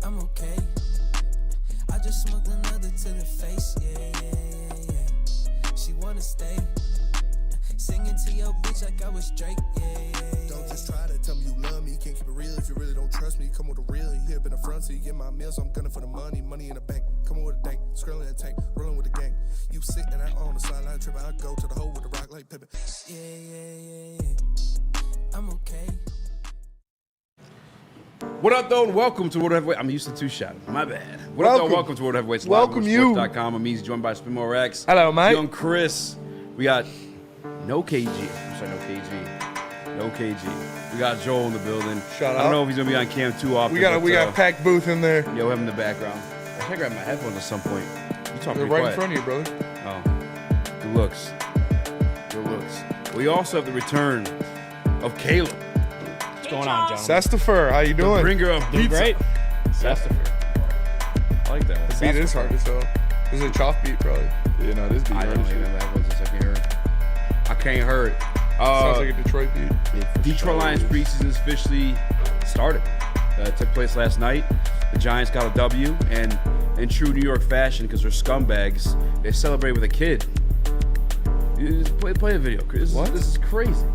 I'm okay. I just smoked another to the face, yeah. She wanna stay. Singing to your bitch like I was Drake, yeah. Don't just try to tell me you love me. Can't keep it real if you really don't trust me. Come with a real, you here been a front, so you get my meals. I'm gunning for the money in the bank. Come with a dank, scrolling a tank, rolling with the gang. You sit and I on the sideline tripping. I go to the hole with the rock like Pippin. Yeah. I'm okay. What up, though, and welcome to World Heavyweight. I'm used to two-shot. My bad. What up, though, welcome to World Heavyweights. Welcome you. Sports.com. I'm Eazy, joined by Spinmore Rax. Hello, mate. Young Chris. We got no KG. I'm sorry, no KG. No KG. We got Joel in the building. Shout out. I don't know if he's going to be on cam too often. We got Pack Booth in there. Yo, him in the background. I should grab my headphones at some point. You talking They're right in front of you, brother. Oh, good looks. Good looks. We also have the return of Caleb. What's going on, John? Sastafer, how you doing? The bringer of Doing pizza. great. Sastafer. I like that. The beat is hard as hell. This is a choff beat, probably. Yeah, no, this beat I don't hard as even shit. that was just I can't hear it. I can't hear it. Sounds like a Detroit beat. Detroit Lions preseason is officially started. It took place last night. The Giants got a W, and in true New York fashion, because they're scumbags, they celebrate with a kid. Play the video, Chris. This is crazy.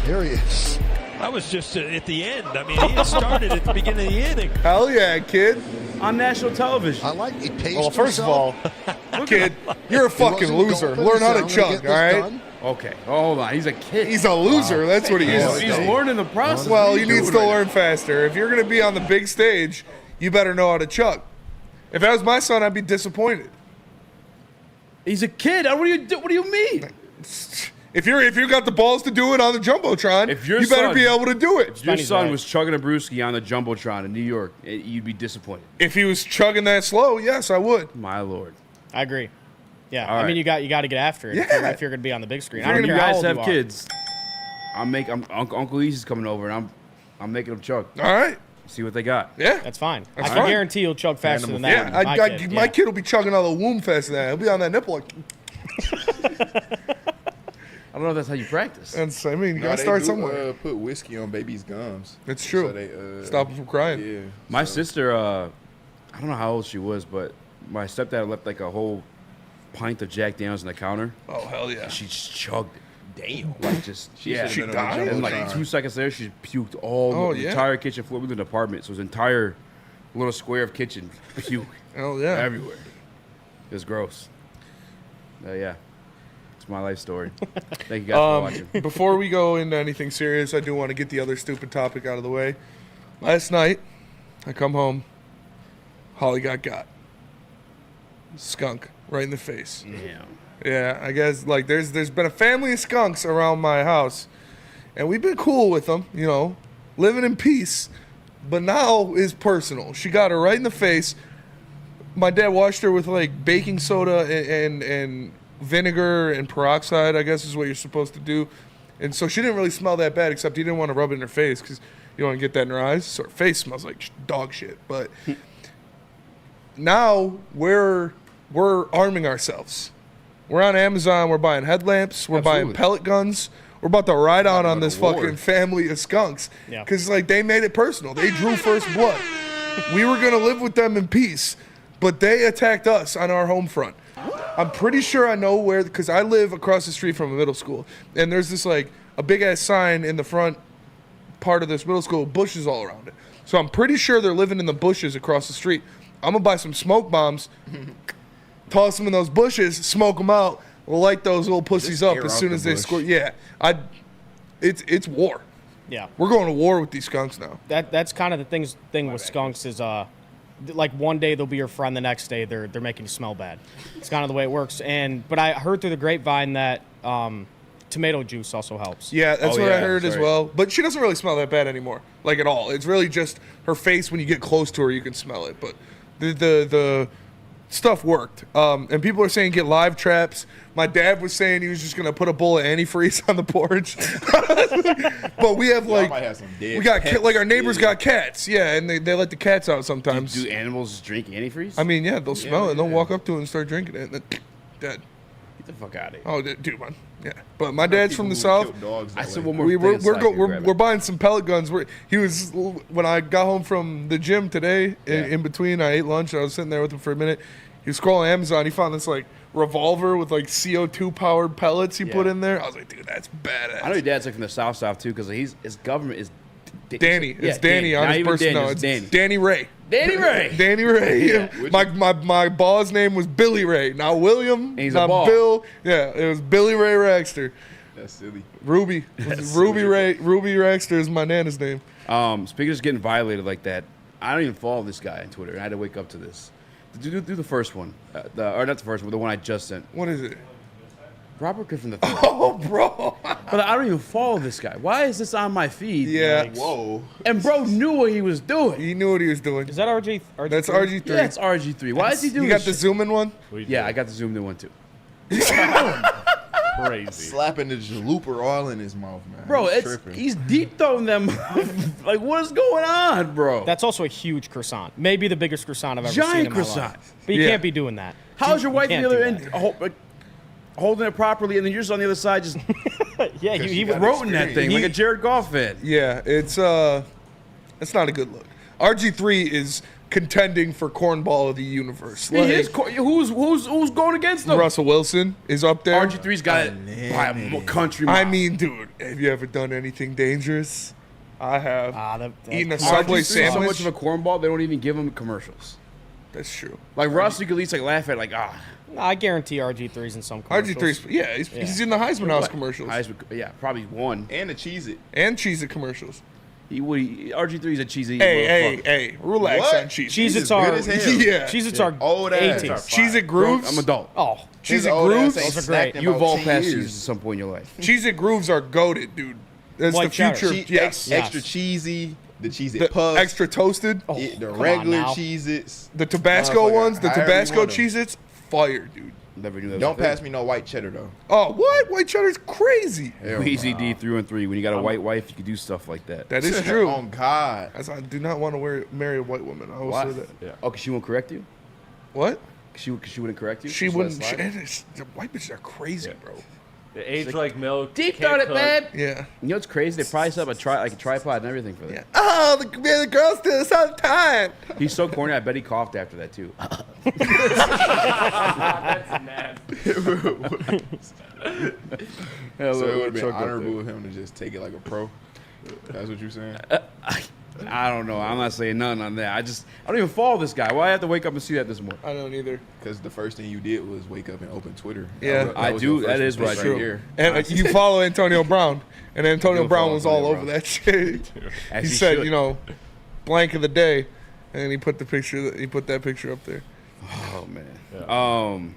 Here he is. I was just at the end. I mean, he had started at the beginning of the inning. Hell yeah, kid. On national television. I like it. Paced Well, first of all, himself. kid, you're a fucking loser. Learn how to chug, all right? Okay, hold on. He's a kid. He's a loser. That's what he is. He's learning the process. Well, What are he you needs doing to right learn faster. If you're going to be on the big stage, you better know how to chug. If that was my son, I'd be disappointed. now? He's a kid. What do you mean? If you got the balls to do it on the Jumbotron, If your you better son- be able to do it. If your Spenny's son right. was chugging a brewski on the Jumbotron in New York, you'd be disappointed. If he was chugging that slow, yes, I would. My lord. I agree. Yeah, All I right. mean, you got to get after it Yeah. if you're going to be on the big screen. If I don't you care how guys old have you are. kids, Uncle Easy's coming over, and I'm making them chug. All right. See what they got. Yeah. That's fine. That's I fine. can guarantee you'll chug faster than that. Yeah, my kid will be chugging out of the womb faster than that. He'll be on that nipple. Like, I don't know if that's how you practice. I mean, you got to start somewhere. Put whiskey on baby's gums. It's true. So they, Stop him from crying. Yeah. My sister, I don't know how old she was, but my stepdad left like a whole pint of Jack Daniels on the counter. Oh, hell yeah. She just chugged it. Damn. Like just yeah. She died? And like 2 seconds later, she puked all Oh, the yeah. entire kitchen floor. We lived in an apartment, so it was an entire little square of kitchen puke Hell yeah. everywhere. It was gross. Yeah, it's my life story. Thank you guys for watching. Before we go into anything serious, I do want to get the other stupid topic out of the way. Last night, I come home. Holly got. Skunk right in the face. Yeah. Yeah, I guess like there's been a family of skunks around my house, and we've been cool with them, you know, living in peace. But now is personal. She got her right in the face. My dad washed her with like baking soda and vinegar and peroxide, I guess is what you're supposed to do. And so she didn't really smell that bad, except he didn't want to rub it in her face because you don't want to get that in her eyes. So her face smells like dog shit. But now we're arming ourselves. We're on Amazon. We're buying headlamps. We're buying Absolutely. pellet guns. We're about to ride out on to this war. fucking family of skunks. Yeah. Because, like, they made it personal. They drew first blood. We were going to live with them in peace, but they attacked us on our home front. I'm pretty sure I know where, because I live across the street from a middle school, and there's this, like, a big-ass sign in the front part of this middle school, bushes all around it. So I'm pretty sure they're living in the bushes across the street. I'm going to buy some smoke bombs, toss them in those bushes, smoke them out, light those little pussies up air as out soon the as they bush. score. Yeah, it's war. Yeah, We're going to war with these skunks now. that's kind of the thing with skunks is like one day they'll be your friend, the next day they're making you smell bad. It's kind of the way it works. But I heard through the grapevine that tomato juice also helps. Yeah, that's Oh, what I yeah, heard as sorry. well. But she doesn't really smell that bad anymore, like at all. It's really just her face. When you get close to her, you can smell it. But the stuff worked. And people are saying get live traps. My dad was saying he was just gonna put a bowl of antifreeze on the porch. But we have like might have some dead we got pets. like our neighbors Yeah. got cats. Yeah, and they let the cats out sometimes. Do animals drink antifreeze? I mean, yeah, they'll smell it and they'll yeah. walk up to it and start drinking it, and then dead. Get the fuck out of here. Oh, dude, man. Yeah. But my dad's from the South. I said one more We're thing. we're buying some pellet guns. When I got home from the gym today, in between, I ate lunch. I was sitting there with him for a minute. He was scrolling Amazon. He found this like revolver with like CO2 powered pellets he put in there. I was like, dude, that's badass. I know your dad's like from the South too, because his government is Danny. It's Danny on Not his even person. Daniel, No, it's it's Danny. Danny Ray. Danny Ray. Danny Ray. Yeah. My boss name was Billy Ray, not William, And he's not a ball. Bill. Yeah, it was Billy Ray Raxter. That's silly. Ruby. Ruby Raxter is my nana's name. Speaking of just getting violated like that, I don't even follow this guy on Twitter. I had to wake up to this. Do the first one, or not the first one, the one I just sent. What is it? Robert Griffin III. Oh, bro. But I don't even follow this guy. Why is this on my feed? Yeah. Whoa. And bro knew what he was doing. He knew what he was doing. Is that RG? That's RG3. Yeah, it's RG3. Why is he doing You got this the shit? zoom in one? Yeah, I got the zoomed in one too. Crazy. Slapping the jalooper all in his mouth, man. Bro, He's tripping. he's deep throwing them. Like, what is going on, bro? That's also a huge croissant. Maybe the biggest croissant I've ever seen Giant in my croissant. life. But you Yeah. can't be doing that. How's your wife on can't the other do end that. holding it properly, and then you're just on the other side just Yeah, he was roting that thing like a Jared Goff fan? Yeah, it's not a good look. RG3 is contending for cornball of the universe. He is who's going against him? Russell Wilson is up there. RG3's got it by a country mile. I mean, dude, have you ever done anything dangerous? I have. Eating a that's- Subway RG3's so sandwich. much of a cornball, they don't even give him commercials. That's true. Like Russ, you could at least like laugh at I guarantee RG3's in some commercials. RG3's, yeah, he's in the Heisman House commercials yeah, probably one. And the Cheez-It. and Cheez-It commercials. RG3's a cheesy. Hey, relax What? on Cheez-It. Cheez-Its Good are as hell. Yeah. Cheez-Its are Old ass. 80s. Cheez-It Grooves. I'm adult. Oh, His Cheez-It old ass Grooves. ain't Those are snacked great. in You've about all 10 passed years. these at some point in your life. Cheez-It Grooves are goated, dude. That's White the cheddar. future. Yes. Extra Yes. cheesy, the Cheez-It The Puffs, extra toasted. Oh, the come regular on now. Cheez-Its. The Tabasco Motherfucker, ones, the however you Tabasco want 'em. Cheez-Its, fire, dude. Never knew that. Don't pass me no white cheddar, though. Oh, what? White cheddar's crazy. Easy D through and through. When you got a white wife, you can do stuff like that. That is true. Oh, God. I do not want to marry a white woman. I will Why? say that. Oh, 'cause she won't correct you? What? She wouldn't correct you? She Just let it wouldn't. slide? The white bitches are crazy, bro. They age like milk. Deep can't throat it, cook. babe. Yeah. You know what's crazy? They probably set up a tripod and everything for that. Yeah. Oh, the girls do this all the time. He's so corny. I bet he coughed after that too. That's nasty. So it would have been honorable of him to just take it like a pro. That's what you're saying? I don't know. I'm not saying nothing on that. I don't even follow this guy. Why I have to wake up and see that this morning? I don't either. Because the first thing you did was wake up and open Twitter. Yeah. That I was do. your That first is what I mistake do. right here. And you follow Antonio Brown, and Antonio do Brown follow was all Antonio over Brown. that shit. As He he said, should. you know, blank of the day, and he put the picture. He put that picture up there. Oh man.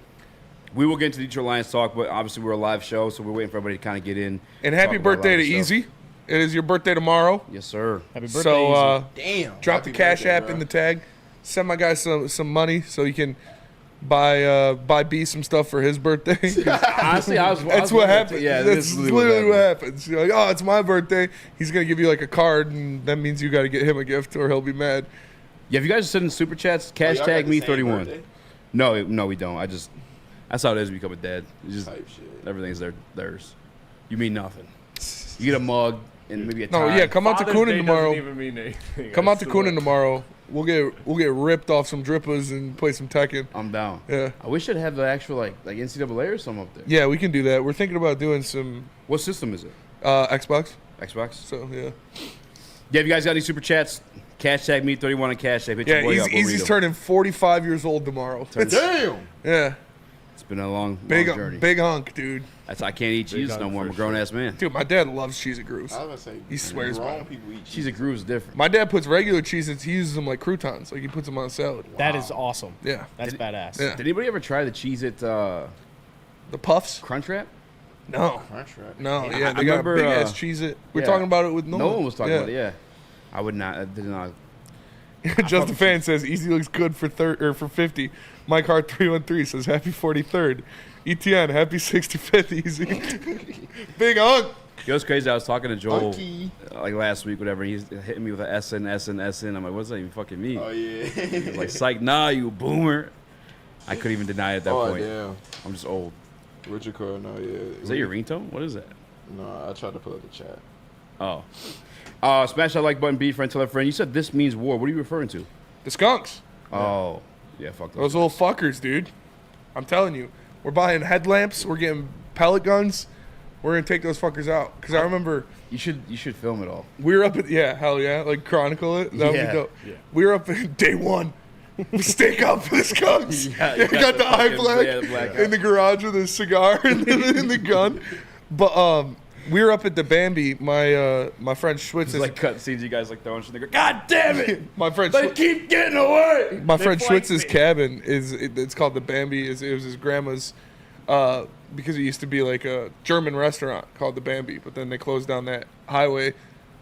We will get into the Detroit Lions talk, but obviously we're a live show, so we're waiting for everybody to kind of get in. And happy talk about birthday to a lot of Easy. It is your birthday tomorrow. stuff. Yes, sir. happy birthday. So Easy. Damn. drop the Happy Cash birthday, App bro. in the tag. Send my guy some money so he can buy B some stuff for his birthday. Honestly, That's what happens. Yeah, that's literally what happens. You're like, oh, it's my birthday. He's gonna give you like a card, and that means you got to get him a gift, or he'll be mad. Yeah, if you guys are sending super chats, cash y'all got tag the me same 31. birthday? No, we don't. That's how it is to become a dad. It's just Type shit. everything's theirs. You mean nothing. You get a mug and maybe a No, tie. yeah, come out to Father's Day Coonan tomorrow. doesn't even mean anything. Come I out to swear. Coonan tomorrow. We'll get ripped off some drippers and play some Tekken. I'm down. Yeah. I wish I'd have the actual like NCAA or something up there. Yeah, we can do that. We're thinking about doing some What system is it? Xbox. Xbox? So yeah. Yeah, if you guys got any super chats, cash tag me 31 on cash tag. Hit Yeah, your boy up. We'll read Easy's 'em. turning 45 years old tomorrow. Damn. Yeah, It's been a long journey. big hunk, dude. I can't eat cheese no hunk more. I'm a for grown ass man. Dude, my dad loves cheese and grooves. I was gonna say, He swears by grown it. people eat cheese. Cheese and grooves is different. My dad puts regular cheeses. He uses them like croutons. Like he puts them on salad. That is awesome. Yeah. That's badass. Yeah. Did anybody ever try the cheese at The puffs? Crunch Wrap? No. Crunch Wrap. No. Yeah, I they got a remember, big ass cheese. We're yeah. talking about it with No one was talking about it. Yeah, I would not. I did not. Just a fan says Easy looks good for 50. Mike Hart 313 says happy 43rd. ETN happy 65th Easy. Big hunk. You know what's crazy? I was talking to Joel Funky. like last week, whatever. He's hitting me with an SN. I'm like, what's that even fucking mean? Oh, yeah. He's like, psych, nah, you boomer. I couldn't even deny it at that Oh, point. damn. I'm just old. What you call it? No, yeah. Is that your ringtone? What is that? No, I tried to pull up the chat. Oh. Smash that like button, be friend, tell a friend. You said this means war. What are you referring to? The skunks. Oh. Yeah, fuck Those little fuckers, dude. I'm telling you. We're buying headlamps. We're getting pellet guns. We're going to take those fuckers out. Because I remember... You should film it all. We were up at... Yeah, hell yeah. Like, chronicle it. That would be dope. Yeah. We were up in day one. Stake out for the skunks. Yeah, got the eye black in the garage with a cigar and the gun. But we were up at the Bambi. My friend Schwitz is like cut scenes. You guys like throwing shit. They go, God damn it! My friend, they keep getting away. My friend Schwitz's cabin it's called the Bambi. It was his grandma's because it used to be like a German restaurant called the Bambi, but then they closed down that highway,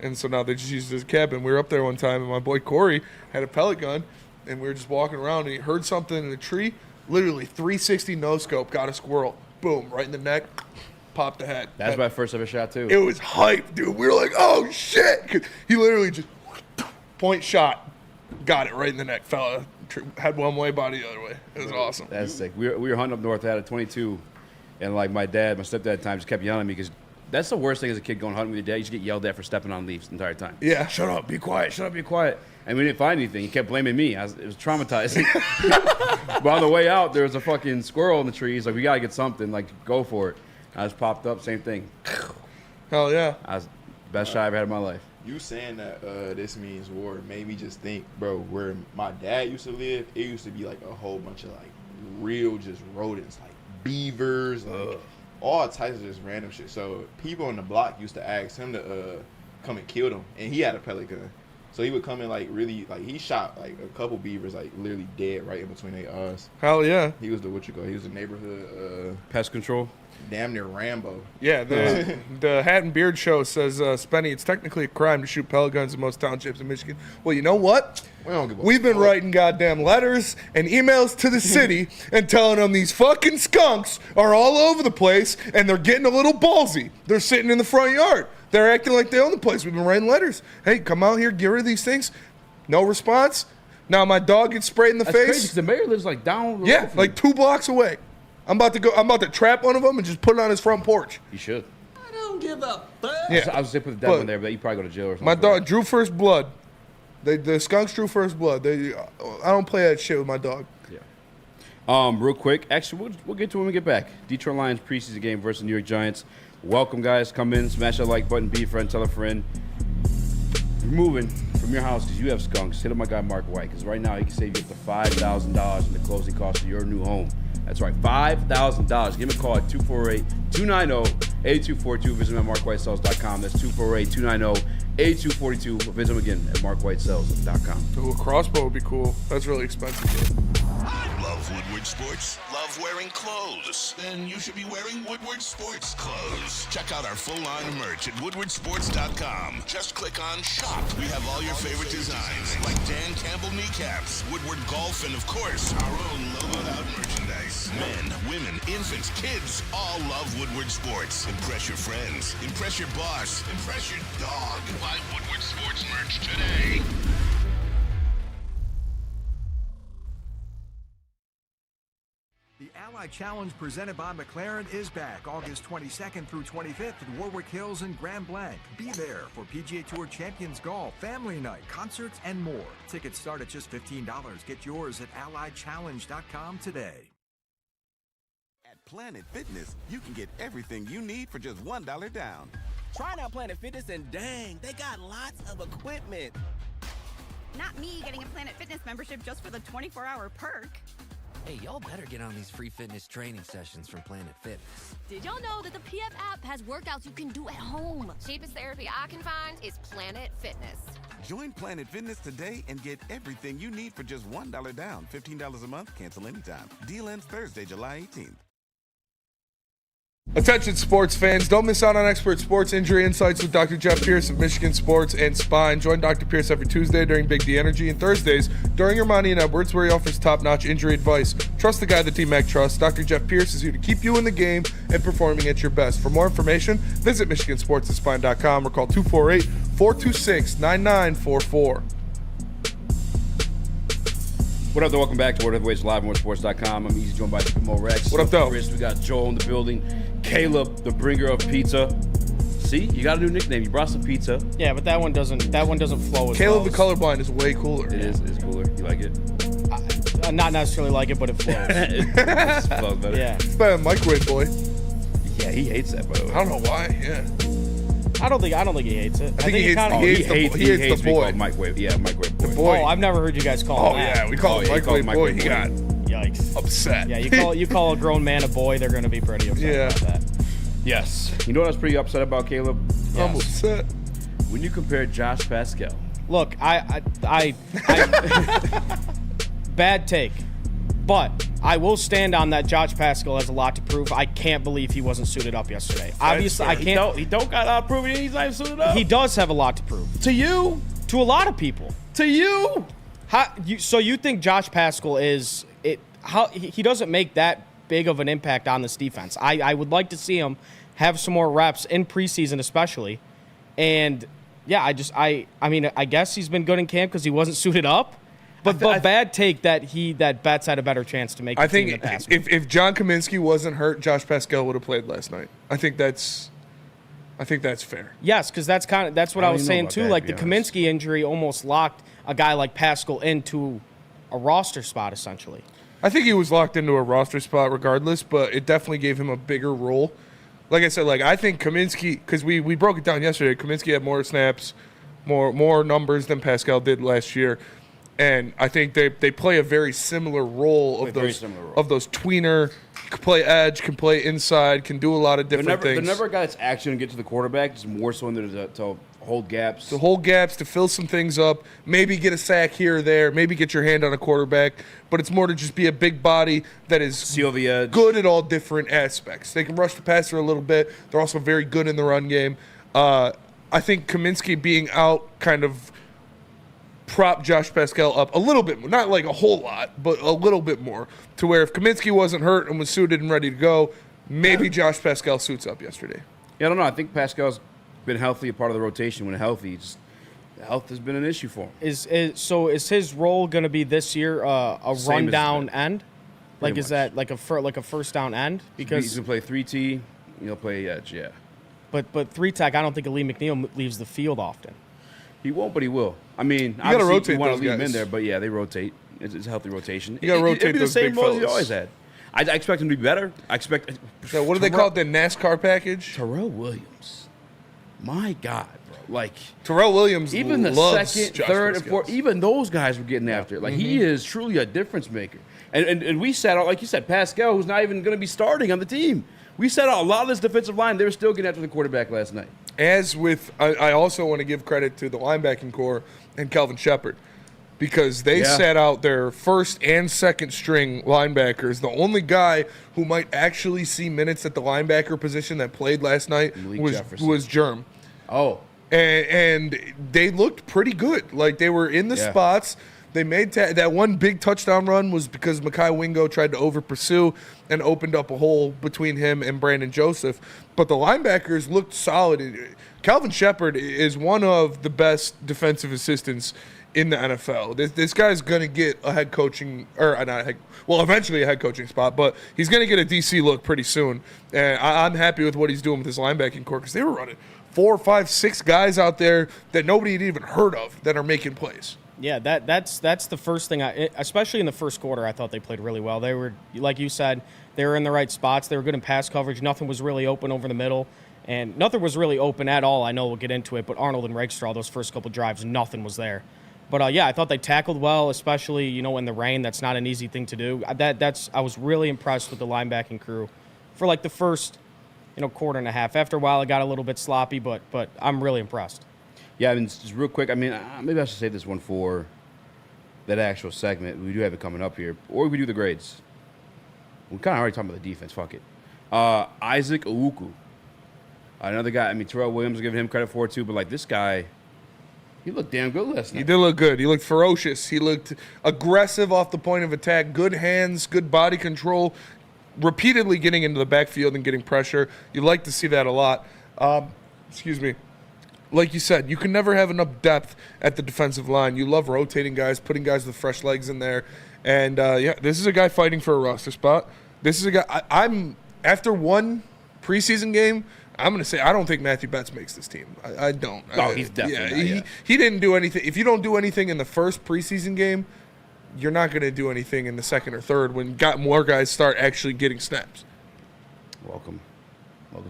and so now they just use it as a cabin. We were up there one time, and my boy Corey had a pellet gun. And we were just walking around, and he heard something in a tree. Literally, 360 no-scope, got a squirrel. Boom, right in the neck, popped the head. That's my first ever shot, too. It was hype, dude. We were like, oh, shit. 'Cause he literally just point shot, got it right in the neck. Fella had one way, body the other way. It was awesome. That's sick. We were hunting up north. I had a 22, and like my stepdad at times just kept yelling at me because that's the worst thing as a kid going hunting with your dad. You just get yelled at for stepping on leaves the entire time. Yeah. Shut up, be quiet, shut up, be quiet. And we didn't find anything. He kept blaming me. It was traumatizing. But on the way out, there was a fucking squirrel in the tree. He's like, we got to get something. Like, go for it. I just popped up, same thing. Hell yeah. I was best shot I ever had in my life. You saying that this means war made me just think, bro, where my dad used to live, it used to be like a whole bunch of like real just rodents, like beavers, like all types of just random shit. So people on the block used to ask him to come and kill them, and he had a pellet gun. So he would come in like really, like he shot like a couple beavers like literally dead right in between their eyes. Hell yeah. He was he was the neighborhood pest control. Damn near Rambo. Yeah, the Hat and Beard show says, Spenny, it's technically a crime to shoot pellet guns in most townships in Michigan. Well, you know what? We've been writing goddamn letters and emails to the city and telling them these fucking skunks are all over the place and they're getting a little ballsy. They're sitting in the front yard. They're acting like they own the place. We've been writing letters. Hey, come out here, get rid of these things. No response. Now my dog gets sprayed in the face. Crazy, 'cause the mayor lives like down the road like 2 blocks away. I'm about to trap one of them and just put it on his front porch. You should. I don't give a fuck. Yeah. I was going to put the dead one there, but you probably go to jail or something. My dog drew first blood. The skunks drew first blood. I don't play that shit with my dog. Yeah. Real quick, actually, we'll get to it when we get back. Detroit Lions preseason game versus New York Giants. Welcome, guys. Come in, smash that like button, be a friend, tell a friend. You're moving from your house because you have skunks. Hit up my guy Mark White, because right now he can save you up to $5,000 in the closing cost of your new home. That's right, $5,000. Give him a call at 248-290-8242. Visit him at markwhitesells.com. That's 248-290-8242. Visit him again at markwhitesells.com. Ooh, a crossbow would be cool. That's really expensive. Love Woodward Sports? Love wearing clothes? Then you should be wearing Woodward Sports clothes. Check out our full line of merch at woodwardsports.com. Just click on shop. We have all your favorite designs, like Dan Campbell kneecaps, Woodward golf, and of course, our own logoed out merchandise. Men, women, infants, kids all love Woodward Sports. Impress your friends. Impress your boss. Impress your dog. Buy Woodward Sports merch today. The Ally Challenge presented by McLaren is back August 22nd through 25th at Warwick Hills and Grand Blanc. Be there for PGA Tour Champions Golf, Family Night, concerts, and more. Tickets start at just $15. Get yours at allychallenge.com today. At Planet Fitness, you can get everything you need for just $1 down. Try out Planet Fitness and dang, they got lots of equipment. Not me getting a Planet Fitness membership just for the 24-hour perk. Hey, y'all better get on these free fitness training sessions from Planet Fitness. Did y'all know that the PF app has workouts you can do at home? Cheapest therapy I can find is Planet Fitness. Join Planet Fitness today and get everything you need for just $1 down. $15 a month, cancel anytime. Deal ends Thursday, July 18th. Attention sports fans, don't miss out on expert sports injury insights with Dr. Jeff Pierce of Michigan Sports and Spine. Join Dr. Pierce every Tuesday during Big D Energy and Thursdays during Ermanni and Edwards, where he offers top-notch injury advice. Trust the guy the T-Mac trusts. Dr. Jeff Pierce is here to keep you in the game and performing at your best. For more information, visit MichiganSportsandSpine.com or call 248-426-9944. What up, though? Welcome back to World Heavyweights Live on WorldSports.com. I'm Easy, joined by Mo Rex. What up, though? Chris, we got Joel in the building. Caleb, the bringer of pizza. See, you got a new nickname. You brought some pizza. Yeah, but that one doesn't flow as Caleb well. the colorblind is way cooler. It is. It's cooler. You like it? I not necessarily like it, but it flows. It flows better. Yeah. It's better than Microwave Boy. Yeah, he hates that, by the way. I don't know why. Yeah. I don't think he hates it. I think he hates the boy. Called Microwave. Yeah, Microwave Boy. The boy. Oh, I've never heard you guys call him that. Yeah, we call him Microwave Boy. He got Yikes. upset. Yeah, you call a grown man a boy, they're gonna be pretty upset about that. Yes. You know what I was pretty upset about, Caleb? I'm upset. When you compare Josh Pascal. Look, I bad take, but I will stand on that. Josh Pascal has a lot to prove. I can't believe he wasn't suited up yesterday. Obviously, I can't. He don't got out proving he's not suited up. He does have a lot to prove. To you? To a lot of people. To you? So you think Josh Pascal is it? How he doesn't make that big of an impact on this defense? I would like to see him have some more reps in preseason, especially. And yeah, I mean, I guess he's been good in camp because he wasn't suited up. But bad take that Betts had a better chance to make. I think if John Kaminsky wasn't hurt, Josh Pascal would have played last night. I think that's fair. Yes, because that's what I was saying too. Like the Kaminsky injury almost locked a guy like Pascal into a roster spot essentially. I think he was locked into a roster spot regardless, but it definitely gave him a bigger role. Like I said, I think Kaminsky, because we broke it down yesterday, Kaminsky had more snaps, more numbers than Pascal did last year. And I think they play a very similar role of those tweener, can play edge, can play inside, can do a lot of different things. They're never a guy that's actually going to get to the quarterback. It's more so in there to hold gaps. To hold gaps, to fill some things up, maybe get a sack here or there, maybe get your hand on a quarterback. But it's more to just be a big body that is seal the edge. Good at all different aspects. They can rush the passer a little bit. They're also very good in the run game. I think Kaminsky being out kind of prop Josh Pascal up a little bit more. Not like a whole lot, but a little bit more. To where if Kaminsky wasn't hurt and was suited and ready to go, maybe Josh Pascal suits up yesterday. Yeah, I don't know. I think Pascal's been healthy, a part of the rotation. When healthy, health has been an issue for him. So is his role going to be this year a run down end? Like is that like a first down end? Because he's going to play 3T, he'll play edge, yeah. But 3-tech, I don't think Lee McNeil leaves the field often. He won't, but he will. I mean, you gotta rotate. You want to leave guys. him in there, but yeah, they rotate. It's a healthy rotation. You got to rotate those big fellas. It'd be the same role he always had. I expect him to be better. So what do they call it? The NASCAR package? Terrell Williams. My God, bro. Terrell Williams even the loves second, Josh third, Pascal. and fourth, even those guys were getting after it. He is truly a difference maker. And we sat out, like you said, Pascal, who's not even going to be starting on the team. We set out a lot of this defensive line. They were still getting after the quarterback last night. As with, I also want to give credit to the linebacking core and Kelvin Shepard, because they sat out their first and second string linebackers. The only guy who might actually see minutes at the linebacker position that played last night was Germ. Oh. And they looked pretty good. They were in the spots. They made that one big touchdown run was because Mekhi Wingo tried to over-pursue and opened up a hole between him and Brandon Joseph. But the linebackers looked solid. Calvin Shepard is one of the best defensive assistants in the NFL. This guy's going to get a head coaching – eventually a head coaching spot, but he's going to get a DC look pretty soon. And I'm happy with what he's doing with his linebacking core because they were running 4, 5, 6 guys out there that nobody had even heard of that are making plays. Yeah, that's the first thing. Especially in the first quarter, I thought they played really well. They were, like you said, they were in the right spots. They were good in pass coverage. Nothing was really open over the middle, and nothing was really open at all. I know we'll get into it, but Arnold and Raxter, those first couple drives, nothing was there. But I thought they tackled well, especially in the rain. That's not an easy thing to do. I was really impressed with the linebacking crew for the first quarter and a half. After a while, it got a little bit sloppy, but I'm really impressed. Yeah, I mean, just real quick, maybe I should save this one for that actual segment. We do have it coming up here. Or we do the grades. We're kind of already talking about the defense. Fuck it. Isaac Owuku. Another guy, Terrell Williams, giving him credit for it too, but this guy, he looked damn good last night. He did look good. He looked ferocious. He looked aggressive off the point of attack. Good hands, good body control, repeatedly getting into the backfield and getting pressure. You like to see that a lot. Excuse me. Like you said, you can never have enough depth at the defensive line. You love rotating guys, putting guys with fresh legs in there. And, this is a guy fighting for a roster spot. This is a guy I'm after one preseason game, I'm going to say I don't think Matthew Betts makes this team. I don't. Oh, he's definitely not, he didn't do anything. If you don't do anything in the first preseason game, you're not going to do anything in the second or third when more guys start actually getting snaps. Welcome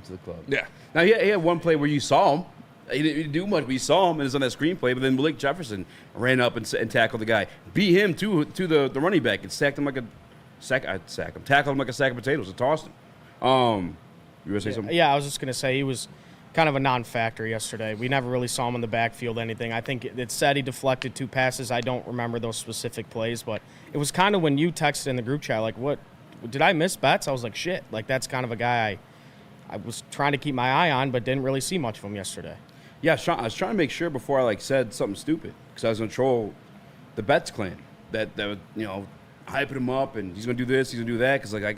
to the club. Yeah. Now, he had one play where you saw him. He didn't do much, but you saw him, and it's on that screenplay. But then Malik Jefferson ran up and tackled the guy, beat him to the running back, and sacked him like a tackled him like a sack of potatoes, and tossed him. You want to say something? Yeah, I was just gonna say he was kind of a non-factor yesterday. We never really saw him in the backfield, anything. I think it said he deflected 2 passes. I don't remember those specific plays, but it was kind of when you texted in the group chat, like, what, did I miss Betts? I was like, shit. Like, that's kind of a guy I was trying to keep my eye on, but didn't really see much of him yesterday. Yeah, I was trying to make sure before I said something stupid because I was going to troll the Betts clan that would, hyping him up and he's going to do this, he's going to do that because I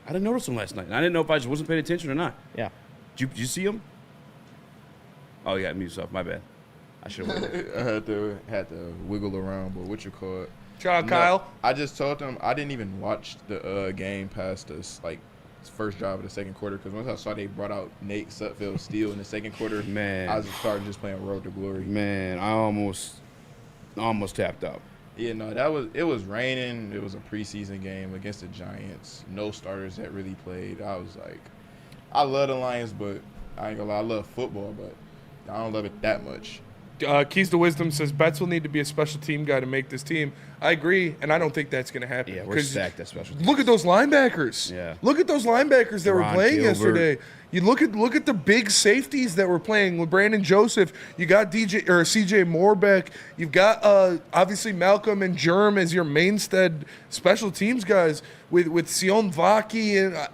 didn't notice him last night. And I didn't know if I just wasn't paying attention or not. Yeah. Did you see him? Oh, you got to mute yourself. My bad. I should have waited. I had to wiggle around, but what you call it? Kyle. I just told him I didn't even watch the game past this first drive of the second quarter because once I saw they brought out Nate Sutfield Steele in the second quarter, man, I started just playing Road to Glory. Man, I almost tapped out. Yeah, no, it was raining. It was a preseason game against the Giants. No starters that really played. I was like, I love the Lions, but I ain't gonna lie, I love football, but I don't love it that much. Keys to Wisdom says Betts will need to be a special team guy to make this team. I agree, and I don't think that's going to happen. Yeah, we're stacked at special teams. Look at those linebackers. Yeah. Look at those linebackers that were playing yesterday. You look at the big safeties that were playing with Brandon Joseph. You got CJ Moorbeck. You've got obviously Malcolm and Germ as your mainstead special teams guys with Sion Vaki, and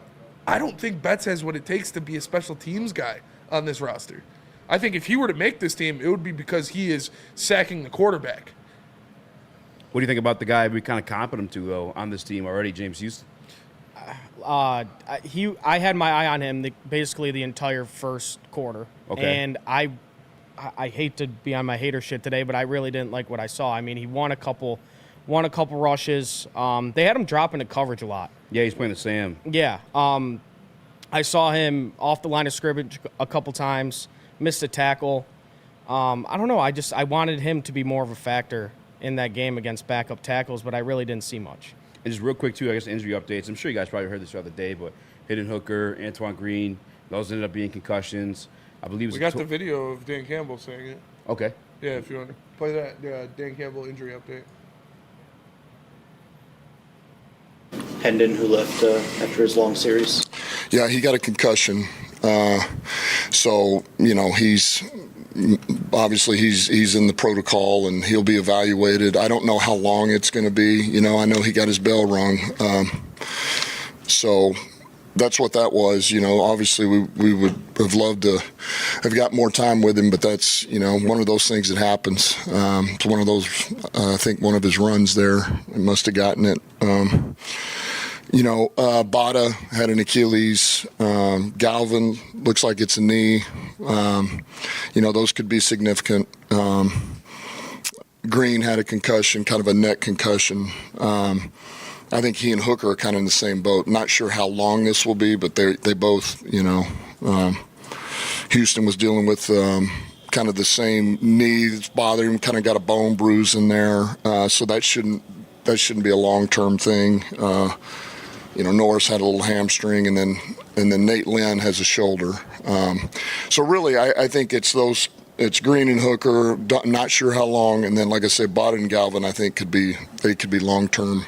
I don't think Betts has what it takes to be a special teams guy on this roster. I think if he were to make this team, it would be because he is sacking the quarterback. What do you think about the guy we kind of compared him to, though, on this team already, James Houston? I had my eye on him basically the entire first quarter. Okay. And I hate to be on my hater shit today, but I really didn't like what I saw. I mean, he won a couple rushes. They had him drop into coverage a lot. Yeah, he's playing the Sam. Yeah. I saw him off the line of scrimmage a couple times. Missed a tackle. I don't know. I wanted him to be more of a factor in that game against backup tackles, but I really didn't see much. And just real quick, too, I guess injury updates. I'm sure you guys probably heard this the other day, but Hidden Hooker, Antoine Green, those ended up being concussions. I believe we got the video of Dan Campbell saying it. Okay. Yeah, if you want to play that, Dan Campbell injury update. Hendon, who left after his long series. Yeah, he got a concussion. So, he's obviously he's in the protocol and he'll be evaluated. I don't know how long it's going to be. I know he got his bell rung. So that's what that was. Obviously we would have loved to have got more time with him, but that's, one of those things that happens. It's one of those, I think one of his runs there, he must have gotten it. Bada had an Achilles. Galvin looks like it's a knee. Those could be significant. Green had a concussion, kind of a neck concussion. I think he and Hooker are kind of in the same boat. Not sure how long this will be, but they both, Houston was dealing with kind of the same knee that's bothering him, kind of got a bone bruise in there. So that shouldn't be a long-term thing. Norris had a little hamstring, and then Nate Lynn has a shoulder. So really, I think it's Green and Hooker. Not sure how long, and then like I said, Bada and Galvin, I think could be long term.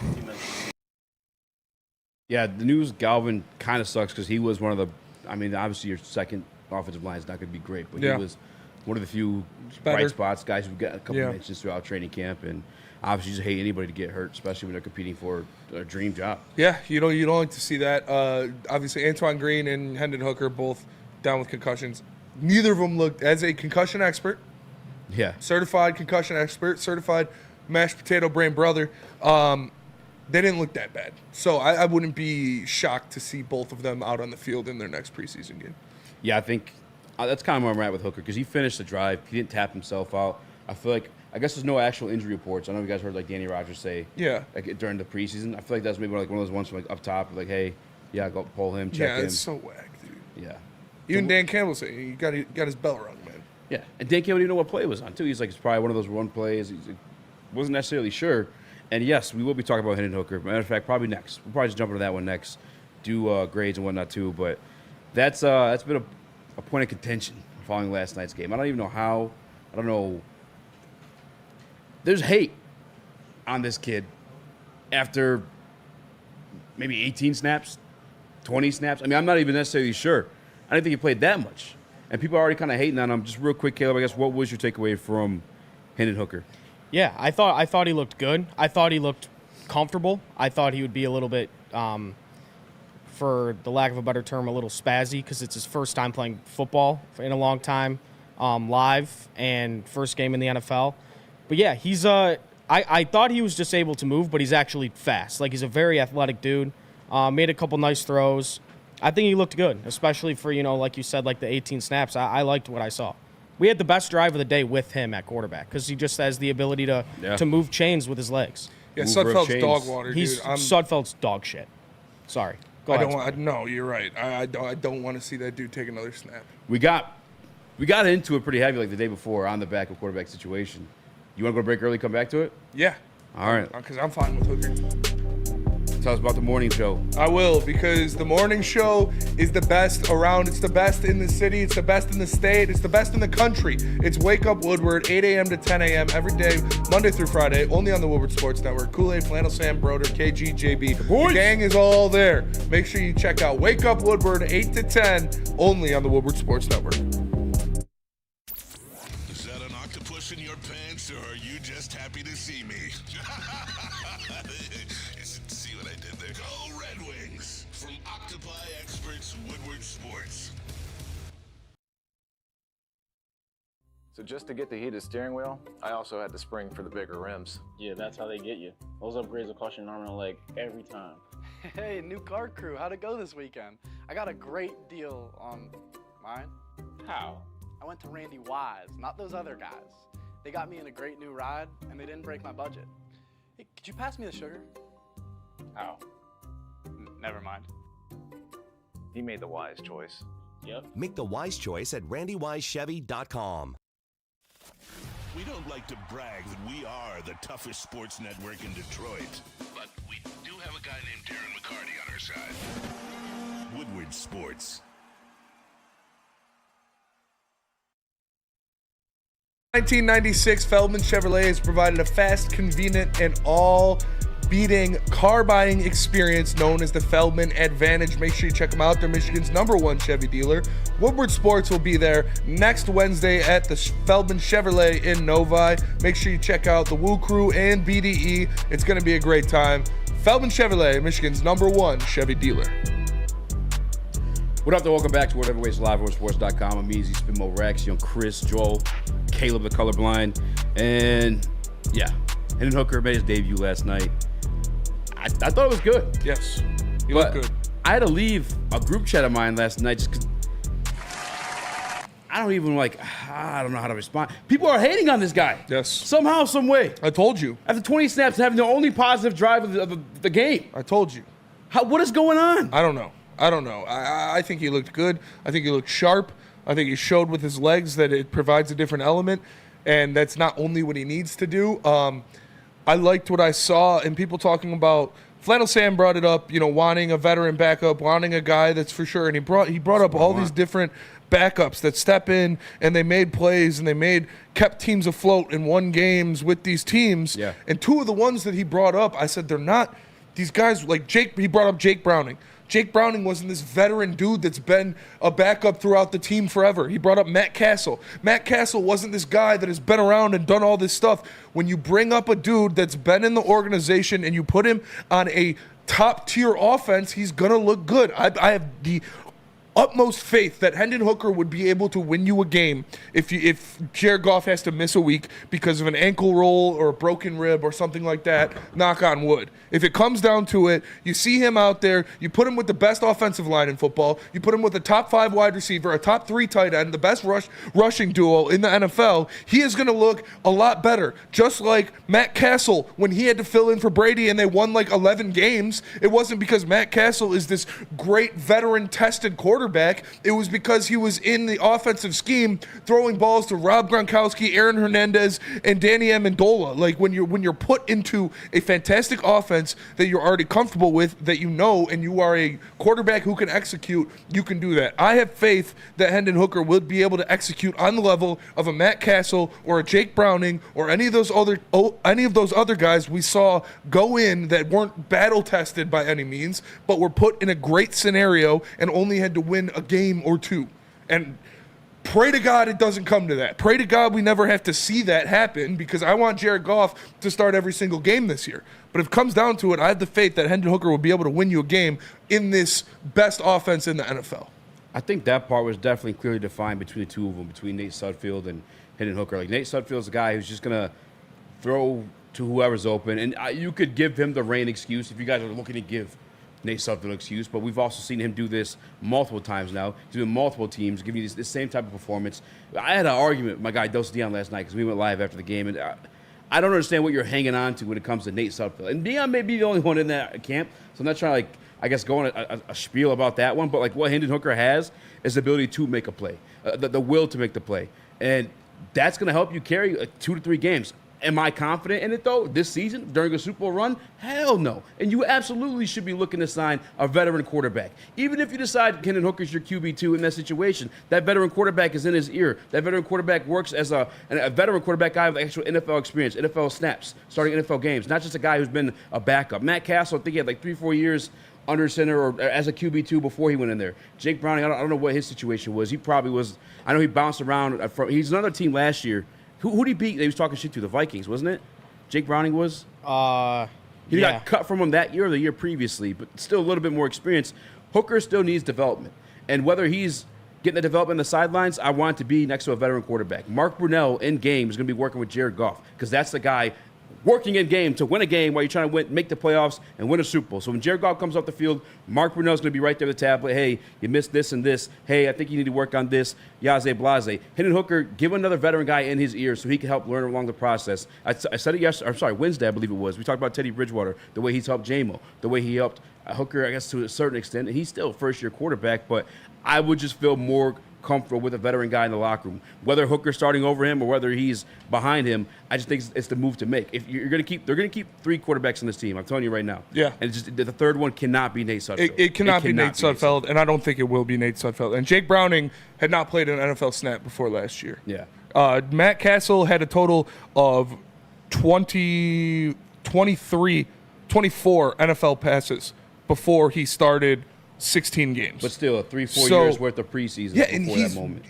Yeah, the news Galvin kind of sucks because he was one of the. I mean, obviously your second offensive line is not going to be great, but he was one of the few bright spots, guys who got a couple mentions throughout training camp, and obviously you just hate anybody to get hurt, especially when they're competing for a dream job. Yeah, you don't like to see that. Obviously, Antoine Green and Hendon Hooker both down with concussions. Neither of them looked as a concussion expert. Yeah, certified concussion expert, certified mashed potato brain brother. They didn't look that bad, so I wouldn't be shocked to see both of them out on the field in their next preseason game. Yeah, I think that's kind of where I'm at with Hooker because he finished the drive. He didn't tap himself out. I feel like I guess there's no actual injury reports. I know you guys heard like Danny Rogers say, like during the preseason. I feel like that's maybe like one of those ones from like up top, like, hey, go pull him, check him. Yeah, it's so whack, dude. Yeah. Even Dan Campbell said he got his bell rung, man. Yeah, and Dan Campbell didn't know what play it was on too. He's like, it's probably one of those run plays. He wasn't necessarily sure. And yes, we will be talking about Hendon Hooker. Matter of fact, probably next. We'll probably just jump into that one next. Do grades and whatnot too. But that's been a point of contention following last night's game. I don't even know how. I don't know. There's hate on this kid after maybe 18 snaps, 20 snaps. I mean, I'm not even necessarily sure. I don't think he played that much. And people are already kind of hating on him. Just real quick, Caleb, I guess, what was your takeaway from Hendon Hooker? Yeah, I thought he looked good. I thought he looked comfortable. I thought he would be a little bit, for the lack of a better term, a little spazzy because it's his first time playing football in a long time, live, and first game in the NFL. But yeah, he's I thought he was just able to move, but he's actually fast. Like, he's a very athletic dude. Made a couple nice throws. I think he looked good, especially for, like you said, like the 18 snaps. I liked what I saw. We had the best drive of the day with him at quarterback because he just has the ability to move chains with his legs. Yeah, Sudfeld's dog water, dude. Sudfeld's dog shit. Sorry. Go ahead. No, you're right. I don't want to see that dude take another snap. We got into it pretty heavy like the day before on the back of quarterback situation. You want to go to break early, come back to it? Yeah. All right. Because I'm fine with Hooker. Tell us about the morning show. I will, because the morning show is the best around. It's the best in the city. It's the best in the state. It's the best in the country. It's Wake Up Woodward, 8 a.m. to 10 a.m. every day, Monday through Friday, only on the Woodward Sports Network. Kool-Aid, Flannel Sam, Broder, KG, JB. The gang is all there. Make sure you check out Wake Up Woodward, 8 to 10, only on the Woodward Sports Network. Is that an octopus in your pants, or are you just happy to see me? See what I did there? Go Red Wings! From Octopi Experts, Woodward Sports. So just to get the heated steering wheel, I also had the spring for the bigger rims. Yeah, that's how they get you. Those upgrades will cost you an arm and a leg every time. Hey, new car crew, how'd it go this weekend? I got a great deal on mine. How? I went to Randy Wise, not those other guys. They got me in a great new ride, and they didn't break my budget. Hey, could you pass me the sugar? How? Never mind. He made the wise choice. Yep. Make the wise choice at randywisechevy.com. We don't like to brag that we are the toughest sports network in Detroit, but we do have a guy named Darren McCarty on our side. Woodward Sports. 1996, Feldman Chevrolet has provided a fast, convenient, and all-beating car buying experience known as the Feldman Advantage. Make sure you check them out. They're Michigan's #1 Chevy dealer. Woodward Sports will be there next Wednesday at the Feldman Chevrolet in Novi. Make sure you check out the Woo Crew and BDE. It's going to be a great time. Feldman Chevrolet, Michigan's #1 Chevy dealer. What up, though? Welcome back to World Heavyweights Live, WorldSports.com. I'm Eazy, Spinmo Rex, young Chris, Joel, Caleb the Colorblind. And, yeah, Hendon Hooker made his debut last night. I thought it was good. Yes, he looked good. I had to leave a group chat of mine last night just because I don't know how to respond. People are hating on this guy. Yes. Somehow, some way. I told you. After 20 snaps, having the only positive drive of the game. I told you. What is going on? I don't know. I think he looked good. I think he looked sharp. I think he showed with his legs that it provides a different element, and that's not only what he needs to do. I liked what I saw, and people talking about Flannel Sam brought it up, wanting a veteran backup, wanting a guy that's for sure, and he brought up all these different backups that step in and they made plays and they kept teams afloat and won games with these teams. Yeah. And two of the ones that he brought up, I said they're not these guys like Jake. He brought up Jake Browning. Jake Browning wasn't this veteran dude that's been a backup throughout the team forever. He brought up Matt Castle. Matt Castle wasn't this guy that has been around and done all this stuff. When you bring up a dude that's been in the organization and you put him on a top-tier offense, he's going to look good. I have the utmost faith that Hendon Hooker would be able to win you a game if Jared Goff has to miss a week because of an ankle roll or a broken rib or something like that. Knock on wood. If it comes down to it, you see him out there, you put him with the best offensive line in football, you put him with a top 5 wide receiver, a top 3 tight end, the best rushing duo in the NFL, he is going to look a lot better. Just like Matt Castle, when he had to fill in for Brady and they won like 11 games, it wasn't because Matt Castle is this great veteran-tested quarterback. It was because he was in the offensive scheme throwing balls to Rob Gronkowski, Aaron Hernandez, and Danny Amendola. Like when you're put into a fantastic offense that you're already comfortable with, that you know, and you are a quarterback who can execute, you can do that. I have faith that Hendon Hooker would be able to execute on the level of a Matt Castle or a Jake Browning or any of those other guys we saw go in that weren't battle tested by any means, but were put in a great scenario and only had to win a game or two. And pray to God it doesn't come to that. Pray to God we never have to see that happen, because I want Jared Goff to start every single game this year. But if it comes down to it, I have the faith that Hendon Hooker will be able to win you a game in this best offense in the NFL. I think that part was definitely clearly defined between the two of them, between Nate Sudfeld and Hendon Hooker. Like, Nate Sudfeld's a guy who's just going to throw to whoever's open. And you could give him the rain excuse if you guys are looking to give Nate Sudfeld an excuse, but we've also seen him do this multiple times now. He's doing multiple teams, giving you this same type of performance. I had an argument with my guy Dos Dion last night because we went live after the game, and I don't understand what you're hanging on to when it comes to Nate Sudfeld. And Dion may be the only one in that camp, so I'm not trying to, I guess, go on a spiel about that one, but what Hendon Hooker has is the ability to make a play, the will to make the play, and that's going to help you carry 2 to 3 games. Am I confident in it, though, this season, during a Super Bowl run? Hell no. And you absolutely should be looking to sign a veteran quarterback. Even if you decide Hendon Hooker's your QB2 in that situation, that veteran quarterback is in his ear. That veteran quarterback works as a veteran quarterback guy with actual NFL experience, NFL snaps, starting NFL games, not just a guy who's been a backup. Matt Castle, I think he had 3-4 years under center or as a QB2 before he went in there. Jake Browning, I don't know what his situation was. He probably was, I know he bounced around. He's another team last year. Who did he beat? He was talking shit to the Vikings, wasn't it? Jake Browning was? He got cut from him that year or the year previously, but still a little bit more experience. Hooker still needs development. And whether he's getting the development on the sidelines, I want it to be next to a veteran quarterback. Mark Brunell in game is going to be working with Jared Goff, because that's the guy working in game to win a game while you're trying to make the playoffs and win a Super Bowl. So when Jared Goff comes off the field, Mark Brunell's going to be right there with the tablet. Hey, you missed this and this. Hey, I think you need to work on this. Yaze blase. Hendon Hooker, give another veteran guy in his ear so he can help learn along the process. I said it Wednesday, I believe it was. We talked about Teddy Bridgewater, the way he's helped J-Mo, the way he helped Hooker, I guess, to a certain extent. And he's still a first-year quarterback, but I would just feel more comfortable with a veteran guy in the locker room. Whether Hooker's starting over him or whether he's behind him, I just think it's the move to make. If they're going to keep 3 quarterbacks in this team. I'm telling you right now. Yeah. And the third one cannot be Nate Sudfeld. It cannot be Nate Sudfeld, and I don't think it will be Nate Sudfeld. And Jake Browning had not played an NFL snap before last year. Yeah. Matt Castle had a total of 24 NFL passes before he started 16 games. But still, 3-4 years worth of preseason before that moment.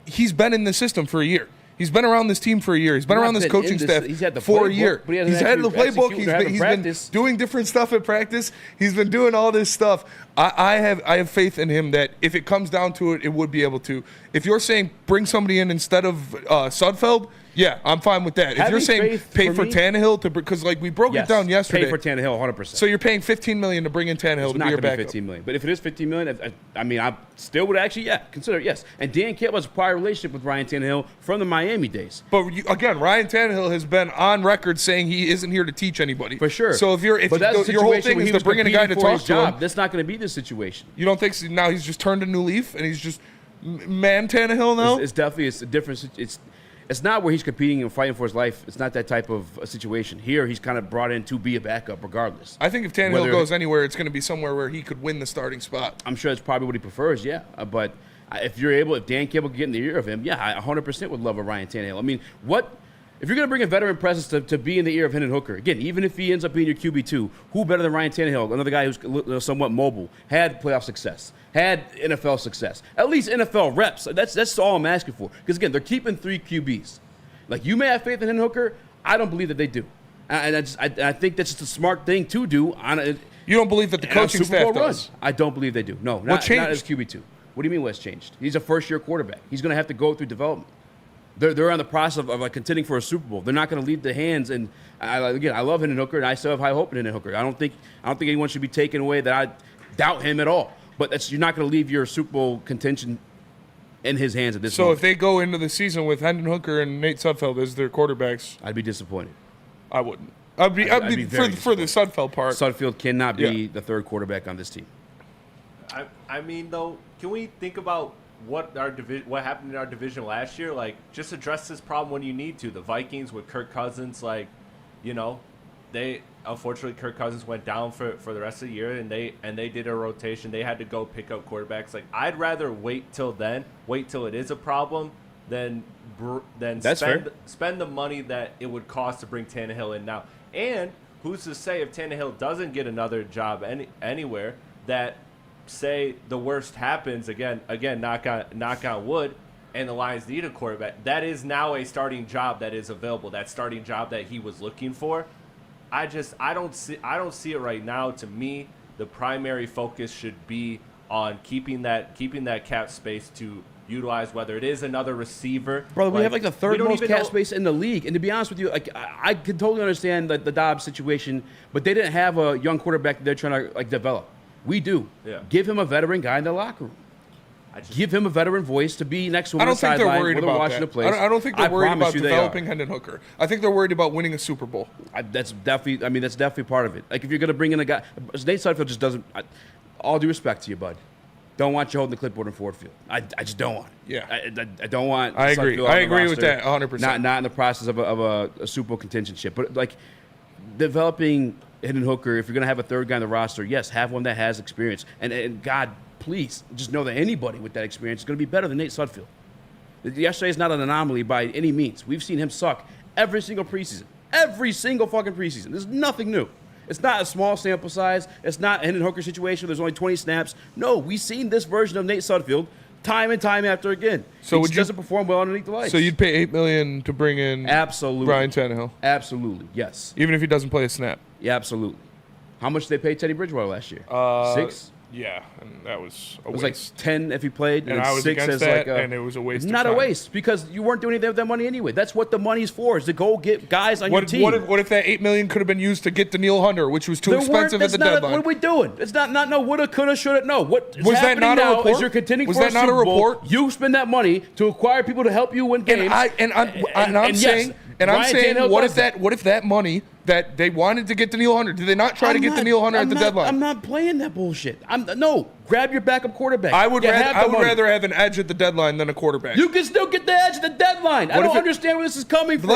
He's been in the system for a year. He's been around this team for a year. He's been around this coaching staff for a year. He's had the playbook. He's been doing different stuff at practice. He's been doing all this stuff. I have faith in him that if it comes down to it, it would be able to. If you're saying bring somebody in instead of Sudfeld, yeah, I'm fine with that. If you're saying pay for Tannehill because we broke it down yesterday. Pay for Tannehill 100%. So you're paying $15 million to bring in Tannehill to be your backup. $15 million. But if it is $15 million, I still would actually consider it, yes. And Dan Campbell has a prior relationship with Ryan Tannehill from the Miami days. But again, Ryan Tannehill has been on record saying he isn't here to teach anybody. For sure. So if your whole thing is to bring in a guy to talk to him, that's not going to be the situation. You don't think so? Now he's just turned a new leaf and he's just man Tannehill now? It's definitely a difference. It's not where he's competing and fighting for his life. It's not that type of a situation. Here, he's kind of brought in to be a backup regardless. I think if Tannehill goes anywhere, it's going to be somewhere where he could win the starting spot. I'm sure that's probably what he prefers, yeah. But if Dan Campbell can get in the ear of him, I 100% would love a Ryan Tannehill. I mean, if you're going to bring a veteran presence to be in the ear of Hendon Hooker, again, even if he ends up being your QB2, who better than Ryan Tannehill, another guy who's somewhat mobile, had playoff success, had NFL success, at least NFL reps. That's all I'm asking for. Because, again, they're keeping 3 QBs. You may have faith in Hendon Hooker. I don't believe that they do. And I think that's just a smart thing to do. You don't believe that the coaching staff does? I don't believe they do. No, not as QB2. What do you mean what's changed? He's a first-year quarterback. He's going to have to go through development. They're on the process of like contending for a Super Bowl. They're not going to leave the hands. And I love Hendon Hooker, and I still have high hope in Hendon Hooker. I don't think anyone should be taken away that I doubt him at all. But you're not going to leave your Super Bowl contention in his hands at this moment. So if they go into the season with Hendon Hooker and Nate Sudfeld as their quarterbacks, I'd be disappointed. I wouldn't. I'd be for the Sudfeld part. Sudfeld cannot be the third quarterback on this team. I mean, though, can we think about what happened in our division last year? Like, just address this problem when you need to. The Vikings with Kirk Cousins, like, they unfortunately Kirk Cousins went down for the rest of the year, and they did a rotation. They had to go pick up quarterbacks. Like, I'd rather wait till it is a problem than spend the money that it would cost to bring Tannehill in now. And who's to say if Tannehill doesn't get another job anywhere that, say, the worst happens again, knock on wood, and the Lions need a quarterback, that is now a starting job that is available. That starting job that he was looking for. I don't see it right now. To me, the primary focus should be on keeping that cap space to utilize, whether it is another receiver. Brother, we have like the third most cap space in the league. And to be honest with you, like I could totally understand the Dobbs situation, but they didn't have a young quarterback that they're trying to develop. We do. Yeah. Give him a veteran guy in the locker room. Give him a veteran voice to be next to him on the sideline. I don't think they're worried about that. I don't think they're worried about developing Hendon Hooker. I think they're worried about winning a Super Bowl. That's definitely part of it. Like, if you're going to bring in a guy, Nate Sudfeld just doesn't. All due respect to you, bud. Don't want you holding the clipboard in Ford Field. I just don't want it. Yeah. I don't want. I agree. Sudfeld I agree with that 100%. Not in the process of a Super Bowl contentionship, but like developing Hendon Hooker. If you're going to have a third guy on the roster, yes, have one that has experience. And God, please, just know that anybody with that experience is going to be better than Nate Sudfeld. Yesterday is not an anomaly by any means. We've seen him suck every single preseason. Every single fucking preseason. There's nothing new. It's not a small sample size. It's not a Hendon Hooker situation where there's only 20 snaps. No, we've seen this version of Nate Sudfeld time and time after again. So he doesn't perform well underneath the lights. So you'd pay $8 million to bring in Ryan Tannehill? Absolutely, yes. Even if he doesn't play a snap? Yeah, absolutely. How much did they pay Teddy Bridgewater last year? 6? Yeah, and that was a waste. It was like 10 if he played, and I was 6 against that, and it was a waste. It's not a waste because you weren't doing anything with that money anyway. That's what the money's for, is to go get guys on your team. What if that $8 million could have been used to get Danielle Hunter, which was too expensive at the deadline? What are we doing? It's not no woulda, coulda, shoulda. No, what is was happening that not now a report? is you're contending was for that a not Super a report? Bowl. You spend that money to acquire people to help you win games. I'm saying, what if that money that they wanted to get Danielle Hunter, did they not try to get Danielle Hunter at the deadline? I'm not playing that bullshit. No, grab your backup quarterback. I would rather have an edge at the deadline than a quarterback. You can still get the edge at the deadline. I don't understand where this is coming from.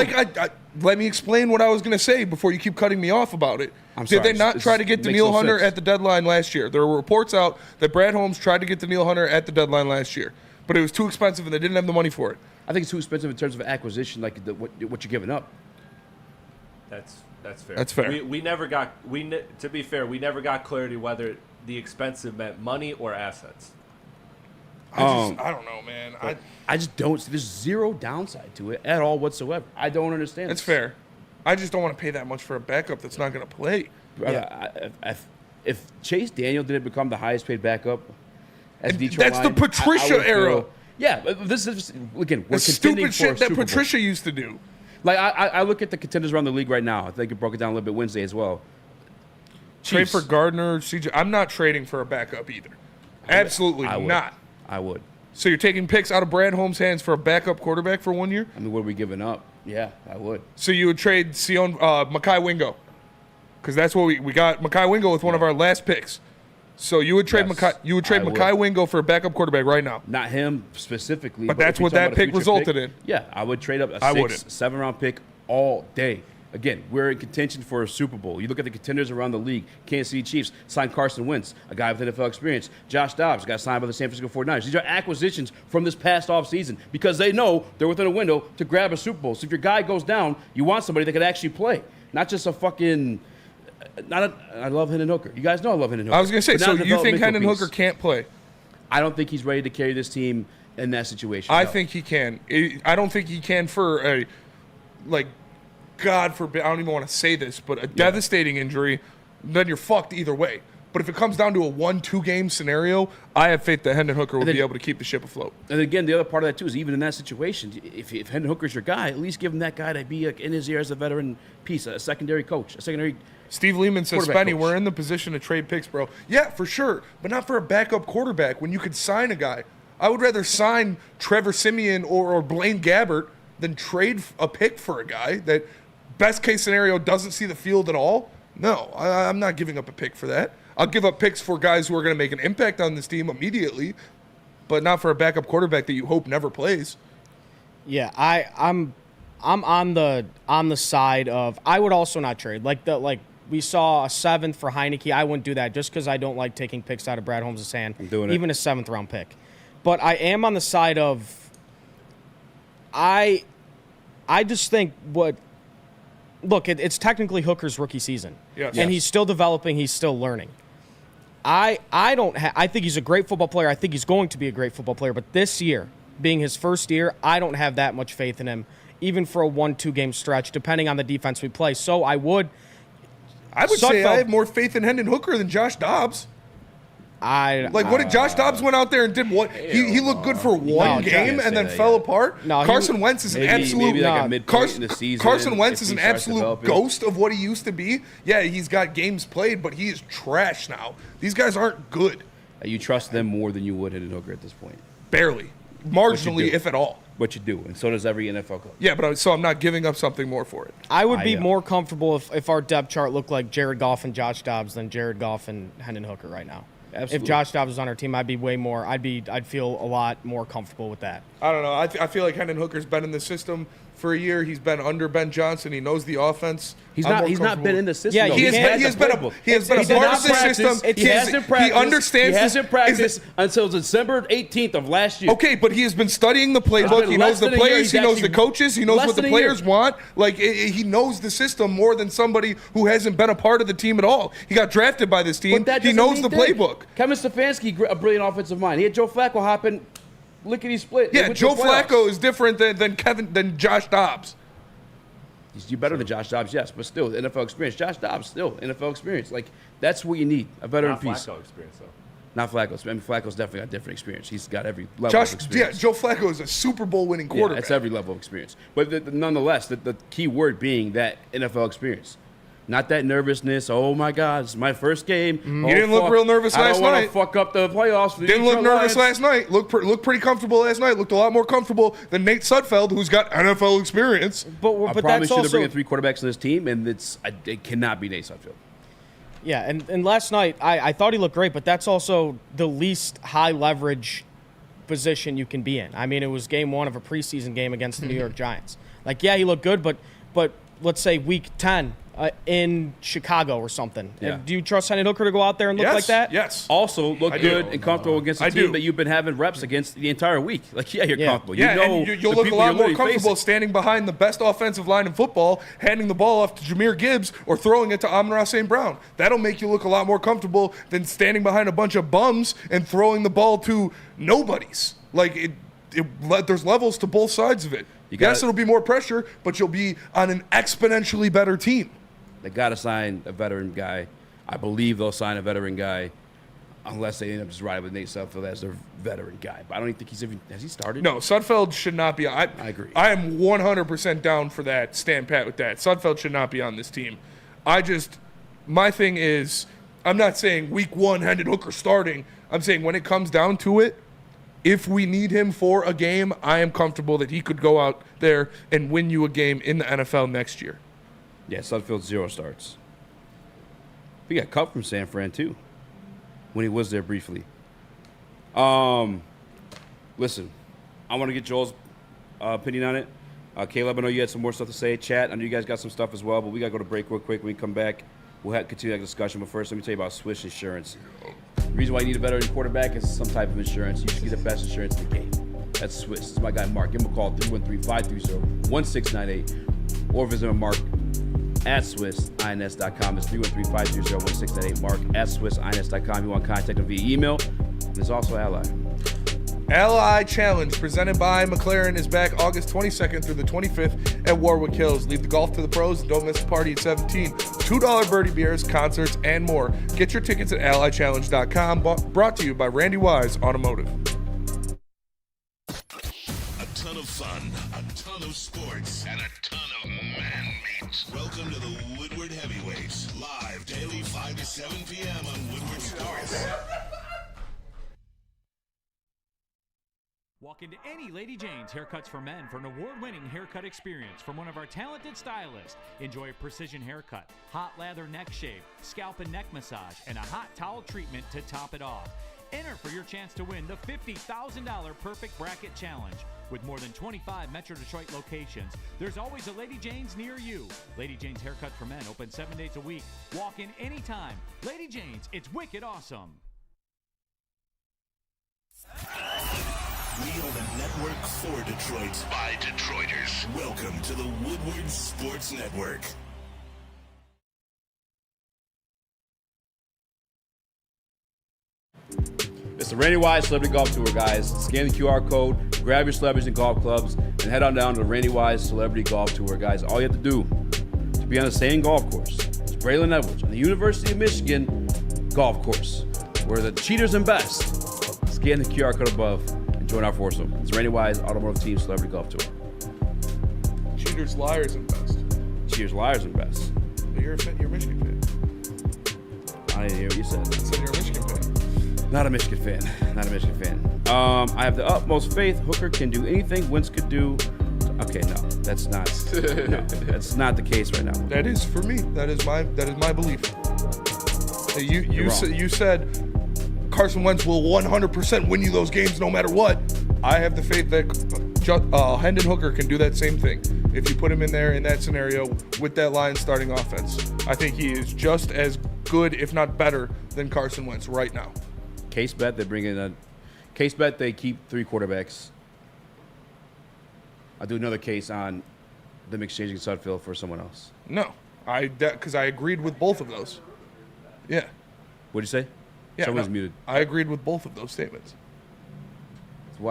Let me explain what I was going to say before you keep cutting me off about it. Did they not try to get Danielle Hunter at the deadline last year? There were reports out that Brad Holmes tried to get Danielle Hunter at the deadline last year, but it was too expensive and they didn't have the money for it. I think it's too expensive in terms of acquisition, like what you're giving up. That's fair. That's fair. We never got to be fair, we never got clarity whether the expensive meant money or assets. I don't know, man. I just don't. There's zero downside to it at all whatsoever. I don't understand. That's fair. I just don't want to pay that much for a backup that's not going to play. Yeah. If Chase Daniel didn't become the highest paid backup, that's the Patricia era. Yeah, this is again. We're stupid shit that Patricia used to do. Like I look at the contenders around the league right now. I think it broke it down a little bit Wednesday as well. Trade for Gardner, CJ. I'm not trading for a backup either. Absolutely not. I would. So you're taking picks out of Brad Holmes' hands for a backup quarterback for 1 year? I mean, what are we giving up? Yeah, I would. So you would trade Mekhi Wingo, because that's what we got Mekhi Wingo with one of our last picks. So you would trade Mekhi Wingo for a backup quarterback right now. Not him specifically, but that's what that pick resulted in. Yeah, I would trade up a 6-7 round pick all day. Again, we're in contention for a Super Bowl. You look at the contenders around the league. Kansas City Chiefs signed Carson Wentz, a guy with NFL experience. Josh Dobbs got signed by the San Francisco 49ers. These are acquisitions from this past offseason because they know they're within a window to grab a Super Bowl. So if your guy goes down, you want somebody that could actually play, not just a fucking I love Hendon Hooker. You guys know I love Hendon Hooker. I was going to say, so you think Hendon Hooker can't play? I don't think he's ready to carry this team in that situation. I think he can. I don't think he can for a, God forbid, I don't even want to say this, but a devastating injury then you're fucked either way. But if it comes down to a 1-2 game scenario, I have faith that Hendon Hooker will be able to keep the ship afloat. And again, the other part of that too is even in that situation, if Hendon Hooker's your guy, at least give him that guy to be in his ear as a veteran piece, a secondary coach, a secondary. Steve Lehman says, Spenny, we're in the position to trade picks, bro. Yeah, for sure, but not for a backup quarterback when you could sign a guy. I would rather sign Trevor Siemian or Blaine Gabbert than trade a pick for a guy that, best case scenario, doesn't see the field at all. No, I'm not giving up a pick for that. I'll give up picks for guys who are going to make an impact on this team immediately, but not for a backup quarterback that you hope never plays. Yeah, I'm on the side of I would also not trade. Like we saw a 7th for Heineke. I wouldn't do that just because I don't like taking picks out of Brad Holmes' hand. I'm doing even a 7th round pick. But I am on the side of I just think it's technically Hooker's rookie season. Yes. And he's still developing, he's still learning. I think he's a great football player. I think he's going to be a great football player. But this year, being his first year, I don't have that much faith in him, even for a 1-2 game stretch, depending on the defense we play. So I would say I have more faith in Hendon Hooker than Josh Dobbs. What did Josh Dobbs went out there and did? What he looked good for one game and then fell apart. No, Carson Wentz is an absolute Carson Wentz is an absolute ghost of what he used to be. Yeah, he's got games played, but he is trash now. These guys aren't good. You trust them more than you would Hendon Hooker at this point. Barely, marginally, if at all. But you do, and so does every NFL coach. Yeah, but I'm not giving up something more for it. I would be more comfortable if our depth chart looked like Jared Goff and Josh Dobbs than Jared Goff and Hendon Hooker right now. Absolutely. If Josh Dobbs was on our team, I'd be way more. I'd feel a lot more comfortable with that. I don't know. I feel like Hendon Hooker's been in the system for a year. He's been under Ben Johnson. He knows the offense. He's not been in the system. Yeah, he has been a part of the system. He hasn't practiced. He understands. He hasn't practiced until December 18th of last year. Okay, but he has been studying the playbook. He knows the players. He knows the coaches. He knows what the players want. He knows the system more than somebody who hasn't been a part of the team at all. He got drafted by this team. He knows the playbook. Kevin Stefanski, a brilliant offensive mind. He had Joe Flacco hopping. Lickety split. Yeah, Joe Flacco is different than Josh Dobbs. He's better than Josh Dobbs, yes, but still NFL experience. Josh Dobbs still NFL experience. That's what you need, a veteran piece. Not Flacco experience though. Not Flacco. I mean, Flacco's definitely got different experience. He's got every level of experience. Yeah, Joe Flacco is a Super Bowl winning quarterback. Yeah, it's every level of experience. But nonetheless, the key word being that NFL experience. Not that nervousness. Oh my God, it's my first game. You didn't look real nervous last night. I don't want to fuck up the playoffs. Didn't look nervous last night. Looked pretty comfortable last night. Looked a lot more comfortable than Nate Sudfeld, who's got NFL experience. But I promise you, they're bringing 3 quarterbacks in this team, and it cannot be Nate Sudfeld. Yeah, and last night I thought he looked great, but that's also the least high leverage position you can be in. I mean, it was game 1 of a preseason game against the New York Giants. He looked good, but let's say week 10. In Chicago or something. Yeah. Do you trust Hendon Hooker to go out there and look like that? Yes. Also, look good and comfortable against a team that you've been having reps against the entire week. You're comfortable. Yeah, and you'll look a lot more comfortable standing behind the best offensive line in football, handing the ball off to Jahmyr Gibbs or throwing it to Amon-Ra St. Brown. That'll make you look a lot more comfortable than standing behind a bunch of bums and throwing the ball to nobodies. There's levels to both sides of it. Yes, it'll be more pressure, but you'll be on an exponentially better team. They got to sign a veteran guy. I believe they'll sign a veteran guy unless they end up just riding with Nate Sudfeld as their veteran guy. But I don't even think has he started? No, Sudfeld should not be. I agree. I am 100% down for that, stand pat with that. Sudfeld should not be on this team. My thing is, I'm not saying week 1 Hendon Hooker starting. I'm saying when it comes down to it, if we need him for a game, I am comfortable that he could go out there and win you a game in the NFL next year. Yeah, Sudfeld 0 starts. We got cut from San Fran, too, when he was there briefly. Listen, I want to get Joel's opinion on it. Caleb, I know you had some more stuff to say. Chat, I know you guys got some stuff as well, but we got to go to break real quick. When we come back, we'll continue that discussion. But first, let me tell you about Swiss Insurance. The reason why you need a veteran quarterback is some type of insurance. You should get the best insurance in the game. That's Swiss. This is my guy, Mark. Give him a call, 313-530-1698, or visit him, Mark, at SwissINS.com. It's 313-530-1698. Mark at SwissINS.com. You want to contact him via email. And there's also Ally. Ally Challenge presented by McLaren is back August 22nd through the 25th at Warwick Hills. Leave the golf to the pros and don't miss the party at 17. $2 birdie beers, concerts, and more. Get your tickets at allychallenge.com. Brought to you by Randy Wise Automotive. A ton of fun, a ton of sports, and a ton of man meat. Welcome to the Woodward Heavyweights, live daily 5 to 7 p.m. on Woodward Sports. Walk into any Lady Jane's Haircuts for Men for an award-winning haircut experience from one of our talented stylists. Enjoy a precision haircut, hot lather neck shave, scalp and neck massage, and a hot towel treatment to top it off. Enter for your chance to win the $50,000 Perfect Bracket Challenge. With more than 25 Metro Detroit locations, there's always a Lady Jane's near you. Lady Jane's Haircut for Men, open 7 days a week. Walk in anytime. Lady Jane's, it's wicked awesome. We are the network for Detroit by Detroiters. Welcome to the Woodward Sports Network. It's the Randy Wise Celebrity Golf Tour, guys. Scan the QR code, grab your celebrities and golf clubs, and head on down to the Randy Wise Celebrity Golf Tour, guys. All you have to do to be on the same golf course is Braylon Edwards on the University of Michigan golf course, where the cheaters and best. Scan the QR code above and join our foursome. It's Randy Wise Automotive Team Celebrity Golf Tour. Cheaters, liars, and best. Cheaters, liars, and best. You're a Michigan fan. I didn't hear what you said. I said you're a Michigan fan. Not a Michigan fan. Not a Michigan fan. I have the utmost faith Hooker can do anything Wentz could do. Okay, no, that's not. No, that's not the case right now. That is for me. That is my belief. You said Carson Wentz will 100% win you those games no matter what. I have the faith that Hendon Hooker can do that same thing. If you put him in there in that scenario with that Lions starting offense, I think he is just as good, if not better, than Carson Wentz right now. Case bet, they bring in a case bet. They keep 3 quarterbacks. I'll do another case on them exchanging Sudfeld for someone else. No, because I agreed with both of those. Yeah. What'd you say? Yeah, someone's muted. I agreed with both of those statements. So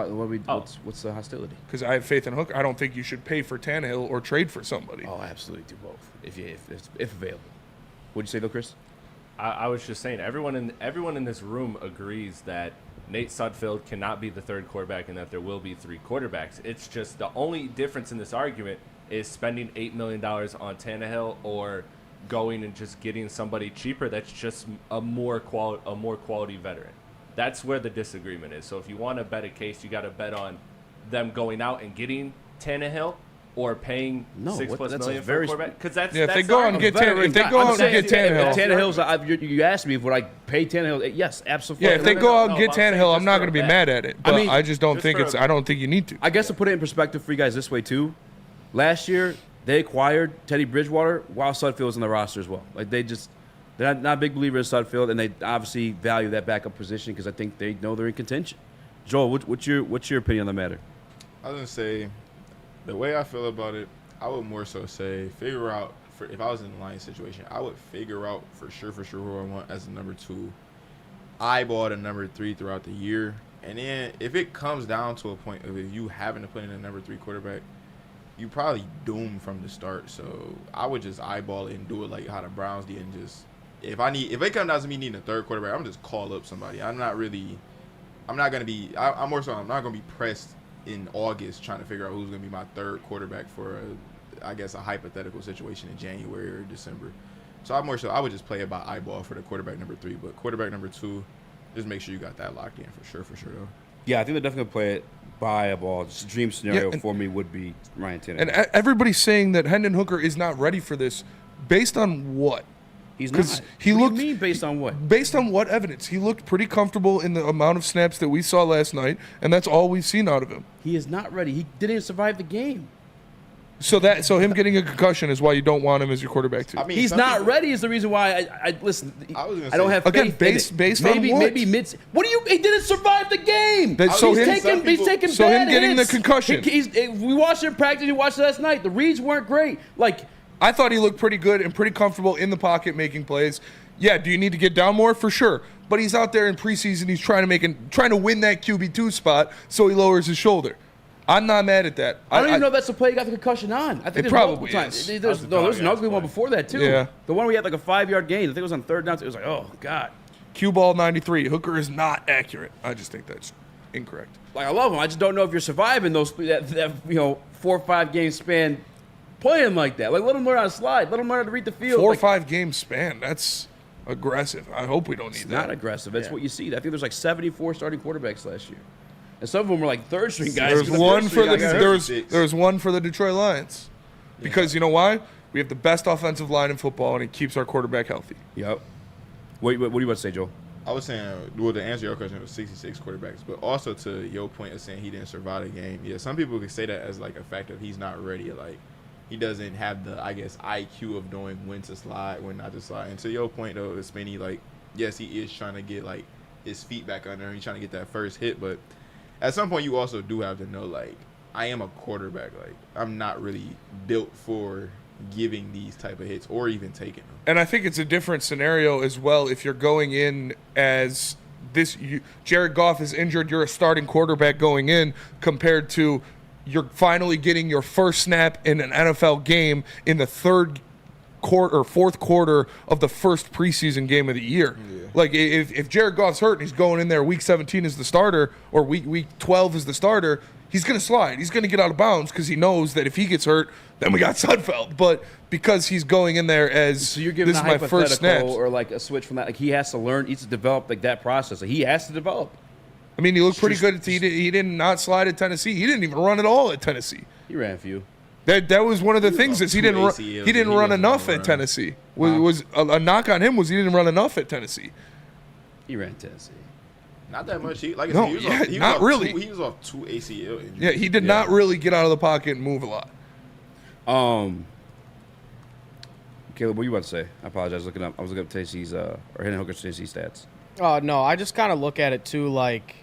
what's the hostility? Because I have faith in Hooker. I don't think you should pay for Tannehill or trade for somebody. Oh, absolutely do both if available. What'd you say though, Chris? I was just saying everyone in this room agrees that Nate Sudfeld cannot be the third quarterback and that there will be 3 quarterbacks. It's just the only difference in this argument is spending $8 million on Tannehill or going and just getting somebody cheaper that's just a more quality veteran. That's where the disagreement is. So if you want to bet a case, you got to bet on them going out and getting Tannehill or paying $6+ million for a quarterback. Because that's if they go out and get Tannehill. Tannehill's. You asked me if would I pay Tannehill? Yes, absolutely. Yeah, if they go out and get Tannehill, I'm not going to be mad at it. But I just don't think I don't think you need to. I guess to put it in perspective for you guys this way too, last year they acquired Teddy Bridgewater while Sudfeld was on the roster as well. Like they're not big believers in Sudfeld, and they obviously value that backup position because I think they know they're in contention. Joel, what's your opinion on the matter? I was gonna say, the way I feel about it, I would more so say figure out if I was in the Lions situation, I would figure out for sure who I want as the number 2. Eyeball the number 3 throughout the year, and then if it comes down to a point of if you having to put in a number 3 quarterback, you probably doomed from the start. So I would just eyeball it and do it like how the Browns did, and just if it comes down to me needing a third quarterback, I'm just call up somebody. I'm not gonna be pressed in August trying to figure out who's gonna be my third quarterback for a hypothetical situation in January or December. So I would just play it by eyeball for the quarterback number 3, but quarterback number 2, just make sure you got that locked in for sure though. Yeah, I think they're definitely gonna play it by a ball. Just a dream scenario for me would be Ryan Tannehill. And everybody's saying that Hendon Hooker is not ready for this. Based on what? He's not. What do you mean based on what? Based on what evidence? He looked pretty comfortable in the amount of snaps that we saw last night, and that's all we've seen out of him. He is not ready. He didn't survive the game. So him getting a concussion is why you don't want him as your quarterback too. I mean, he's not ready is the reason why I listen. I don't have faith again based in it. on what? Maybe mid. What do you? He didn't survive the game. He's taking so bad him getting hits. the concussion. We watched him practice. We watched it last night. The reads weren't great. I thought he looked pretty good and pretty comfortable in the pocket making plays. Yeah, do you need to get down more? For sure. but he's out there in preseason. He's trying to win that QB2 spot, so he lowers his shoulder. I'm not mad at that. I don't even know if that's the play he got the concussion on. I think it probably is. There's an ugly one before that, too. Yeah. The one where he had like a 5-yard gain. I think it was on third down. It was like, oh, God. Cue ball 93. Hooker is not accurate. I just think that's incorrect. Like, I love him. I just don't know if you're surviving that 4 or 5 game span playing like that. Like, let him learn how to slide. Let him learn how to read the field. 4 or 5 game span. That's aggressive. I hope we don't need that. It's not aggressive. That's what you see. I think there's like 74 starting quarterbacks last year. And some of them were like third string guys. There's one for the Detroit Lions. Because you know why? We have the best offensive line in football, and it keeps our quarterback healthy. Yep. What do you want to say, Joel? I was saying, well, to answer your question, it was 66 quarterbacks. But also to your point of saying he didn't survive the game, yeah, some people could say that as like a fact of he's not ready. Like, he doesn't have the, I guess, IQ of knowing when to slide, when not to slide. And to your point, though, Spinney, like, yes, he is trying to get, like, his feet back under him. He's trying to get that first hit. But at some point, you also do have to know, like, I am a quarterback. Like, I'm not really built for giving these type of hits or even taking them. And I think it's a different scenario as well if you're going in as this. Jared Goff is injured. You're a starting quarterback going in compared to you're finally getting your first snap in an NFL game in the third quarter or fourth quarter of the first preseason game of the year. Yeah. Like if Jared Goff's hurt and he's going in there week 17 as the starter or week 12 as the starter, he's going to slide. He's going to get out of bounds because he knows that if he gets hurt, then we got Sudfeld. But because he's going in there as so you're giving this a is my first snap, or like a switch from that. Like he has to learn, he has to develop like that process. Like he has to develop. I mean, he looked pretty good. He did not slide at Tennessee. He didn't even run at all at Tennessee. He ran a few. That was one of the things is he didn't run enough at Tennessee. Was a knock on him was he didn't run enough at Tennessee. He ran Tennessee. Not that much. He was not really. He was off 2 ACL injuries. Yeah, he did not really get out of the pocket and move a lot. Caleb, what you about to say? I apologize. I was looking up Tennessee's or Hendon Hooker's Tennessee stats. No, I just kind of look at it too like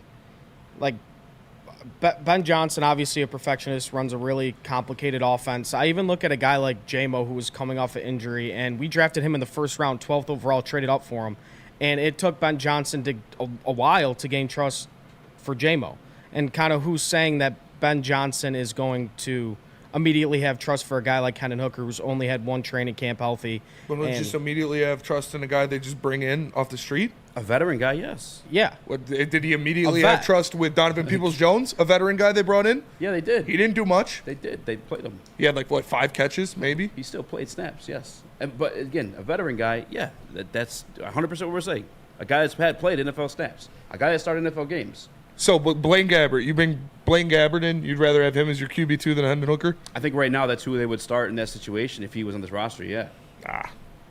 Ben Johnson, obviously a perfectionist, runs a really complicated offense. I even look at a guy like J-Mo who was coming off an injury, and we drafted him in the first round, 12th overall, traded up for him. And it took Ben Johnson a while to gain trust for J-Mo. And kind of who's saying that Ben Johnson is going to immediately have trust for a guy like Hendon Hooker who's only had one training camp healthy. But don't just immediately have trust in a guy they just bring in off the street? A veteran guy, yes. Yeah. Did he immediately have trust with Donovan Peoples-Jones, a veteran guy they brought in? Yeah, they did. He didn't do much. They did. They played him. He had 5 catches, maybe? He still played snaps, yes. But again, a veteran guy, yeah, that's 100% what we're saying. A guy that's played NFL snaps. A guy that started NFL games. So, but Blaine Gabbert, you bring Blaine Gabbert in, you'd rather have him as your QB2 than Hendon Hooker? I think right now that's who they would start in that situation if he was on this roster, yeah.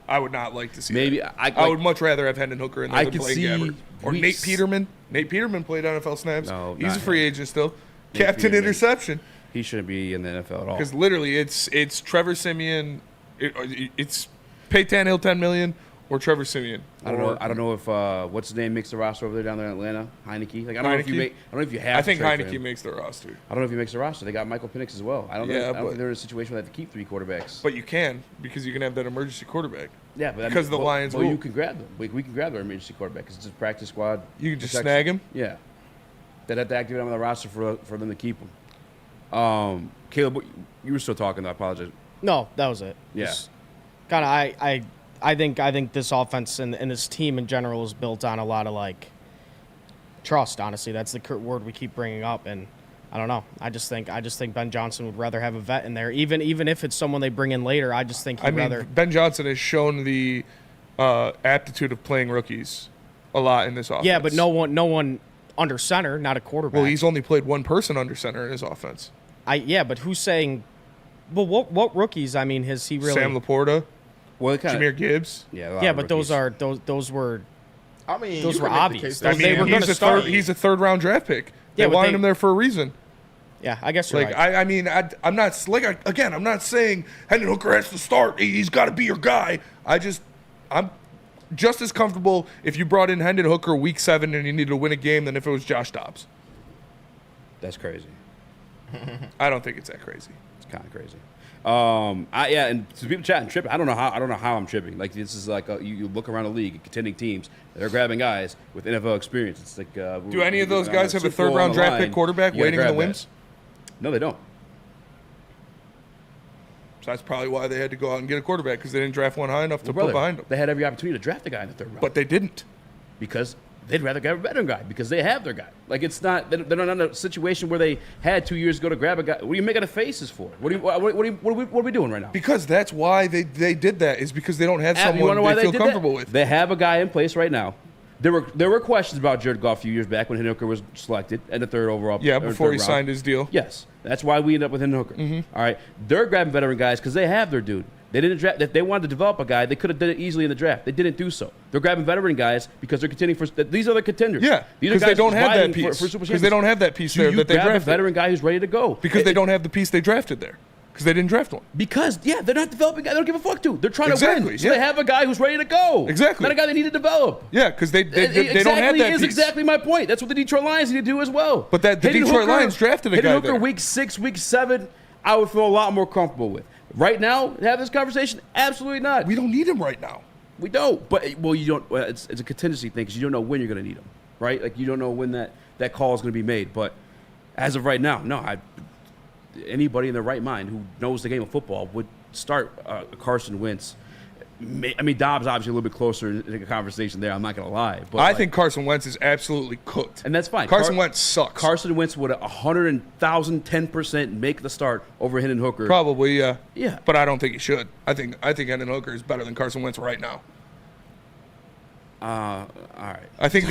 I would not like to see Maybe that. I would much rather have Hendon Hooker in there than Blaine Gabbert. Or Nate Peterman. Nate Peterman played NFL snaps. No, he's a free agent still. Nate Captain Peterman. Interception. He shouldn't be in the NFL at all. Because literally it's Trevor Siemian, it's pay Tannehill $10 million or Trevor Siemian. I don't know if what's his name makes the roster over there down there in Atlanta. Heineke. I don't know if you have. I think Heineke makes the roster. I don't know if he makes the roster. They got Michael Penix as well. I don't think they're in a situation where they have to keep 3 quarterbacks. But you can because you can have that emergency quarterback. Yeah, but because the Lions. Well, you can grab them. We can grab their emergency quarterback because it's a practice squad. You can just snag him. Yeah, they'd have to activate him on the roster for them to keep him. Caleb, you were still talking. I apologize. No, that was it. Yeah. Kind of, I think this offense and this team in general is built on a lot of trust. Honestly, that's the word we keep bringing up, and I don't know. I just think Ben Johnson would rather have a vet in there, even if it's someone they bring in later. I just think he'd rather. Ben Johnson has shown the aptitude of playing rookies a lot in this offense. Yeah, but no one under center, not a quarterback. Well, he's only played one person under center in his offense. But who's saying? Well, what rookies? I mean, has he really? Sam Laporta. Well, Jahmyr Gibbs. Yeah, but those were. I mean, those were obvious. They were going to start. He's a 3rd round draft pick. They wanted him there for a reason. Yeah, I guess you're right. I mean, I'm not I'm not saying Hendon Hooker has to start. He's got to be your guy. I'm just as comfortable if you brought in Hendon Hooker week 7 and you needed to win a game than if it was Josh Dobbs. That's crazy. I don't think it's that crazy. It's kind of crazy. And to people chatting, tripping. I don't know how I'm tripping. Like this is like you look around the league, contending teams. They're grabbing guys with NFL experience. It's like, do any of those guys have a third-round draft pick quarterback waiting in the wings? No, they don't. So that's probably why they had to go out and get a quarterback, because they didn't draft one high enough to put behind them. They had every opportunity to draft a guy in the third round, but they didn't, because they'd rather grab a veteran guy because they have their guy. Like it's not they're not in a situation where they had 2 years ago to grab a guy. What are you making the faces for? What are we doing right now? Because that's why they did that, is because they don't have someone they feel comfortable with. They have a guy in place right now. There were questions about Jared Goff a few years back when Hendon Hooker was selected in the third overall. Yeah, before he signed his deal. Yes, that's why we ended up with Hendon Hooker. Mm-hmm. All right, they're grabbing veteran guys because they have their dude. They didn't draft. If they wanted to develop a guy, they could have done it easily in the draft. They didn't do so. They're grabbing veteran guys because they're contending for. These are the contenders. Yeah, because they don't have that piece. Because they don't have that piece there that they drafted. A veteran guy who's ready to go. Because they don't have the piece they drafted there. Because they didn't draft one. Because, they're not developing guys. They don't give a fuck to. They're trying to win. So yeah. they have a guy who's ready to go. Exactly. Not a guy they need to develop. Yeah, because they don't have that piece. Exactly my point. That's what the Detroit Lions need to do as well. But the Detroit Lions drafted a guy Hendon Hooker there. week 6, week 7, I would feel a lot more comfortable with. Right now, to have this conversation, absolutely not. We don't need him right now. We don't. But, you don't. It's a contingency thing because you don't know when you're going to need him, right? Like, you don't know when that call is going to be made. But as of right now, no, anybody in their right mind who knows the game of football would start Carson Wentz. I mean, Dobbs obviously a little bit closer in the conversation there. I'm not going to lie. But I think Carson Wentz is absolutely cooked. And that's fine. Carson Wentz sucks. Carson Wentz would 110% make the start over Hendon Hooker. Probably, yeah. Yeah. But I don't think he should. I think Hendon Hooker is better than Carson Wentz right now. All right. I think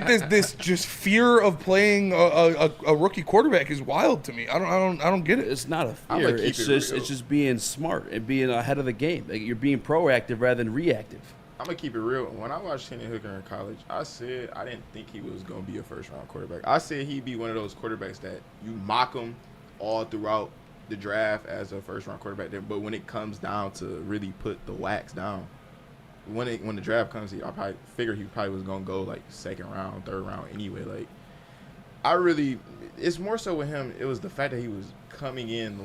this just fear of playing a rookie quarterback is wild to me. I don't get it. It's not a fear. It's just being smart and being ahead of the game. Like, you're being proactive rather than reactive. I'm gonna keep it real. When I watched Hendon Hooker in college, I said I didn't think he was gonna be a first-round quarterback. I said he'd be one of those quarterbacks that you mock him all throughout the draft as a first-round quarterback. But when it comes down to really put the wax down, when the draft comes, I probably figured he probably was gonna go like second round, third round anyway. Like, it's more so with him. It was the fact that he was coming in.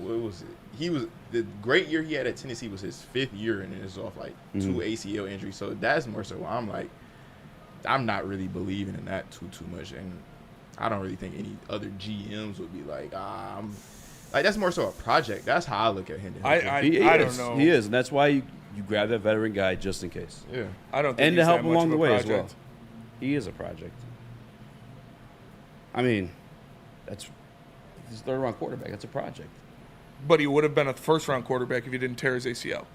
He was the great year he had at Tennessee was his 5th year, and it's off like 2 ACL injuries. So that's more so. I'm not really believing in that too much, and I don't really think any other GMs would be like, that's more so a project. That's how I look at him. I don't know. He is, and that's why you grab that veteran guy just in case. Yeah, I don't think and he's to help that him much along of the a way as project. well. He is a project. I mean, that's his third-round quarterback. That's a project. But he would have been a first-round quarterback if he didn't tear his ACL.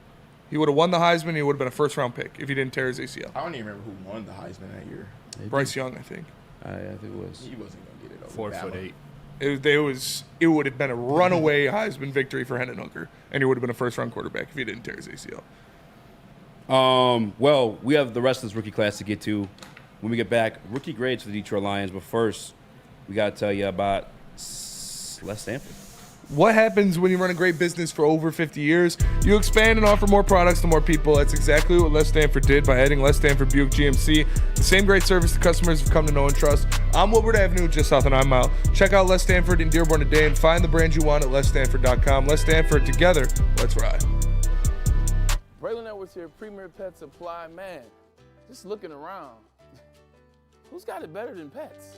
He would have won the Heisman. He would have been a first-round pick if he didn't tear his ACL. I don't even remember who won the Heisman that year. Bryce Young, I think. I think it was. He wasn't gonna get it over 4'8". It would have been a runaway Heisman victory for Hendon Hooker, and he would have been a first-round quarterback if he didn't tear his ACL. Well, we have the rest of this rookie class to get to when we get back. Rookie grades for the Detroit Lions, but first, we got to tell you about Les Stanford. What happens when you run a great business for over 50 years? You expand and offer more products to more people. That's exactly what Les Stanford did by adding Les Stanford Buick GMC. The same great service the customers have come to know and trust. On Woodward Avenue, just south of 9 Mile. Check out Les Stanford in Dearborn today and find the brand you want at lesstanford.com. Les Stanford, together, let's ride. Braylon Edwards here, Premier Pet Supply. Man, just looking around, who's got it better than pets?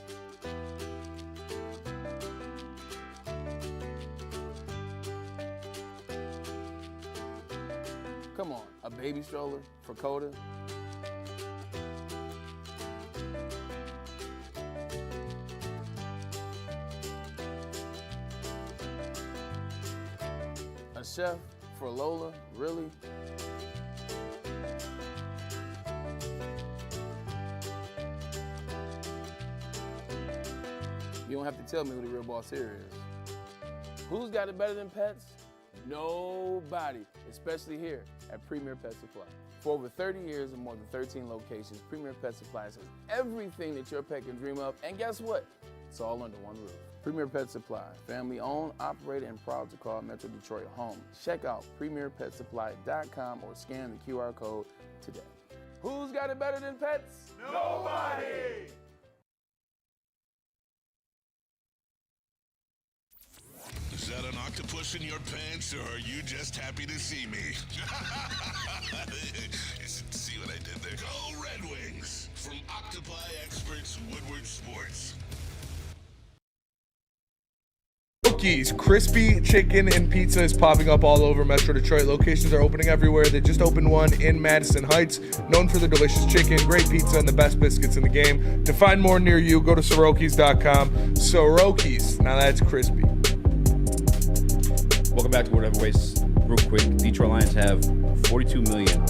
Come on, a baby stroller for Coda? A chef for Lola, really? You don't have to tell me who the real boss here is. Who's got it better than pets? Nobody, especially here at Premier Pet Supply. For over 30 years and more than 13 locations, Premier Pet Supply has everything that your pet can dream of, and guess what? It's all under one roof. Premier Pet Supply, family owned, operated, and proud to call Metro Detroit home. Check out premierpetsupply.com or scan the QR code today. Who's got it better than pets? Nobody! that an octopus in your pants, or are you just happy to see me? See what I did there? Go Red Wings! From Octopi Experts, Woodward Sports. Rokies, crispy chicken and pizza is popping up all over Metro Detroit. Locations are opening everywhere. They just opened one in Madison Heights, known for their delicious chicken, great pizza, and the best biscuits in the game. To find more near you, go to Sorokies.com. Sorokies, now that's crispy. Welcome back to World Heavyweights. Real quick, Detroit Lions have $42 million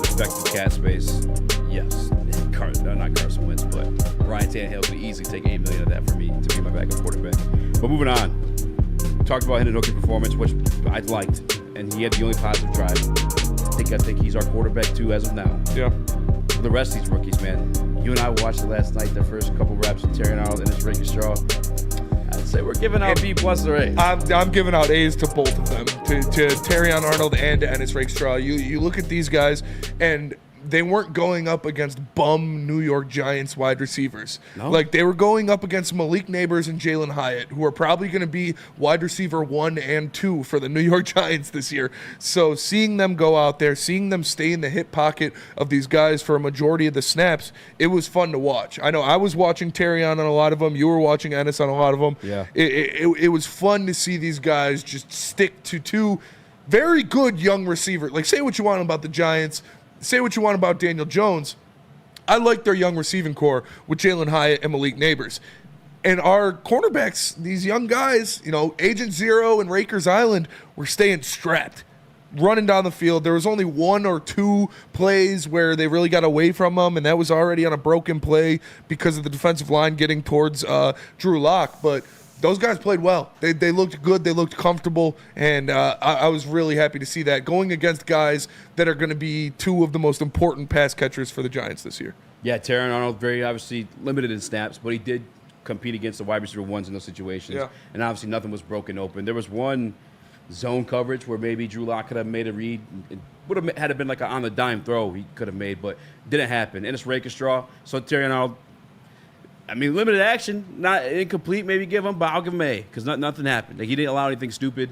effective cap space. Yes, not Carson Wentz, but Ryan Tannehill could easily take $8 million of that for me to be my backup quarterback. But moving on, we talked about Hendon Hooker's performance, which I liked, and he had the only positive drive. I think he's our quarterback too as of now. Yeah. For the rest of these rookies, man, you and I watched it last night. Their first couple reps with Terry Arnold and his Raxter. I'd say we're giving out B+ or A. I'm giving out A's to both of them, to Terrion Arnold and to Ennis Rakestraw. You look at these guys, and they weren't going up against bum New York Giants wide receivers. No. Like, they were going up against Malik Neighbors and Jalen Hyatt, who are probably going to be wide receiver 1 and 2 for the New York Giants this year. So seeing them go out there, seeing them stay in the hip pocket of these guys for a majority of the snaps, it was fun to watch. I know I was watching Terrion on a lot of them. You were watching Ennis on a lot of them. Yeah. It was fun to see these guys just stick to two very good young receivers. Like, say what you want about the Giants, say what you want about Daniel Jones. I like their young receiving core with Jalen Hyatt and Malik Neighbors. And our cornerbacks, these young guys, Agent Zero and Rakers Island, were staying strapped, running down the field. There was only 1 or 2 plays where they really got away from them, and that was already on a broken play because of the defensive line getting towards Drew Lock. But those guys played well. They looked good. They looked comfortable, and I was really happy to see that going against guys that are going to be 2 of the most important pass catchers for the Giants this year. Yeah, Terron Arnold, very obviously limited in snaps, but he did compete against the wide receiver ones in those situations. Yeah. And obviously nothing was broken open. There was one zone coverage where maybe Drew Lock could have made a read. It would have had it been like an on the dime throw he could have made, but didn't happen. And it's Rakestraw. So Terron Arnold, limited action, not incomplete, maybe give him, but I'll give him A because nothing happened. Like, he didn't allow anything stupid.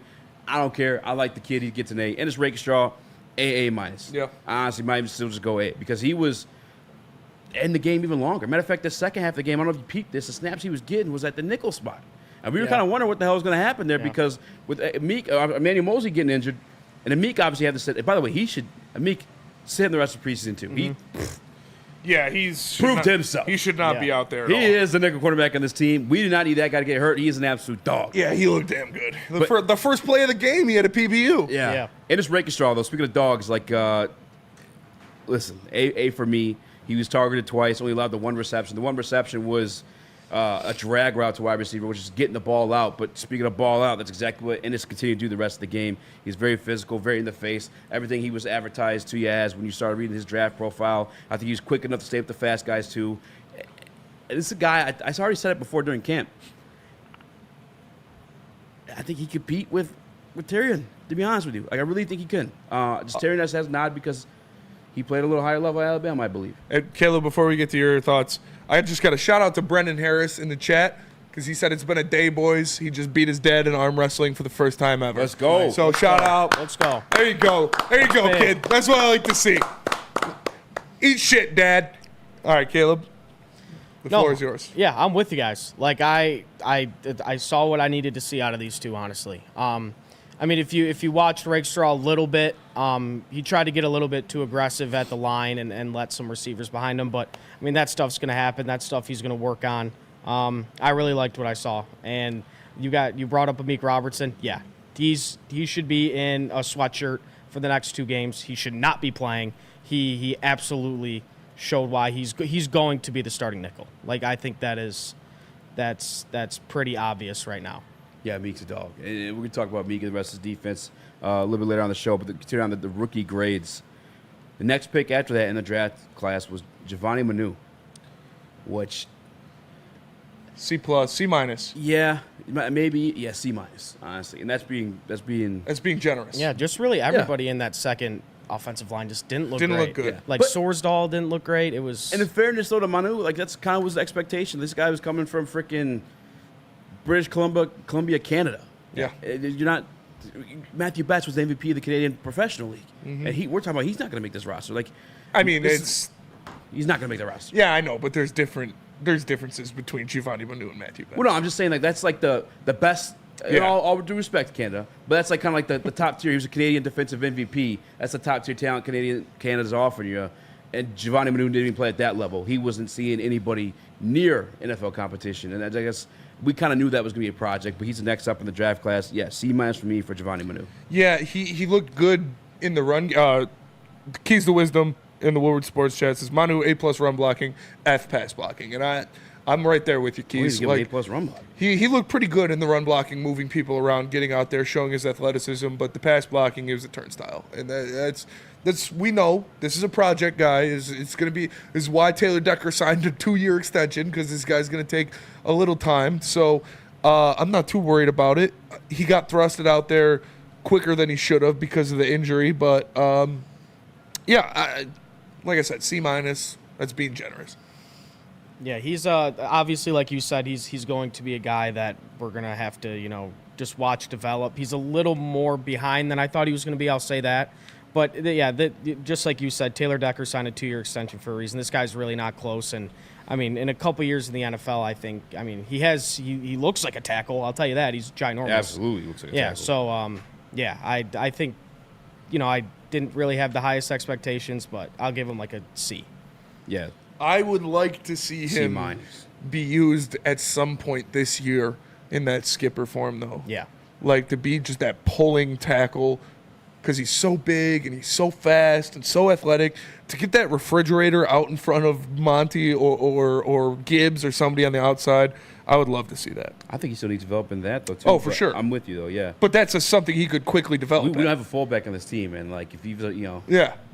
I don't care. I like the kid. He gets an A. And it's Rakestraw, A-. Yeah. I honestly might still just go A because he was in the game even longer. Matter of fact, the second half of the game, I don't know if you peeped this, the snaps he was getting was at the nickel spot. And we were kind of wondering what the hell was going to happen there because with Emmanuel Mosley getting injured, and Amik obviously had to sit. By the way, Amik sit in the rest of the preseason too. Mm-hmm. He's proved himself. He should not be out there at He all. is the nickel quarterback on this team. We do not need that guy to get hurt. He is an absolute dog. Yeah, he looked damn good. The first play of the game, he had a PBU. Yeah. And it's Rakestraw, though. Speaking of dogs, listen, A for me. He was targeted twice, only allowed the 1 reception. The 1 reception was a drag route to wide receiver, which is getting the ball out. But speaking of ball out, that's exactly what Ennis continued to do the rest of the game. He's very physical, very in the face. Everything he was advertised to you as when you started reading his draft profile. I think he was quick enough to stay with the fast guys, too. And this is a guy, I already said it before during camp. I think he compete with Tyrion, to be honest with you. I really think he can. Tyrion has a nod because he played a little higher level at Alabama, I believe. And Caleb, before we get to your thoughts, I just got a shout out to Brendan Harris in the chat because he said it's been a day, boys. He just beat his dad in arm wrestling for the first time ever. Let's go. So shout out. Let's go. There you go. There you go, kid. That's what I like to see. Eat shit, Dad. All right, Caleb. The floor is yours. Yeah, I'm with you guys. Like I saw what I needed to see out of these two, honestly. If you watched Rakestraw a little bit, he tried to get a little bit too aggressive at the line and let some receivers behind him. But, that stuff's going to happen. That stuff he's going to work on. I really liked what I saw. And you brought up Amik Robertson. Yeah, he should be in a sweatshirt for the next 2 games. He should not be playing. He absolutely showed why he's going to be the starting nickel. Like, I think that's pretty obvious right now. Yeah, Meek's a dog. And we're going to talk about Meek and the rest of his defense a little bit later on the show, but to continue on the rookie grades. The next pick after that in the draft class was Giovanni Manu, which... C+, C-. Yeah, maybe, C-, honestly. And that's being generous. Yeah, just really everybody in that second offensive line just didn't look great. good. Yeah. Like, Sorsdahl didn't look great. It was... And in fairness, though, to Manu, that's kind of was the expectation. This guy was coming from freaking British Columbia, Canada. Yeah. You're not. Matthew Batch was the MVP of the Canadian Professional League, Mhm. and we're talking about he's not going to make this roster. Like, I mean, he's not going to make the roster. Yeah, I know, but there's differences between Giovanni Manu and Matthew Batch. Well, no, I'm just saying like that's like the best. In Yeah. all due respect to Canada, but that's like kind of like the top tier. He was a Canadian defensive MVP. That's the top tier talent Canada's offering you. And Giovanni Manu didn't even play at that level. He wasn't seeing anybody near NFL competition. And I guess we kind of knew that was going to be a project, but he's the next up in the draft class. Yeah, C- for me for Giovanni Manu. Yeah, he looked good in the run. Keys to wisdom in the Woodward Sports Chat says Manu A+ run blocking, F pass blocking, and I'm right there with you, Keys. He's like, A+ run blocking. He looked pretty good in the run blocking, moving people around, getting out there, showing his athleticism. But the pass blocking is a turnstile, and that's we know this is a project guy. It's going to be is why Taylor Decker signed a 2-year extension, because this guy's going to take a little time. So I'm not too worried about it. He got thrusted out there quicker than he should have because of the injury, but like I said, C-. That's being generous. Yeah, he's obviously, like you said, he's going to be a guy that we're going to have to, just watch develop. He's a little more behind than I thought he was going to be, I'll say that. But, just like you said, Taylor Decker signed a 2-year extension for a reason. This guy's really not close. And, I mean, in a couple years in the NFL, I think, he looks like a tackle. I'll tell you that. He's ginormous. Absolutely looks like a tackle. So, I think, I didn't really have the highest expectations, but I'll give him like a C. Yeah. I would like to see him C-. be used at some point this year in that skipper form, though. Yeah. Like to be just that pulling tackle, because he's so big and he's so fast and so athletic. To get that refrigerator out in front of Monty or Gibbs or somebody on the outside, I would love to see that. I think he still needs development in that, though, too. Oh, for but sure. I'm with you, though, yeah. But that's something he could quickly develop. We don't have a fullback on this team, and, like, if he's, yeah,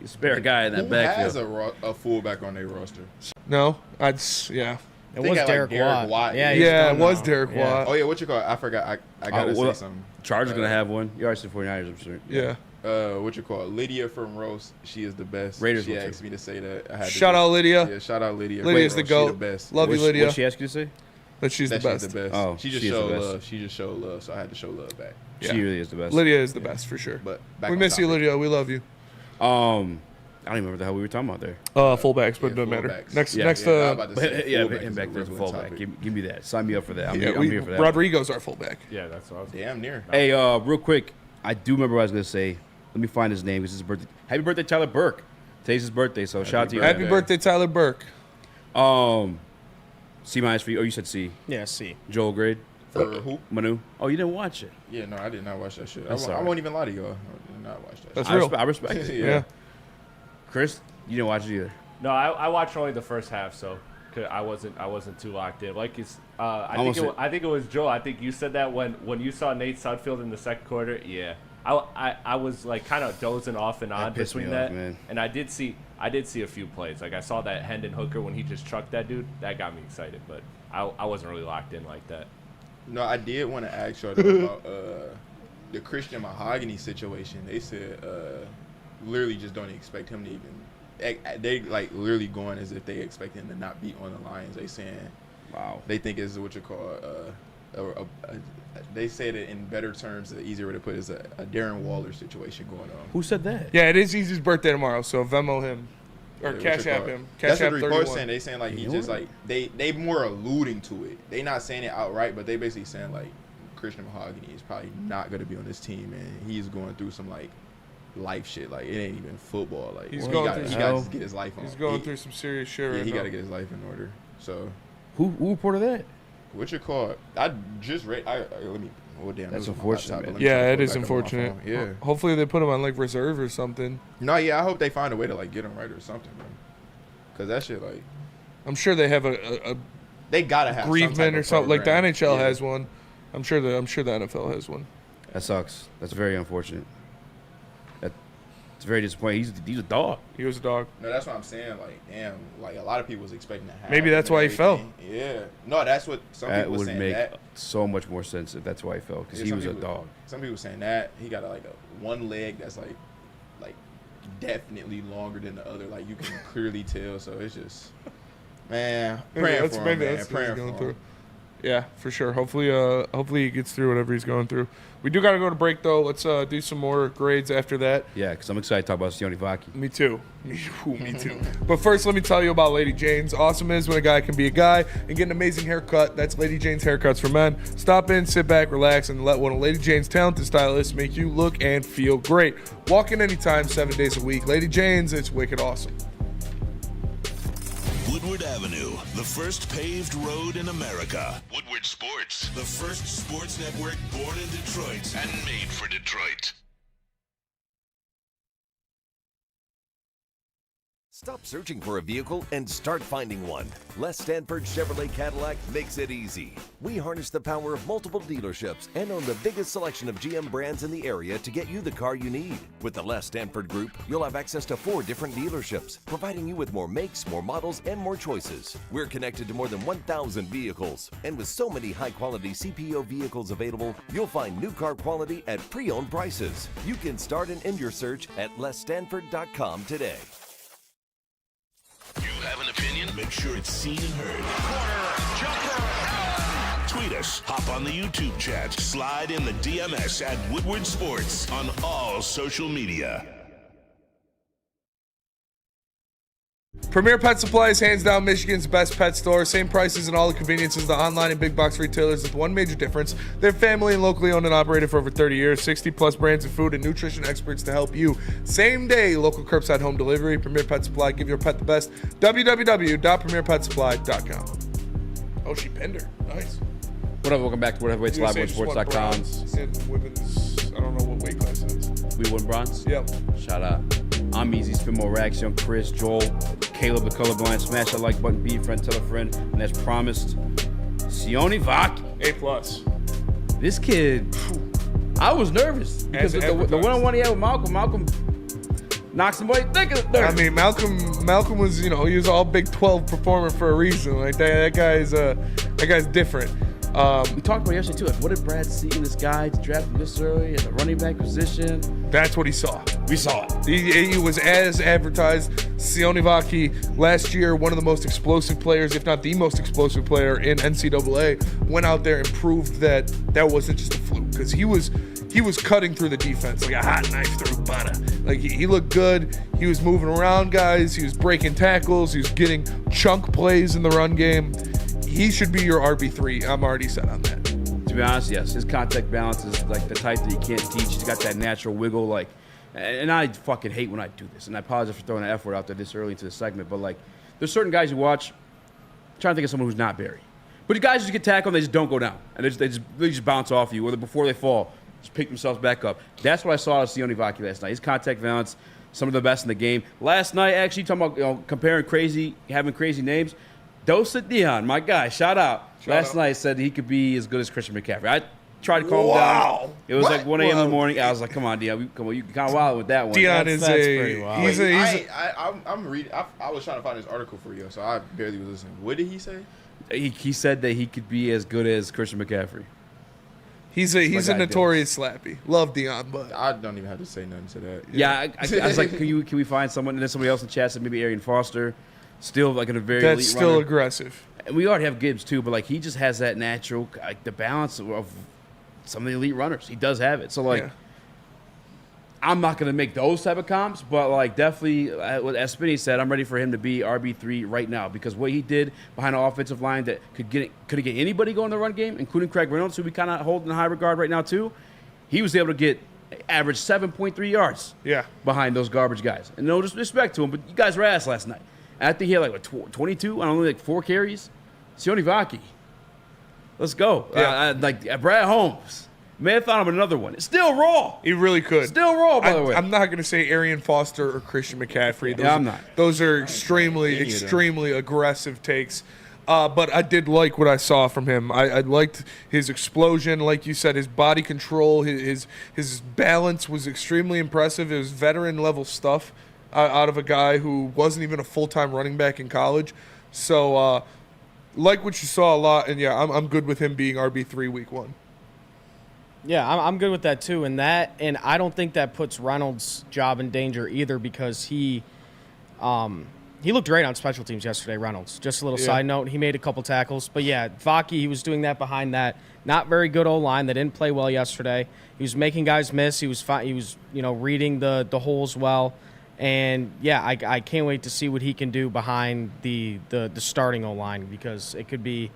you spare a guy in that Who backfield. has a fullback on their roster? No, yeah. It was Derek Watt. Yeah, it was Derek Watt. Oh, yeah, what you call it? I forgot. I got to say something. Chargers going to have one. You already said 49ers, I'm sure. Yeah. What you call it? Lydia from Roast. She is the best. Raiders She will asked too. me to say that. I had to Shout out Lydia. Yeah, shout out Lydia. Lydia's the She GOAT. the best. Love you, Lydia. What'd she ask you to say? That she's the best. Oh, she just showed love. She just showed love, so I had to show love back. She really is the best. Lydia is the best for sure. But we miss you, Lydia. We love you. I don't even remember what the hell we were talking about there. Fullbacks, but it doesn't matter. Next. Him back there's a fullback. Give me that. Sign me up for that. I'm here for that. Rodrigo's our fullback. Yeah, that's what I was damn near. Hey, real quick, I do remember what I was gonna say. Let me find his name. It's his birthday. Happy birthday, Tyler Burke. Today's his birthday, so shout out to you. Happy birthday, Tyler Burke. C- for you. Oh, you said C. Yeah, C. Joel grade. For who? Manu. Oh, you didn't watch it. Yeah, no, I did not watch that shit. I That's won't even lie to y'all. I did not watch that. That's shit. real. I respect it. Yeah. Chris, you didn't watch it either. No, I watched only the first half, so I wasn't too locked in. Like I think it was Joel. I think you said that when you saw Nate Sudfeld in the second quarter. Yeah, I was like kind of dozing off and on pissed me between that, off, man. and I did see a few plays. Like I saw that Hendon Hooker when he just trucked that dude. That got me excited, but I wasn't really locked in like that. No, I did want to ask y'all about the Christian Mahogany situation. They said literally just don't expect him to even. They like literally going as if they expect him to not be on the Lions. They saying, wow. They think it's what you call they said it in better terms. The easier way to put it is a Darren Waller situation going on. Who said that? Yeah, it is Easy's birthday tomorrow, so Venmo him or Cash App him. That's Cash App what the report's 31. saying. They saying like he just like they more alluding to it. They not saying it outright, but they basically saying like Christian Mahogany is probably not going to be on this team, and he's going through some like life shit. Like it ain't even football. Like He got to get his life on. He's going through some serious shit right now. He got to get his life in order. So who reported that? What you call it? I just read. Let me. Oh damn, that's unfortunate. Man. Yeah, it is unfortunate. Yeah. Hopefully they put him on like reserve or something. No, yeah, I hope they find a way to like get him right or something, man. Cause that shit like. I'm sure they have a they gotta have grievement or something like the program. NHL has one. I'm sure the NFL has one. That sucks. That's very unfortunate. It's very disappointing. He's a dog. He was a dog. No, that's what I'm saying. Like, damn, like a lot of people was expecting to have. Maybe that's why he fell. Yeah. No, that's what some people were saying. That would make so much more sense if that's why he fell, because he was a dog. Some people saying that he got like one leg that's like definitely longer than the other. Like you can clearly tell. So it's just, man, praying for him, man. Praying for him. Yeah, for sure. Hopefully he gets through whatever he's going through. We do got to go to break, though. Let's do some more grades after that. Yeah, because I'm excited to talk about Sione Vaki. Me too. Me too. But first, let me tell you about Lady Jane's. Awesome is when a guy can be a guy and get an amazing haircut. That's Lady Jane's Haircuts for Men. Stop in, sit back, relax, and let one of Lady Jane's talented stylists make you look and feel great. Walk in anytime, 7 days a week. Lady Jane's, it's wicked awesome. Woodward Avenue, the first paved road in America. Woodward Sports, the first sports network born in Detroit and made for Detroit. Stop searching for a vehicle and start finding one. Les Stanford Chevrolet Cadillac makes it easy. We harness the power of multiple dealerships and own the biggest selection of GM brands in the area to get you the car you need. With the Les Stanford Group, you'll have access to 4 different dealerships, providing you with more makes, more models, and more choices. We're connected to more than 1,000 vehicles. And with so many high-quality CPO vehicles available, you'll find new car quality at pre-owned prices. You can start and end your search at lesstanford.com today. You have an opinion? Make sure it's seen and heard. Corner, jumper, tweet us, hop on the YouTube chat, slide in the DMS at Woodward Sports on all social media. Premier Pet Supply is hands down Michigan's best pet store. Same prices and all the conveniences the online and big box retailers with one major difference. They're family and locally owned and operated for over 30 years. 60 plus brands of food and nutrition experts to help you. Same day, local curbside home delivery. Premier Pet Supply, give your pet the best. www.premierpetsupply.com. Oh, she pinned her. Nice. What up? Welcome back to WhateverWeightsLiveWorldSports.com. And women's, I don't know what weight class it is. We won bronze? Yep. Shout out. I'm Easy, Spin More Rax, Young Chris, Joel, Caleb the Colorblind. Smash that like button, be a friend, tell a friend. And as promised, Sione Vaki. A+. This kid, I was nervous because the one-on-one he had with Malcolm knocked somebody thick as dirt. I mean, Malcolm was, he was all Big 12 performer for a reason. Like that guy's different. We talked about it yesterday too. Like, what did Brad see in this guy to draft him this early at the running back position? That's what he saw. We saw it. He was as advertised. Sione Vaki last year, one of the most explosive players, if not the most explosive player in NCAA, went out there and proved that wasn't just a fluke because he was cutting through the defense like a hot knife through butter. Like he looked good. He was moving around guys. He was breaking tackles. He was getting chunk plays in the run game. He should be your RB3. I'm already set on that. To be honest, yes. His contact balance is like the type that you can't teach. He's got that natural wiggle. Like, and I fucking hate when I do this. And I apologize for throwing an F word out there this early into the segment. But like, there's certain guys you watch. I'm trying to think of someone who's not Barry. But the guys just get tackled, and they just don't go down, and they just bounce off you, or before they fall, just pick themselves back up. That's what I saw out of Sione Vaki last night. His contact balance, some of the best in the game. Last night, actually, talking about comparing having crazy names. Dosa Dion, my guy, shout out. Last night said he could be as good as Christian McCaffrey. I tried to calm him down. It was like 1 a.m. in the morning. I was like, come on, Dion. Come on, you can kind of wild with that one. Dion that's pretty wild. I'm reading. I was trying to find this article for you, so I barely was listening. What did he say? He said that he could be as good as Christian McCaffrey. He's a notorious slappy. Love Dion, but I don't even have to say nothing to that. Yeah, I was like, can we find someone? And then somebody else in the chat said maybe Arian Foster. Still like in a very that's elite still runner. Aggressive. And we already have Gibbs too, but like he just has that natural, like the balance of some of the elite runners. He does have it. So like, I'm not gonna make those type of comps, but like definitely, as Spinney said, I'm ready for him to be RB3 right now because what he did behind an offensive line that could get anybody going in the run game, including Craig Reynolds, who we kind of hold in high regard right now too. He was able to get average 7.3 yards. Behind those garbage guys, and no disrespect to him, but you guys were ass last night. I think he had like 22 on only like 4 carries. Sione Vaki. Let's go. Like Brad Holmes. May have found him another one. It's still raw. He really could. Still raw, by the way. I'm not going to say Arian Foster or Christian McCaffrey. I'm not. Those are extremely aggressive takes. But I did like what I saw from him. I liked his explosion. Like you said, his body control, his balance was extremely impressive. It was veteran-level stuff. Out of a guy who wasn't even a full-time running back in college. So, like what you saw a lot, and I'm good with him being RB3 week 1. Yeah, I'm good with that too, and I don't think that puts Reynolds' job in danger either because he he looked great on special teams yesterday, Reynolds. Just a little side note, he made a couple tackles. But, yeah, Vaki, he was doing that behind that. Not very good O-line. They didn't play well yesterday. He was making guys miss. He was reading the holes well. And, yeah, I can't wait to see what he can do behind the starting O-line because it could be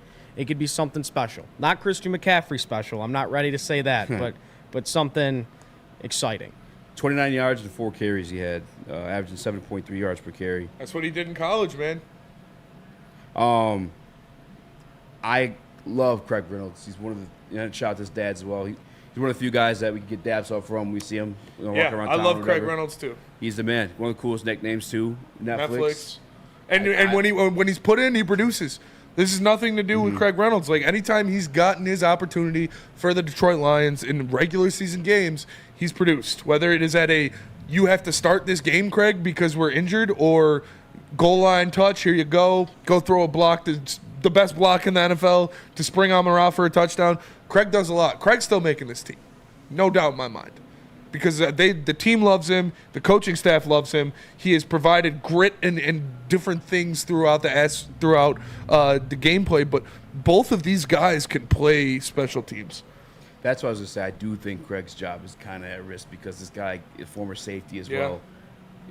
something special. Not Christian McCaffrey special. I'm not ready to say that, but something exciting. 29 yards and 4 carries he had, averaging 7.3 yards per carry. That's what he did in college, man. I love Craig Reynolds. He's one of the shout out to his dad as well. He's one of the few guys that we can get dabs off from. We see him walk around town. I love Craig Reynolds too. He's the man. One of the coolest nicknames too. Netflix. And when he's put in, he produces. This has nothing to do with Craig Reynolds. Like, anytime he's gotten his opportunity for the Detroit Lions in regular season games, he's produced. Whether it is at you have to start this game, Craig, because we're injured, or goal line touch, here you go throw a block, the best block in the NFL, to spring Amon-Ra for a touchdown. Craig does a lot. Craig's still making this team. No doubt in my mind. Because the team loves him, the coaching staff loves him. He has provided grit and different things throughout the gameplay. But both of these guys can play special teams. That's what I was going to say. I do think Craig's job is kind of at risk because this guy is former safety as well.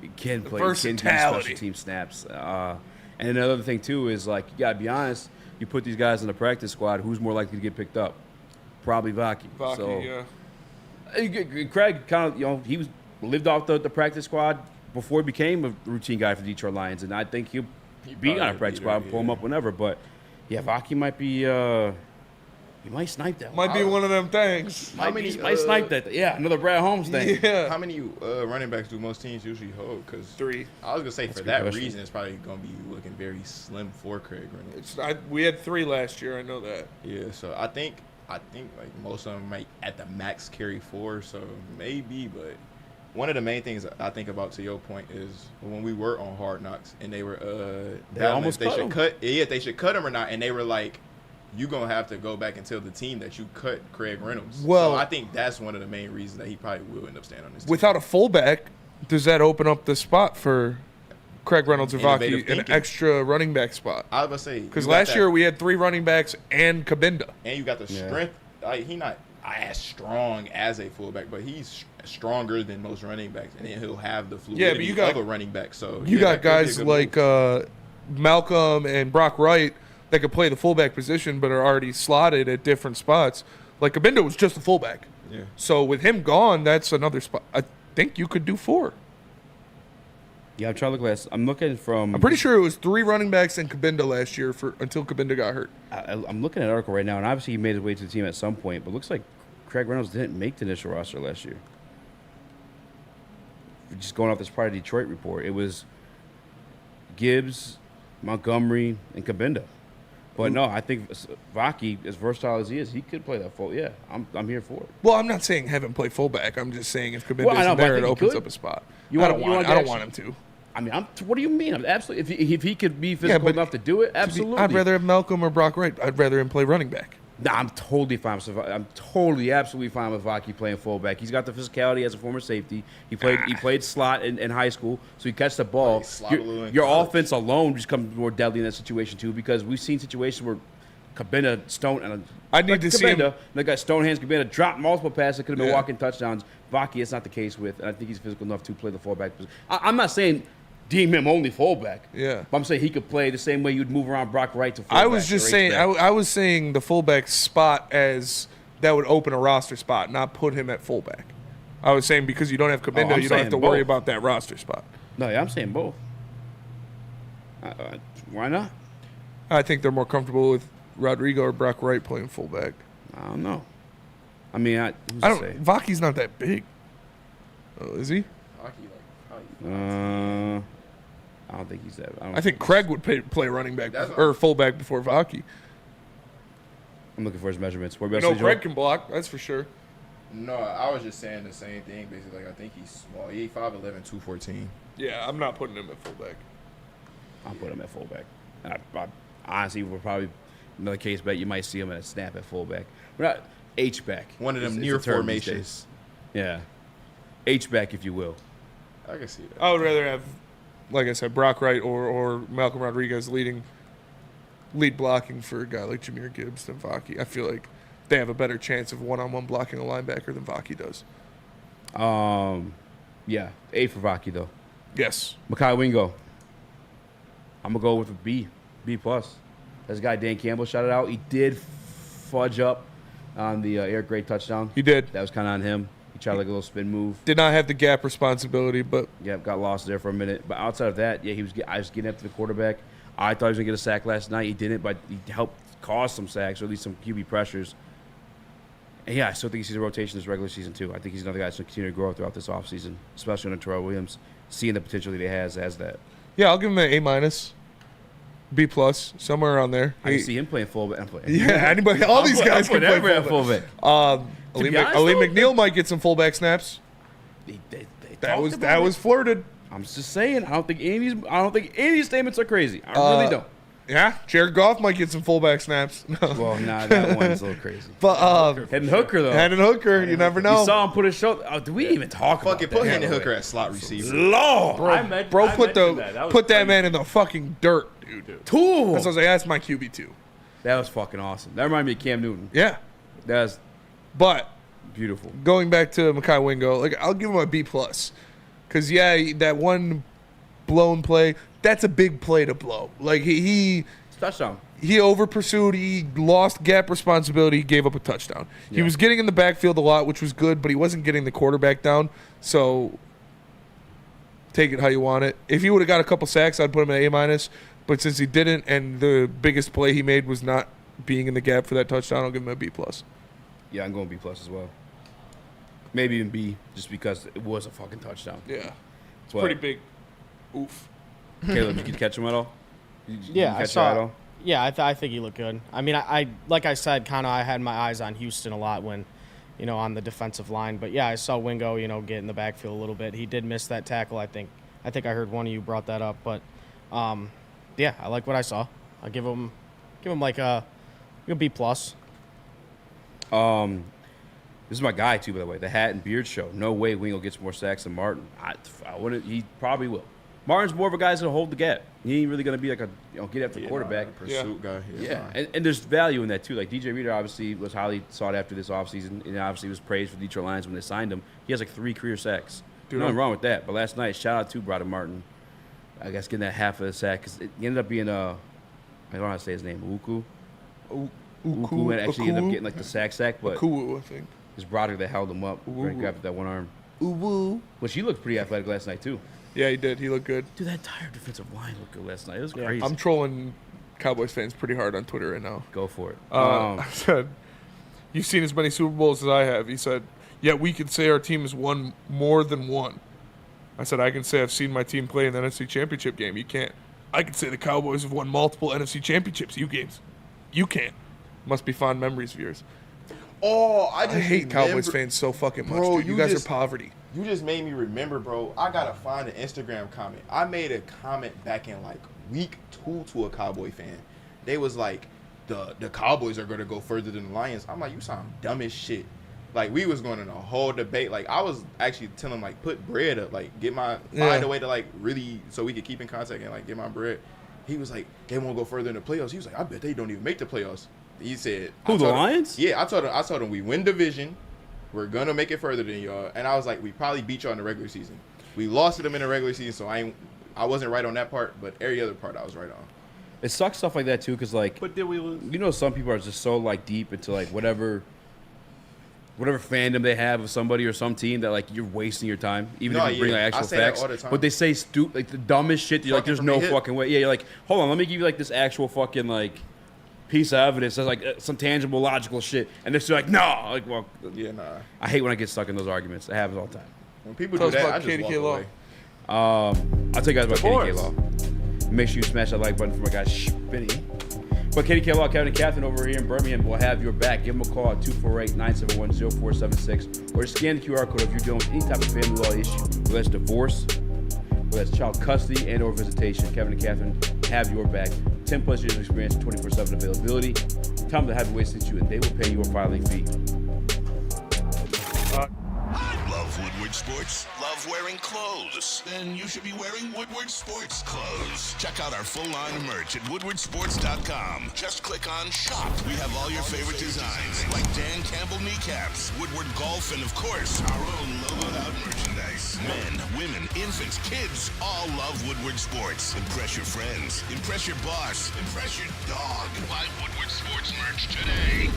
He can play, can do special team snaps. And another thing too is, like, you got to be honest. You put these guys in the practice squad, who's more likely to get picked up? Probably Vaki. Craig kind of, he lived off the practice squad before he became a routine guy for the Detroit Lions, and I think he'll be on a practice squad, pull him up whenever. But yeah, Vaki might be, he might snipe that. Might be one of them things. Might snipe that. Yeah, another Brad Holmes thing. Yeah. How many running backs do most teams usually hold? Because 3. I was gonna say for that reason, it's probably gonna be looking very slim for Craig Reynolds. We had 3 last year. I know that. Yeah, so I think like most of them might at the max carry 4, so maybe. But one of the main things I think about, to your point, is when we were on Hard Knocks and they were they should cut him or not, and they were like, you're going to have to go back and tell the team that you cut Craig Reynolds. Well, so I think that's one of the main reasons that he probably will end up staying on this team. Without a fullback, does that open up the spot for Craig Reynolds or Vaki, an extra running back spot? I was going to say. Because last year we had 3 running backs and Kabinda. And you got the strength. He's not as strong as a fullback, but he's stronger than most running backs. And then he'll have the fluidity of a running back. So you got guys like Malcolm and Brock Wright that could play the fullback position but are already slotted at different spots. Like, Kabinda was just a fullback. Yeah. So with him gone, that's another spot. I think you could do 4. Yeah, I'm trying to look I'm looking from. I'm pretty sure it was 3 running backs and Kabinda last year until Kabinda got hurt. I'm looking at an article right now, and obviously he made his way to the team at some point, but it looks like Craig Reynolds didn't make the initial roster last year. Just going off this part of Detroit report, it was Gibbs, Montgomery, and Kabinda. But no, I think Vaki, as versatile as he is, he could play that full. Yeah, I'm here for it. Well, I'm not saying have him play fullback. I'm just saying if Kabinda isn't there, it opens up a spot. I don't want him to. I mean, what do you mean? Absolutely. If he could be physical enough to do it, absolutely. I'd rather have Malcolm or Brock Wright. I'd rather him play running back. Nah, I'm totally fine. Absolutely fine with Vaki playing fullback. He's got the physicality as a former safety. He played slot in high school, so he catches the ball. Your offense alone just comes more deadly in that situation too, because we've seen situations where Kabinda, Stone, and I need to see him. They got Stone hands. Kabinda dropped multiple passes that could have been walking touchdowns. Vaki, it's not the case with, and I think he's physical enough to play the fullback position. I'm not saying deem him only fullback. Yeah. But I'm saying he could play the same way you'd move around Brock Wright to fullback. I was just saying, I was saying the fullback spot as that would open a roster spot, not put him at fullback. I was saying because you don't have Kabinda, you don't have to worry about that roster spot. No, yeah, I'm saying both. Why not? I think they're more comfortable with Rodrigo or Brock Wright playing fullback. I don't know. I mean, Vaki's not that big. Oh, is he? I don't think he's that. I think Craig would play running back or fullback before Vaki. I'm looking for his measurements. Craig can block. That's for sure. No, I was just saying the same thing. Basically, like, I think he's small. He's 5'11", 214. Yeah, I'm not putting him at fullback. I'll put him at fullback. I honestly, will probably another case bet you might see him at a snap at fullback. We're not H-back. One of them near formations. Yeah, H-back, if you will. I can see that. I would rather have like I said, Brock Wright or Malcolm Rodriguez lead blocking for a guy like Jahmyr Gibbs than Vaki. I feel like they have a better chance of one-on-one blocking a linebacker than Vaki does. Yeah, A for Vaki though. Yes. Mekhi Wingo. I'm gonna go with a B plus. This guy Dan Campbell shot it out. He did fudge up on the Eric Gray touchdown. He did. That was kind of on him. He tried like a little spin move. Did not have the gap responsibility, but got lost there for a minute. But outside of that, yeah, I was getting after the quarterback. I thought he was gonna get a sack last night. He didn't, but he helped cause some sacks or at least some QB pressures. And yeah, I still think he sees a rotation this regular season too. I think he's another guy that's going to continue to grow throughout this offseason, especially under Terrell Williams, seeing the potential that he has as that. Yeah, I'll give him an A-, B+, somewhere around there. I can see him playing fullback. Yeah, anybody, all these guys can play fullback. Ali McNeil might get some fullback snaps. That was flirted. I'm just saying. I don't think any of these statements are crazy. I really don't. Yeah, Jared Goff might get some fullback snaps. Well, nah, that one's a little crazy. But Hendon Hooker though. Hendon Hooker, you never know. You saw him put his shoulder. Oh, do we even talk about that? Put Hendon Hooker at slot receiver. Lord, bro, put that man in the fucking dirt, dude. Tool. That's what I was like. That's my QB2. That was fucking awesome. That reminded me of Cam Newton. Yeah, that's beautiful. Going back to Mekhi Wingo, like I'll give him a B+, because that one blown play. That's a big play to blow. Like he touchdown. He over pursued. He lost gap responsibility. He gave up a touchdown. Yeah. He was getting in the backfield a lot, which was good, but he wasn't getting the quarterback down. So take it how you want it. If he would have got a couple sacks, I'd put him at A-. But since he didn't, and the biggest play he made was not being in the gap for that touchdown, I'll give him a B+. Yeah, I'm going B+ as well. Maybe even B, just because it was a fucking touchdown. Yeah, it's pretty big. Oof. Caleb, did you catch him at all? I saw. Yeah, I think he looked good. I mean, I like I said, kind of I had my eyes on Houston a lot when, on the defensive line. But yeah, I saw Wingo, get in the backfield a little bit. He did miss that tackle. I think I heard one of you brought that up. But yeah, I like what I saw. I'll give him like a B+. This is my guy too, by the way. The hat and beard show. No way Wingo gets more sacks than Martin. I wouldn't. He probably will. Martin's more of a guy that's going to hold the gap. He ain't really going to be like a get after quarterback. Pursuit guy. Yeah, and there's value in that too. Like DJ Reader obviously was highly sought after this offseason, and obviously was praised for Detroit Lions when they signed him. He has like 3 career sacks. Nothing wrong with that. But last night, shout out to Brother Martin. I guess getting that half of the sack because it ended up being I don't know how to say his name. Uku, and actually ended up getting like the sack, but Uku, I think his brother that held him up, right, grabbed that one arm. Which he looked pretty athletic last night too. Yeah, he did. He looked good. Dude, that entire defensive line looked good last night. It was crazy. I'm trolling Cowboys fans pretty hard on Twitter right now. Go for it. I said, you've seen as many Super Bowls as I have. He said, yet we can say our team has won more than one. I said, I can say I've seen my team play in the NFC Championship game. You can't. I can say the Cowboys have won multiple NFC Championships. You can't. Must be fond memories of yours. Oh, I hate Cowboys fans so fucking much, dude. You guys are poverty. You just made me remember, bro. I gotta find an Instagram comment. I made a comment back in like week 2 to a Cowboy fan. They was like, the Cowboys are gonna go further than the Lions. I'm like, you sound dumb as shit. Like we was going in a whole debate. Like I was actually telling him like put bread up, like find a way to like really so we could keep in contact and like get my bread. He was like, they won't go further in the playoffs. He was like, I bet they don't even make the playoffs. He said, who, the Lions? Yeah, I told him we win division. We're going to make it further than y'all. And I was like, we probably beat y'all in the regular season. We lost to them in the regular season, so I wasn't right on that part, but every other part I was right on. It sucks stuff like that, too, because, like, but did we lose? Some people are just so, like, deep into, like, whatever fandom they have of somebody or some team that, like, you're wasting your time, even if you bring, like, actual facts. But they say, like, the dumbest shit. You're like, there's no fucking way. Yeah, you're like, hold on, let me give you, like, this actual fucking, like, piece of evidence that's like some tangible, logical shit, and they're still like, no, like, well, yeah, nah. I hate when I get stuck in those arguments. It happens all the time. When people do that, I just walk away. I'll tell you guys about Katie K. Law. Make sure you smash that like button for my guy Spinny. But Katie K. Law, Kevin and Catherine over here in Birmingham will have your back. Give them a call at 248-971-0476, or scan the QR code if you're dealing with any type of family law issue, whether that's divorce, whether that's child custody and or visitation. Kevin and Catherine have your back. 10 plus years of experience, 24/7 availability. Tell them to have a way to you, and they will pay you a filing fee. I love Love Woodward Sports? Love wearing clothes? Then you should be wearing Woodward Sports clothes. Check out our full line of merch at woodwardsports.com. Just click on shop. We have all your favorite designs, like Dan Campbell kneecaps, Woodward golf, and of course, our own logoed out merchandise. Men, women, infants, kids all love Woodward Sports. Impress your friends. Impress your boss. Impress your dog. Buy Woodward Sports merch today.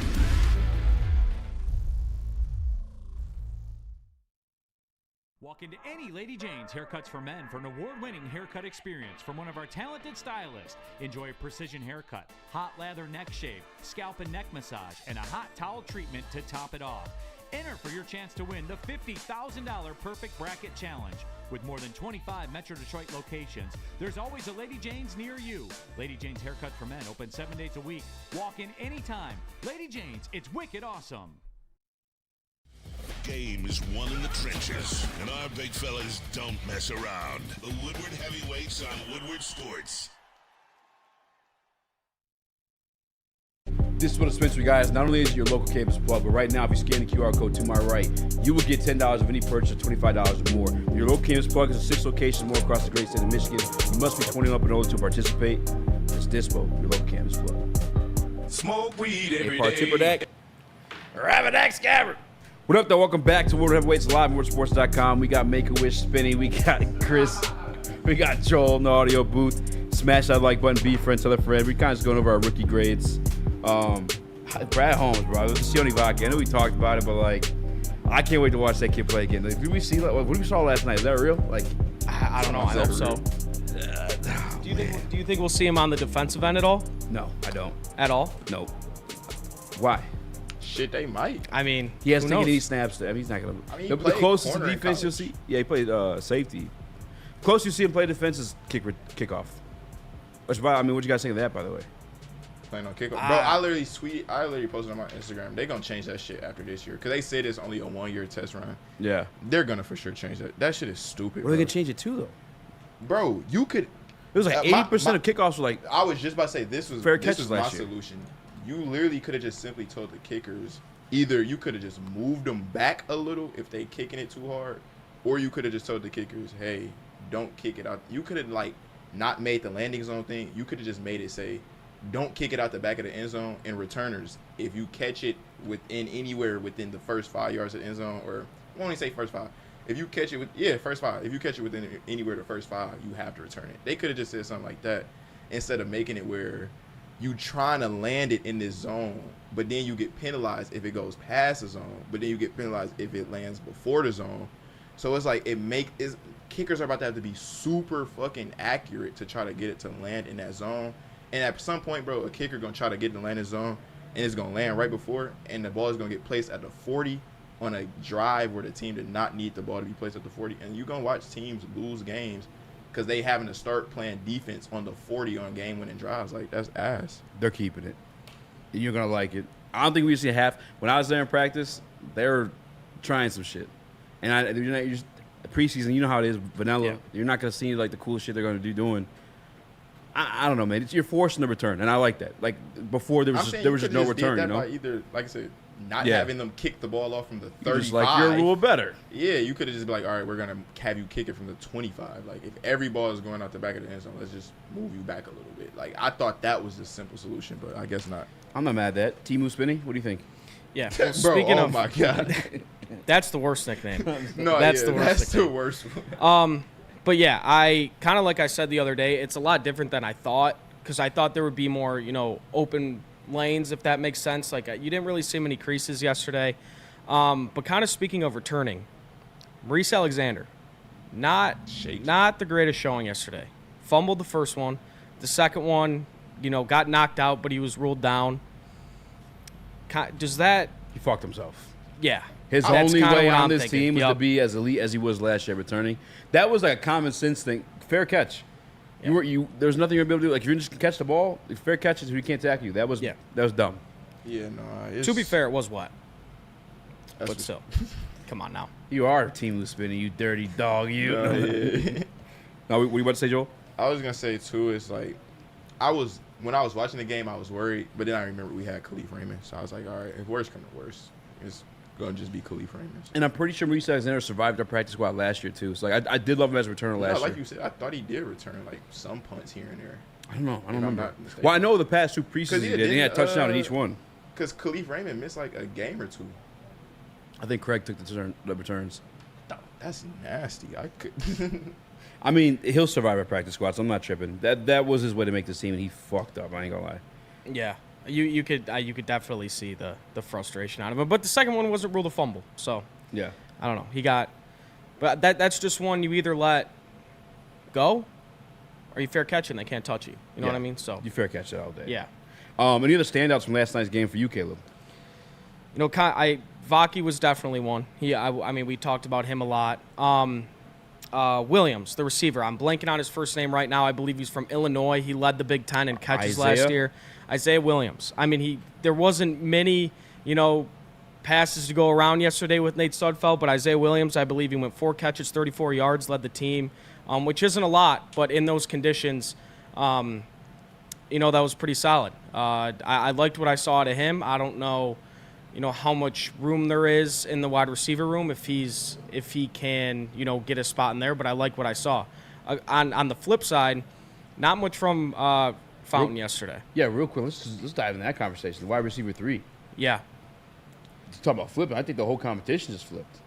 Walk into any Lady Jane's Haircuts for Men for an award-winning haircut experience from one of our talented stylists. Enjoy a precision haircut, hot lather neck shave, scalp and neck massage, and a hot towel treatment to top it off. Enter for your chance to win the $50,000 Perfect Bracket Challenge. With more than 25 Metro Detroit locations, there's always a Lady Jane's near you. Lady Jane's Haircut for Men, open 7 days a week. Walk in anytime. Lady Jane's, it's wicked awesome. Game is won in the trenches, and our big fellas don't mess around. The Woodward Heavyweights on Woodward Sports. This is what it's for, guys. Not only is it your local campus plug, but right now, if you scan the QR code to my right, you will get $10 of any purchase of $25 or more. Your local campus plug is in 6 locations more across the great state of Michigan. You must be 21 up and older to participate. It's Dispo, your local campus plug. Smoke weed every Part day. Tipper Deck. Rabbit Scabbard. What up, though? Welcome back to Woodward Heavyweights live on WoodwardSports.com. We got Make-A-Wish Spinny. We got Chris. We got Joel in the audio booth. Smash that like button, be a friend, tell a friend. We kind of just going over our rookie grades. Brad Holmes, bro. It was the Sione Vodka. I know we talked about it, but like, I can't wait to watch that kid play again. Like, did we see what we saw last night? Is that real? Like, I don't know. I hope so. Do you think we'll see him on the defensive end at all? No, I don't. At all? No. Why? Shit, they might. I mean, he hasn't taken any snaps. I mean, he's not gonna. I mean, the closest to defense you'll see. Yeah, he played safety. Closest you see him play defense is kickoff. Which, I mean, what you guys think of that, by the way? Playing on kickoff, bro. I literally posted on my Instagram. They gonna change that shit after this year because they said it's only a 1-year test run. Yeah, they're gonna for sure change that. That shit is stupid. What are they gonna change it to though? Bro, you could. It was like 80% of kickoffs were like. I was just about to say this was fair this catches was my last year. solution. You literally could have just simply told the kickers either you could have just moved them back a little if they kicking it too hard, or you could have just told the kickers, hey, don't kick it out. You could have like not made the landing zone thing. You could have just made it say, don't kick it out the back of the end zone. And returners, if you catch it anywhere within the first 5 yards of the end zone, or I won't even say first 5. If you catch it first 5. If you catch it within anywhere the first 5, you have to return it. They could have just said something like that instead of making it where you trying to land it in this zone, but then you get penalized if it goes past the zone, but then you get penalized if it lands before the zone. So it's like kickers are about to have to be super fucking accurate to try to get it to land in that zone. And at some point, bro, a kicker gonna try to get it to land in the zone, and it's gonna land right before, and the ball is gonna get placed at the 40 on a drive where the team did not need the ball to be placed at the 40. And you're gonna watch teams lose games because they having to start playing defense on the 40 on game-winning drives. Like, that's ass. They're keeping it. You're going to like it. I don't think we see half. When I was there in practice, they were trying some shit. And you're just preseason, you know how it is, vanilla. Yeah. You're not going to see, like, the cool shit they're going to do doing. I don't know, man. You're forcing the return, and I like that. Like, before there was just no return, you know? By either, like I said, not having them kick the ball off from the 35. Just like, you're a rule better. Yeah, you could have just been like, all right, we're going to have you kick it from the 25. Like, if every ball is going out the back of the end zone, let's just move you back a little bit. Like, I thought that was the simple solution, but I guess not. I'm not mad at that. Timu Spinny, what do you think? Yeah. Bro, speaking oh of, my God. That's the worst nickname. No, that's yeah, the worst that's nickname. the worst one. But yeah, I kind of like I said the other day, it's a lot different than I thought, because I thought there would be more, open lanes, if that makes sense. Like, you didn't really see many creases yesterday. But kind of speaking of returning, Maurice Alexander, not the greatest showing yesterday. Fumbled the first one. The second one, got knocked out, but he was ruled down. Does that... He fucked himself. Yeah. His only way on this team was to be as elite as he was last year returning. That was like a common sense thing. Fair catch. Yep. There's nothing you're able to do. Like, if you just can't catch the ball, if fair catches, who can't tackle you. That was dumb. Yeah, no. To be fair, it was what? But still. Come on now. You are Team Spinny, you dirty dog, you. No, yeah. Now, what you about to say, Joel? I was going to say, too, it's like, when I was watching the game, I was worried, but then I remember we had Khalif Raymond, so I was like, all right, if worse comes to worse, gonna just be Khalif Raymond. And I'm pretty sure Maurice Alexander survived our practice squad last year too. So like I did love him as a returner last year. Like you said, I thought he did return like some punts here and there. I don't know. I don't remember. Well, I know the past 2 preseasons he did. He had a touchdown in each one. Because Khalif Raymond missed like a game or 2. I think Craig took the returns. That's nasty. I could. I mean, he'll survive our practice squad, so I'm not tripping. That was his way to make this team, and he fucked up. I ain't gonna lie. Yeah, you could definitely see the frustration out of him. But the second one wasn't ruled a fumble, so yeah, I don't know. He got, but that's just one you either let go, or you fair catch it and they can't touch you. You know what I mean? So you fair catch it all day. Yeah. Any other standouts from last night's game for you, Caleb? You know, Vaki was definitely one. I mean, we talked about him a lot. Williams, the receiver. I'm blanking on his first name right now. I believe he's from Illinois. He led the Big Ten in catches last year. Isaiah Williams. I mean, there wasn't many, passes to go around yesterday with Nate Sudfeld, but Isaiah Williams, I believe he went 4 catches, 34 yards, led the team, which isn't a lot, but in those conditions, that was pretty solid. I liked what I saw out of him. I don't know, how much room there is in the wide receiver room if he can, get a spot in there, but I like what I saw. On the flip side, not much from Fountain yesterday. Yeah, real quick, let's dive into that conversation. The wide receiver 3. Yeah. Talk about flipping. I think the whole competition just flipped.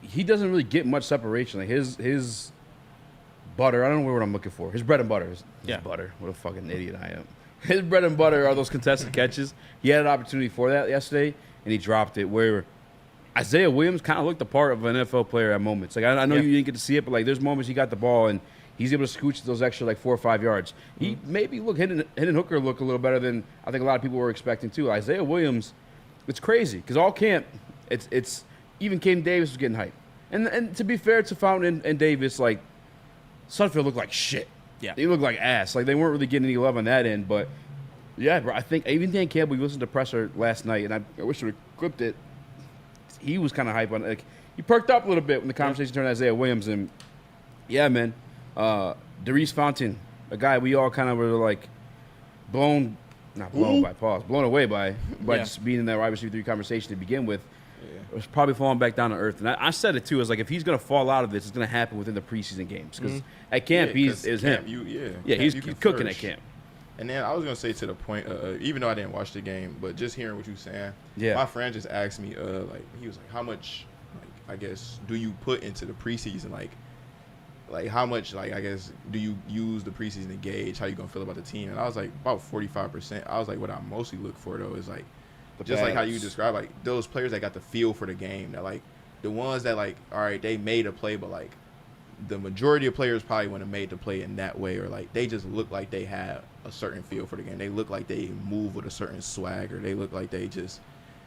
He doesn't really get much separation. Like his butter, I don't know what I'm looking for. His bread and butter. His butter. What a fucking idiot I am. His bread and butter are those contested catches. He had an opportunity for that yesterday, and he dropped it. Where Isaiah Williams kind of looked the part of an NFL player at moments. Like I know you didn't get to see it, but like there's moments he got the ball and he's able to scooch those extra like 4 or 5 yards. He maybe Hendon Hooker look a little better than I think a lot of people were expecting too. Isaiah Williams, it's crazy because all camp, it's even Caden Davis was getting hyped. And to be fair to Fountain and Davis, like Sudfeld looked like shit. Yeah, they looked like ass. Like they weren't really getting any love on that end. But yeah, bro, I think even Dan Campbell, we listened to Presser last night, and I wish we would have clipped it. He was kind of hype on it. Like, he perked up a little bit when the conversation turned to Isaiah Williams, and yeah, man, Darius Fountain, a guy we all kind of were like blown away by just being in that wide receiver 3 conversation to begin with. It was probably falling back down to earth. And I said it too. It's like if he's going to fall out of this, it's going to happen within the preseason games. Because at camp, he's him. He's cooking at camp. And then I was going to say to the point, even though I didn't watch the game, but just hearing what you were saying, my friend just asked me, he was like, how much, I guess, do you put into the preseason? Like how much, I guess, do you use the preseason to gauge how you going to feel about the team? And I was like, about 45%. I was like, what I mostly look for, though, is like, like how you describe, like those players that got the feel for the game, that like the ones that like, all right, they made a play, but like the majority of players probably wouldn't have made the play in that way, or like they just look like they have a certain feel for the game. They look like they move with a certain swag, or they look like they just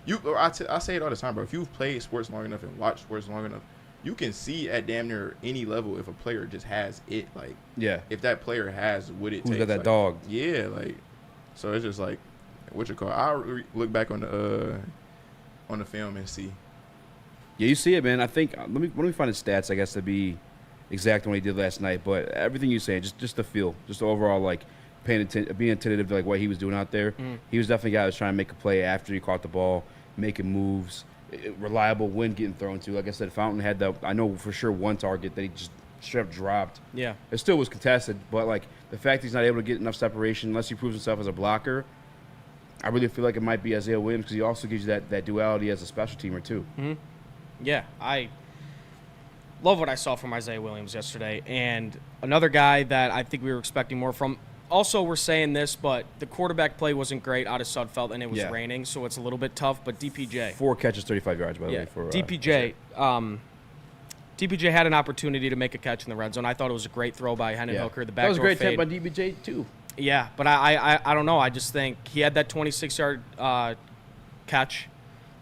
I say it all the time, bro. If you've played sports long enough and watched sports long enough, you can see at damn near any level if a player just has it. Like, if that player has what it takes. Who's got that like, dog? Yeah, like, so it's just like, what you call it? I'll look back on the film and see. Yeah, you see it, man. I think let me find his stats, I guess, to be exact on what he did last night. But everything you say, just the feel, just the overall, like being attentive to like what he was doing out there. He was definitely a guy who was trying to make a play after he caught the ball, making moves, reliable when getting thrown to. Like I said, Fountain had I know for sure one target that he just straight up dropped. Yeah, it still was contested, but like the fact he's not able to get enough separation unless he proves himself as a blocker. I really feel like it might be Isaiah Williams because he also gives you that duality as a special teamer too. Yeah, I love what I saw from Isaiah Williams yesterday. And another guy that I think we were expecting more from. Also, we're saying this, but the quarterback play wasn't great out of Sudfeld, and it was raining, so it's a little bit tough. But DPJ. 4 catches, 35 yards, by the way. For DPJ. DPJ had an opportunity to make a catch in the red zone. I thought it was a great throw by Hendon Hooker. The backdoor that was a great fade. attempt by DPJ, too. Yeah, but I don't know. I just think he had that 26-yard catch.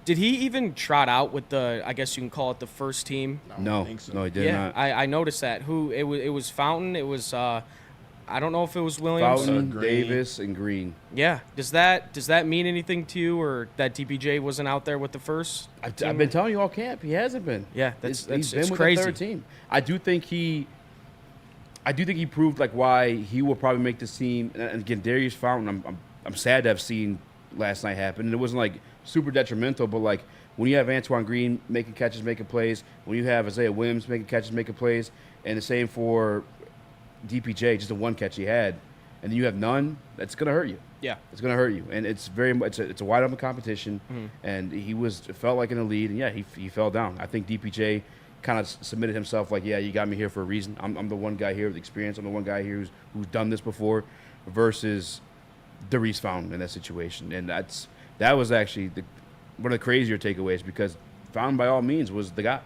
Did he even trot out with the, I guess you can call it the first team? No, he did not. I noticed that. It was Fountain. It was, I don't know if it was Williams. Fountain, Davis, and Green. Yeah. Does that mean anything to you, or that DPJ wasn't out there with the first team? I've been telling you all camp. He hasn't been. Yeah, he's been with crazy. the third team. I do think he proved like why he will probably make this team. And again, Darius Fountain, I'm sad to have seen last night happen. And it wasn't like super detrimental, but like when you have Antoine Green making catches, making plays, when you have Isaiah Williams making catches, making plays, and the same for DPJ, just the one catch he had, and then you have none, that's going to hurt you. Yeah. It's going to hurt you. And it's very much it's a wide open competition, and it felt like in the lead, and yeah, he fell down. I think DPJ kind of submitted himself like, yeah, you got me here for a reason. I'm the one guy here with experience. I'm the one guy here who's done this before, versus Darius Fountain in that situation. And that was actually one of the crazier takeaways, because Fountain by all means was the guy.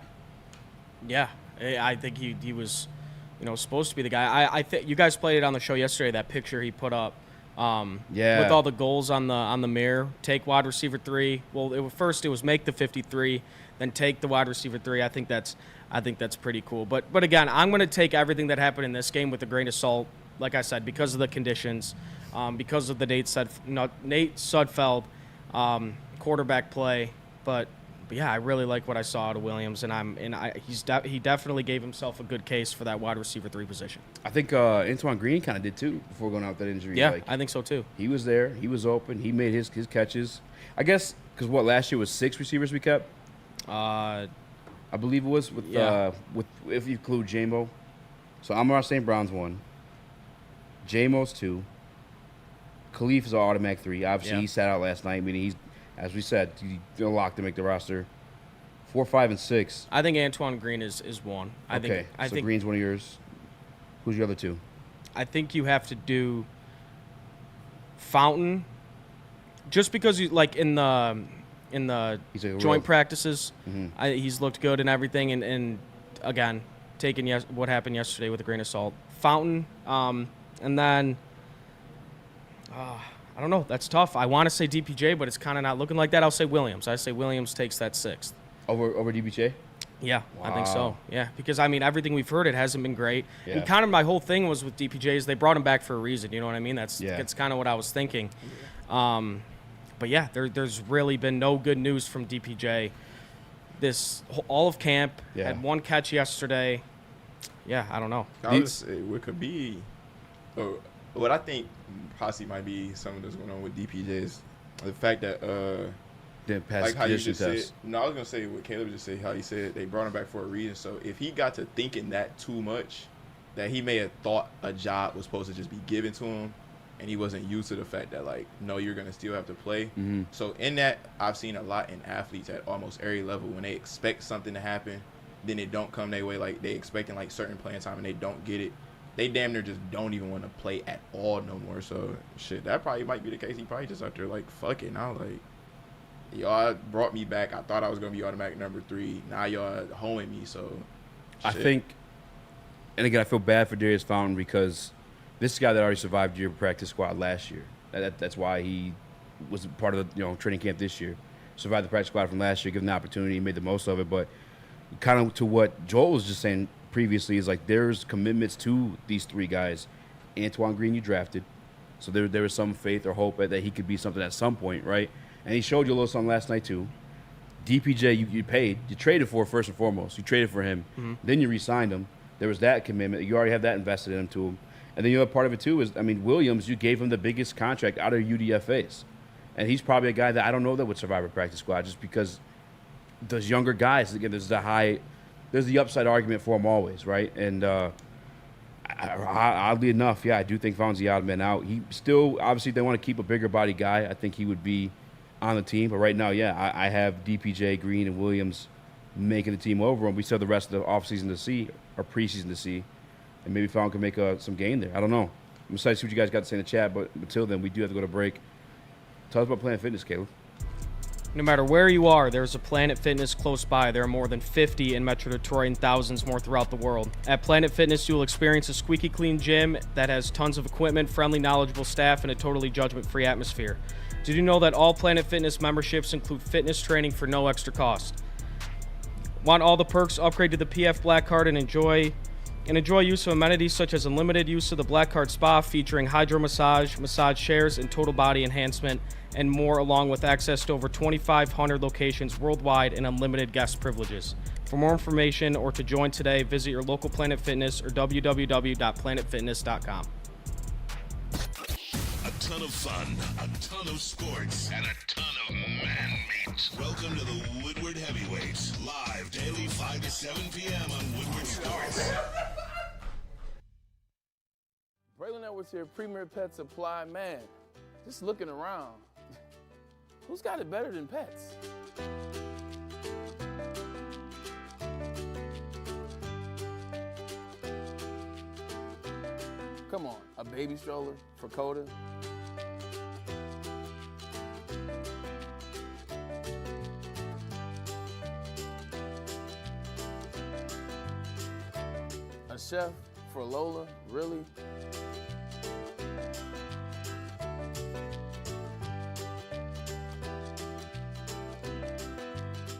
Yeah, I think he was, supposed to be the guy. I think you guys played it on the show yesterday. That picture he put up, with all the goals on the mirror. Take wide receiver 3. Well, first it was make the 53, then take the wide receiver 3. I think that's pretty cool. But again, I'm going to take everything that happened in this game with a grain of salt. Like I said, because of the conditions, because of the Nate Sudfeld quarterback play. But yeah, I really like what I saw out of Williams, he definitely gave himself a good case for that wide receiver 3 position. I think Antoine Green kind of did too before going out with that injury. Yeah, I think so too. He was there. He was open. He made his catches. I guess because last year was 6 receivers we kept. I believe it was with if you include J-Mo. So Amon-Ra St. Brown's 1. J-Mo's 2. Khalif is an automatic 3. Obviously, he sat out last night, meaning he's, as we said, he's locked to make the roster. 4, 5, and 6. I think Antoine Green is 1. I think Green's one of yours. Who's your other 2? I think you have to do Fountain, just because you like in the joint practices, he's looked good and everything. And again, taking what happened yesterday with a grain of salt. Fountain, and then. I don't know. That's tough. I want to say DPJ, but it's kind of not looking like that. I'll say Williams. I say Williams takes that 6th. Over DPJ? Yeah, wow. I think so. Yeah, because, everything we've heard, it hasn't been great. Yeah. And kind of my whole thing was with DPJ is they brought him back for a reason. You know what I mean? That's kind of what I was thinking. But, yeah, there's really been no good news from DPJ. All of camp, had 1 catch yesterday. Yeah, I don't know. I would say what could be what I think possibly might be something that's going on with DPJ is the fact that like how you just said. No, I was gonna say what Caleb just said. How he said they brought him back for a reason. So if he got to thinking that too much, that he may have thought a job was supposed to just be given to him, and he wasn't used to the fact that no, you're gonna still have to play. So in that, I've seen a lot in athletes at almost every level when they expect something to happen, then it don't come their way. Like they expecting certain playing time and they don't get it. They damn near just don't even want to play at all no more. So, shit, that probably might be the case. He probably just out there fuck it. Now, y'all brought me back. I thought I was going to be automatic number 3. Now y'all hoeing me, so shit. I think, and again, I feel bad for Darius Fountain because this is a guy that already survived your practice squad last year. That's why he was part of the training camp this year. Survived the practice squad from last year, given the opportunity, made the most of it. But kind of to what Joel was just saying previously is there's commitments to these 3 guys. Antoine Green you drafted, so there was some faith or hope that he could be something at some point, right? And he showed you a little something last night too. DPJ you paid, you traded for first and foremost. You traded for him, then you re-signed him. There was that commitment. You already have that invested in him to him. And then the other part of it too is, Williams, you gave him the biggest contract out of UDFA's, and he's probably a guy that I don't know that would survive a practice squad just because those younger guys. Again, there's the upside argument for him always, right? And oddly enough, I do think Fountain's the odd man out. He still, obviously, they want to keep a bigger body guy. I think he would be on the team. But right now, I have DPJ, Green, and Williams making the team over him. We still have the rest of the offseason to see, or preseason to see. And maybe Fountain can make some gain there. I don't know. I'm excited to see what you guys got to say in the chat. But until then, we do have to go to break. Tell us about Planet Fitness, Caleb. No matter where you are, there's a Planet Fitness close by. There are more than 50 in Metro Detroit and thousands more throughout the world. At Planet Fitness, you will experience a squeaky clean gym that has tons of equipment, friendly, knowledgeable staff, and a totally judgment-free atmosphere. Did you know that all Planet Fitness memberships include fitness training for no extra cost? Want all the perks? Upgrade to the PF Black Card and enjoy use of amenities such as unlimited use of the Black Card Spa featuring hydro massage chairs, and total body enhancement, and more, along with access to over 2,500 locations worldwide and unlimited guest privileges. For more information or to join today, visit your local Planet Fitness or www.planetfitness.com. A ton of fun, a ton of sports, and a ton of man-made Heavyweights. Welcome to the Woodward Heavyweights. Live daily 5 to 7 p.m. on Woodward Sports. Braylon Edwards here, Premier Pet Supply. Man, just looking around, who's got it better than pets? Come on, a baby stroller for Coda? A chef for Lola? Really?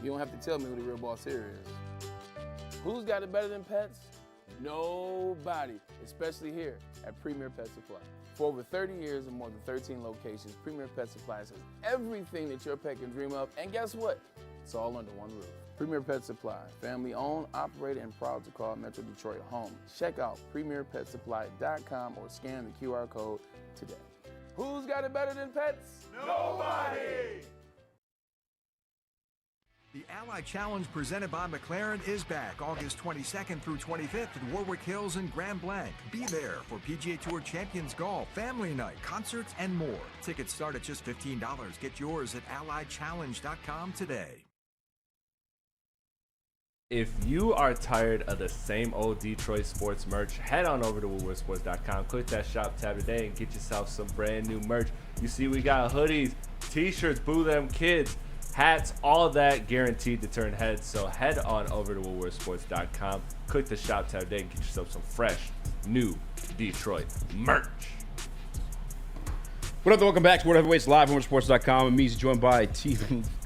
You don't have to tell me who the real boss here is. Who's got it better than pets? Nobody, especially here at Premier Pet Supply. For over 30 years and more than 13 locations, Premier Pet Supply has everything that your pet can dream of, and guess what? It's all under one roof. Premier Pet Supply, family owned, operated, and proud to call Metro Detroit home. Check out premierpetsupply.com or scan the QR code today. Who's got it better than pets? Nobody! The Ally Challenge presented by McLaren is back August 22nd through 25th at Warwick Hills and Grand Blanc. Be there for PGA Tour Champions Golf, Family Night, concerts, and more. Tickets start at just $15. Get yours at allychallenge.com today. If you are tired of the same old Detroit sports merch, head on over to woodwardsports.com, click that shop tab today, and get yourself some brand new merch. You see, we got hoodies, t-shirts, Boo Them Kids, hats, all that guaranteed to turn heads. So head on over to woodwardsports.com, click the shop tab today, and get yourself some fresh, new Detroit merch. What up, welcome back to World Heavyweights Live on woodwardsports.com. I'm Eazy, joined by T.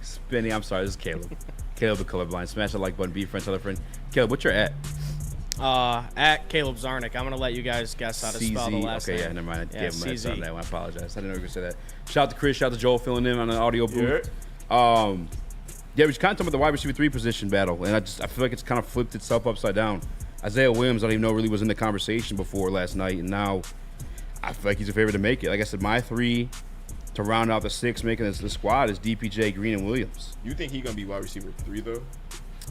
Spinny. I'm sorry, this is Caleb. Caleb the colorblind. Smash that like button, be a friend, tell a friend. Caleb, what's your at? At Caleb Zarnik. I'm going to let you guys guess how to spell the last name. Okay, yeah, never mind. I gave him a CZ. that. I apologize. I didn't know you were going to say that. Shout out to Chris, shout out to Joel filling in on the audio booth. Yeah. Yeah, we was kind of talking about the wide receiver 3 position battle, and I feel like it's kind of flipped itself upside down. Isaiah Williams, I don't even know really was in the conversation before last night, and now I feel like he's a favorite to make it. Like I said, my 3 to round out the 6 making the squad is DPJ, Green, and Williams. You think he's going to be wide receiver 3, though?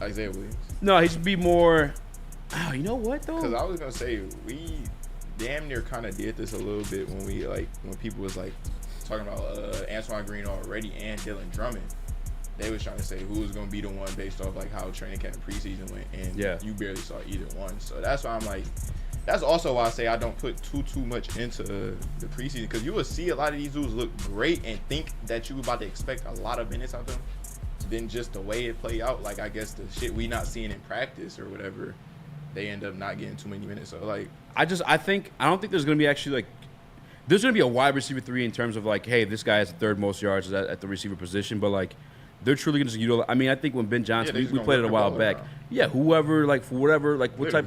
Isaiah Williams? No, he should be more – oh, you know what, though? Because I was going to say, we damn near kind of did this a little bit when people was, talking about Antoine Green already and Dylan Drummond. They was trying to say who was going to be the one based off, how training camp and preseason went, and you barely saw either one. So that's why I'm like – that's also why I say I don't put too much into the preseason, because you will see a lot of these dudes look great and think that you about to expect a lot of minutes out of them. Then just the way it play out, I guess the shit we not seeing in practice or whatever, they end up not getting too many minutes. So I don't think there's gonna be actually there's gonna be a wide receiver 3 in terms of hey, this guy has the 3rd most yards at the receiver position, but they're truly gonna just utilize. I mean, I think when Ben Johnson, we played it a while back. Around. Yeah, whoever, for whatever, what type.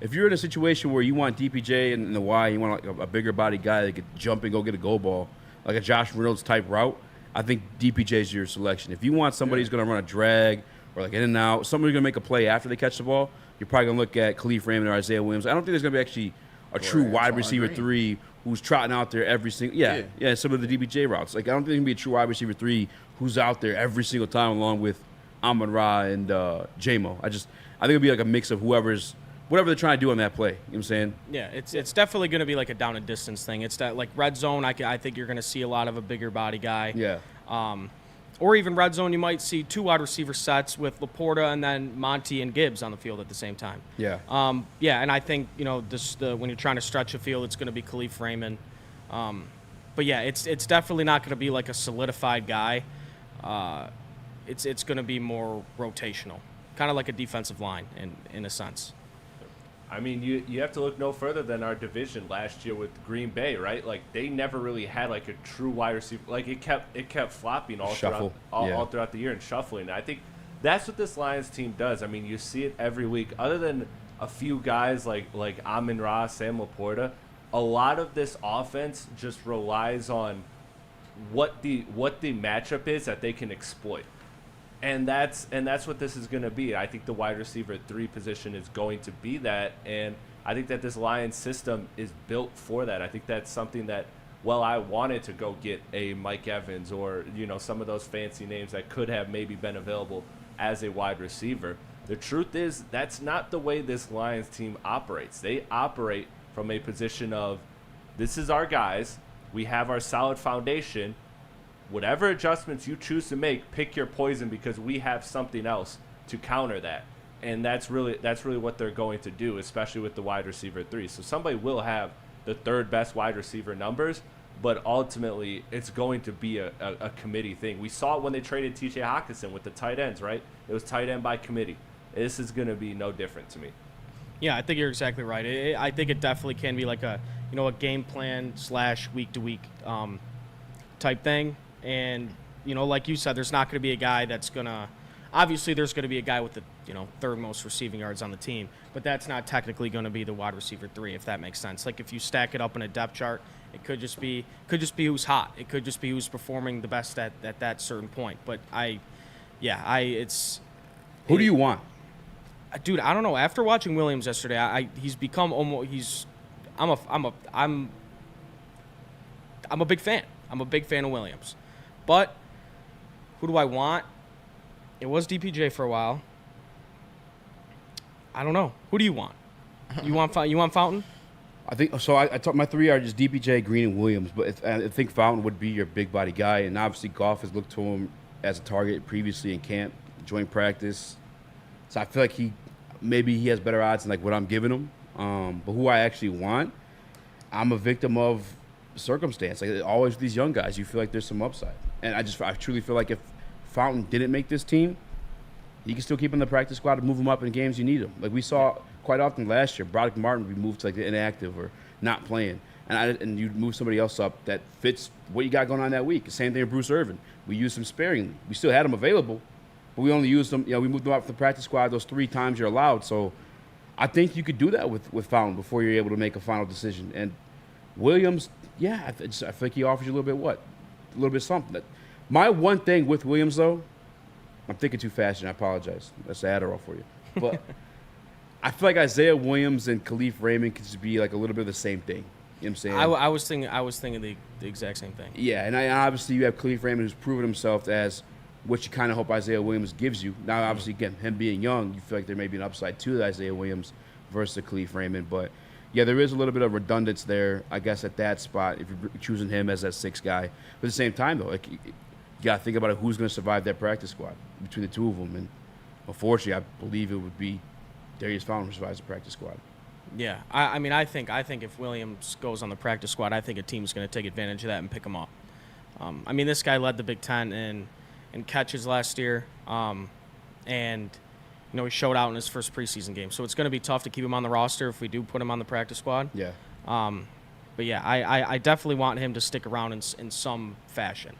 If you're in a situation where you want DPJ and the Y, you want a bigger body guy that could jump and go get a goal ball, like a Josh Reynolds type route, I think DPJ is your selection. If you want somebody who's gonna run a drag or in and out, somebody who's gonna make a play after they catch the ball, you're probably gonna look at Khalif Raymond or Isaiah Williams. I don't think there's gonna be actually a true wide receiver 3 who's trotting out there every single some of the DPJ routes. I don't think there's gonna be a true wide receiver 3 who's out there every single time along with Amon-Ra and J-Mo. I think it'll be a mix of whatever they're trying to do on that play. You know what I'm saying? Yeah, it's definitely going to be a down and distance thing. It's that red zone. I think you're going to see a lot of a bigger body guy. Yeah. Or even red zone, you might see 2 wide receiver sets with Laporta and then Monty and Gibbs on the field at the same time. Yeah. And I think when you're trying to stretch a field, it's going to be Khalif Raymond. But yeah, it's definitely not going to be a solidified guy. It's going to be more rotational, kind of like a defensive line in a sense. I mean, you have to look no further than our division last year with Green Bay, right? They never really had a true wide receiver. It kept flopping all throughout the year and shuffling. And I think that's what this Lions team does. I mean, you see it every week. Other than a few guys like Amon-Ra, Sam Laporta, a lot of this offense just relies on what the matchup is that they can exploit. And that's what this is going to be. I think the wide receiver 3 position is going to be that, and I think that this Lions system is built for that. I think that's something that well, I wanted to go get a Mike Evans or, some of those fancy names that could have maybe been available as a wide receiver. The truth is that's not the way this Lions team operates. They operate from a position of, this is our guys. We have our solid foundation. Whatever adjustments you choose to make, pick your poison because we have something else to counter that. And that's really what they're going to do, especially with the wide receiver 3. So somebody will have the third best wide receiver numbers, but ultimately it's going to be a committee thing. We saw it when they traded T.J. Hockenson with the tight ends, right? It was tight end by committee. This is going to be no different to me. Yeah, I think you're exactly right. I think it definitely can be like a game plan / week-to-week type thing. And, like you said, there's not going to be a guy that's going to – obviously there's going to be a guy with the, third most receiving yards on the team, but that's not technically going to be the wide receiver 3, if that makes sense. Like if you stack it up in a depth chart, it could just be who's hot. It could just be who's performing the best at that certain point. But Who do you want? Dude, I don't know. After watching Williams yesterday, he's become almost. I'm a big fan. I'm a big fan of Williams, but who do I want? It was DPJ for a while. I don't know. Who do you want? You want Fountain? I think so. I thought my 3 are just DPJ, Green, and Williams, but I think Fountain would be your big body guy, and obviously Goff has looked to him as a target previously in camp, joint practice. So I feel like maybe he has better odds than like what I'm giving him. But who I actually want, I'm a victim of circumstance. Like always with these young guys, you feel like there's some upside. And I truly feel like if Fountain didn't make this team, you can still keep him in the practice squad and move him up in games you need him. Like we saw quite often last year, Broderick Martin would be moved to like the inactive or not playing. And you move somebody else up that fits what you got going on that week. Same thing with Bruce Irvin. We used him sparingly. We still had him available, but we only used him, we moved him up to the practice squad those 3 times you're allowed. So I think you could do that with Fountain before you're able to make a final decision. And Williams, I feel like he offers you a little bit something. My one thing with Williams, though, I'm thinking too fast, and I apologize. That's the Adderall for you. But I feel like Isaiah Williams and Khalif Raymond could just be like a little bit of the same thing. You know what I'm saying? I was thinking the exact same thing. Yeah, and obviously you have Khalif Raymond who's proven himself as what you kind of hope Isaiah Williams gives you. Now, obviously, again, him being young, you feel like there may be an upside to Isaiah Williams versus Khalif Raymond. But, yeah, there is a little bit of redundance there, I guess, at that spot if you're choosing him as that 6th guy. But at the same time, though, like, you got to think about who's going to survive that practice squad between the 2 of them. And, unfortunately, I believe it would be Darius Fountain who survives the practice squad. Yeah, I think if Williams goes on the practice squad, I think a team's going to take advantage of that and pick him up. This guy led the Big Ten in catches last year, and he showed out in his first preseason game. So it's going to be tough to keep him on the roster if we do put him on the practice squad. Yeah. But yeah, I definitely want him to stick around in some fashion,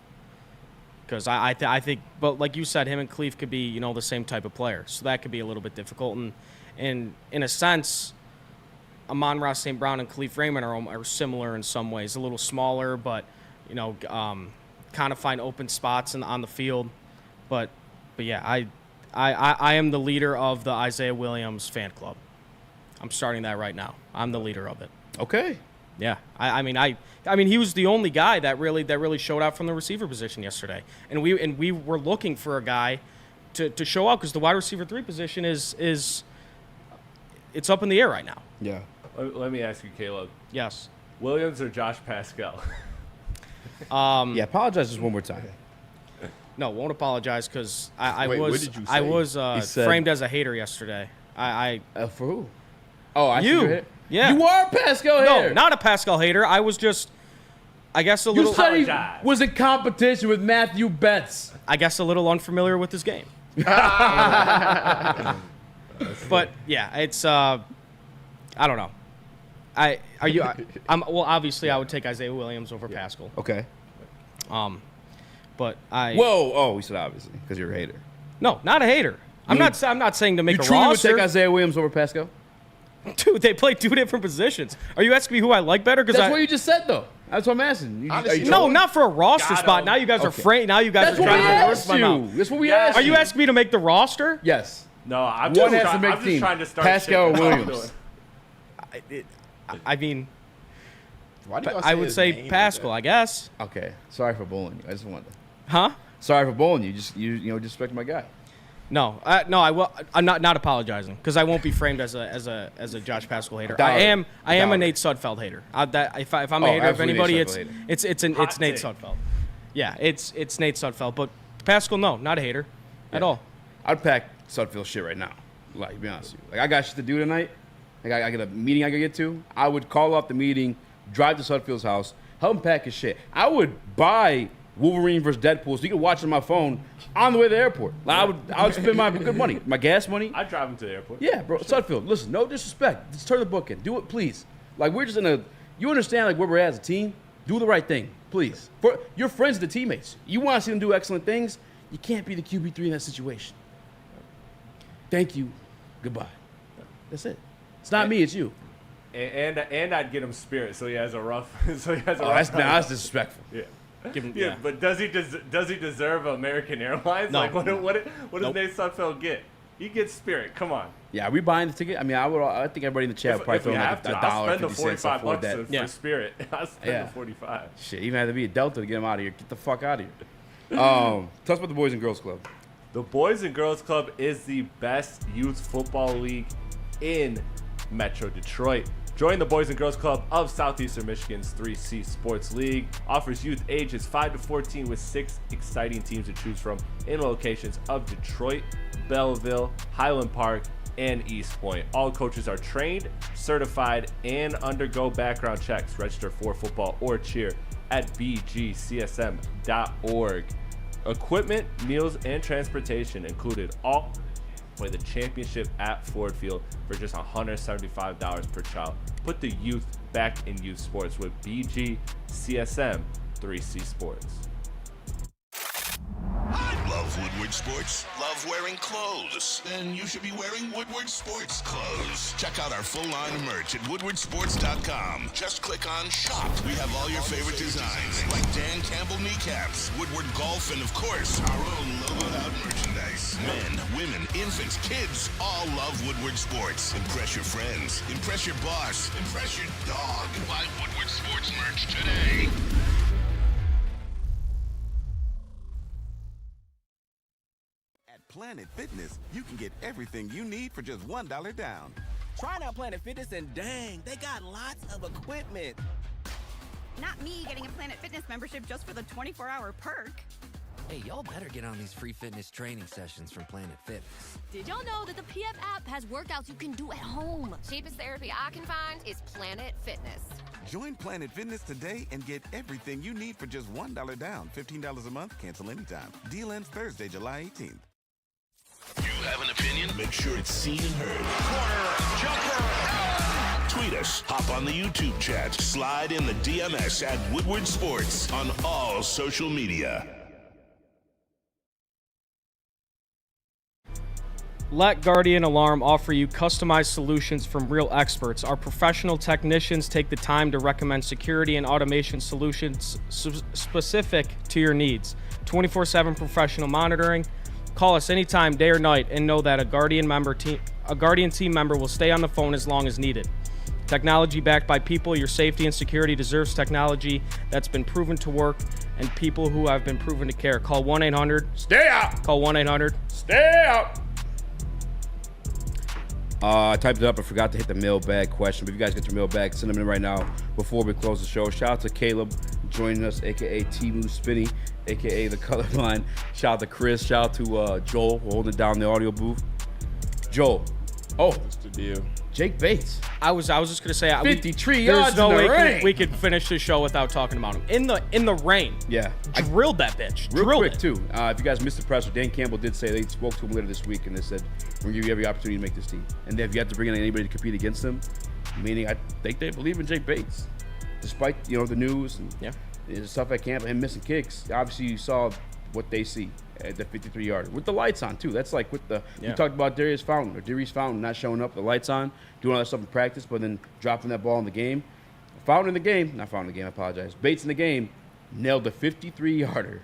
because I think, but like you said, him and Khalif could be the same type of player, so that could be a little bit difficult. And in a sense, Amon-Ra St. Brown and Khalif Raymond are similar in some ways, a little smaller, but kind of find open spots on the field. But yeah, I am the leader of the Isaiah Williams fan club. I'm starting that right now. I'm the leader of it. Okay. Yeah. I mean he was the only guy that really showed out from the receiver position yesterday. And we were looking for a guy to show out, because the wide receiver 3 position is it's up in the air right now. Yeah. Let me ask you, Caleb. Yes. Williams or Josh Pascal? Yeah, apologize just one more time. No, won't apologize, because Wait, what did you say? I was said, framed as a hater yesterday. For who? Oh, I you. see. Yeah. You are a Pascal hater. No, not a Pascal hater. I was just, I guess, a little. You said he was in competition with Matthew Betts. I guess a little unfamiliar with his game. But yeah, it's I don't know. Well, obviously I would take Isaiah Williams over Pascal. Okay. But we said obviously because you're a hater. No, not a hater. I'm not saying to make a roster. You truly would take Isaiah Williams over Pascal? Dude, they play 2 different positions. Are you asking me who I like better? That's what you just said, though. That's what I'm asking. No, not for a roster spot. Now you guys are afraid. Now you guys are trying to work my mouth. That's what we asked. Are you asking me to make the roster? Yes. No, I'm just trying to start Pascal or Williams. I mean, Why do y'all I say would his say name like Pascal, that? I guess. Okay, sorry for bullying you. I just wanted to. Huh? Sorry for bullying you. You disrespect my guy. No, I will. I'm not apologizing because I won't be framed as a Josh Pascal hater. I am a Nate Sudfeld hater. If I'm a hater of anybody, it's Nate Sudfeld. Yeah, it's Nate Sudfeld. But Pascal, no, not a hater at all. I'd pack Sudfeld shit right now. Like, to be honest with you. Like, I got shit to do tonight. Like, I got a meeting I gotta get to. I would call off the meeting, drive to Sudfeld's house, help him pack his shit. I would buy Wolverine vs. Deadpool so you can watch it on my phone on the way to the airport. Like, I would spend my good money, my gas money. I'd drive him to the airport. Yeah, bro. Sure. Sudfeld, listen, no disrespect. Just turn the book in. Do it, please. Like, we're just you understand, like, where we're at as a team? Do the right thing, please. You're friends with the teammates. You want to see them do excellent things. You can't be the QB3 in that situation. Thank you. Goodbye. That's it. It's not me, it's you. And I'd get him Spirit, so he has a rough. That's disrespectful. Yeah. But does he deserve American Airlines? No. Like what does Nate Sudfeld get? He gets Spirit. Come on. Yeah, are we buying the ticket? I mean, I think everybody in the chat would probably throw like $1.50 for that. For Spirit. I'll spend the 45. Shit, even had to be a Delta to get him out of here. Get the fuck out of here. Tell us about the Boys and Girls Club. The Boys and Girls Club is the best youth football league in Metro Detroit. Join the Boys and Girls Club of Southeastern Michigan's 3C Sports League. Offers youth ages 5 to 14 with 6 exciting teams to choose from in locations of Detroit, Belleville, Highland Park, and East Point. All coaches are trained, certified, and undergo background checks. Register for football or cheer at bgcsm.org. Equipment, meals, and transportation included. All play the championship at Ford Field for just $175 per child. Put the youth back in youth sports with BGCSM 3C Sports. Love Woodward Sports? Love wearing clothes? Then you should be wearing Woodward Sports clothes. Check out our full line of merch at woodwardsports.com. Just click on shop. We have all your favorite designs, like Dan Campbell kneecaps, Woodward golf, and of course, our own logoed out merchandise. Men, women, infants, kids all love Woodward Sports. Impress your friends. Impress your boss. Impress your dog. Buy Woodward Sports merch today. Planet Fitness, you can get everything you need for just $1 down. Trying out Planet Fitness and dang, they got lots of equipment. Not me getting a Planet Fitness membership just for the 24-hour perk. Hey, y'all better get on these free fitness training sessions from Planet Fitness. Did y'all know that the PF app has workouts you can do at home? Cheapest therapy I can find is Planet Fitness. Join Planet Fitness today and get everything you need for just $1 down. $15 a month, cancel anytime. Deal ends Thursday, July 18th. You have an opinion? Make sure it's seen and heard. Corner, jumper. Tweet us, hop on the YouTube chat, slide in the DMS at Woodward Sports on all social media. Let Guardian Alarm offer you customized solutions from real experts. Our professional technicians take the time to recommend security and automation solutions specific to your needs. 24/7 professional monitoring. Call us anytime, day or night, and know that a Guardian team member will stay on the phone as long as needed. Technology backed by people. Your safety and security deserves technology that's been proven to work and people who have been proven to care. Call 1-800. Stay out. Call 1-800. Stay out. I typed it up. I forgot to hit the mailbag question, but if you guys get your mailbag, send them in right now before we close the show. Shout out to Caleb joining us, a.k.a. Timu Spinny, a.k.a. The Colorblind. Shout out to Chris. Shout out to Joel holding down the audio booth. Joel. Oh. What's the deal? Jake Bates. I was just gonna say 53 yards there's no in the way rain. we could finish the show without talking about him in the rain. Yeah, drilled that bitch. Real drilled quick it. too. If you guys missed the presser, Dan Campbell did say they spoke to him later this week and they said we're gonna give you every opportunity to make this team. And if you have to bring in anybody to compete against them, meaning I think they believe in Jake Bates, despite the news and the stuff at camp and him missing kicks. Obviously, you saw what they see at the 53-yarder with the lights on too. That's like with the you talked about Darius Fountain not showing up, the lights on, doing all that stuff in practice, but then dropping that ball in the game. Fountain in the game, not Fountain in the game. I apologize. Bates in the game nailed the 53-yarder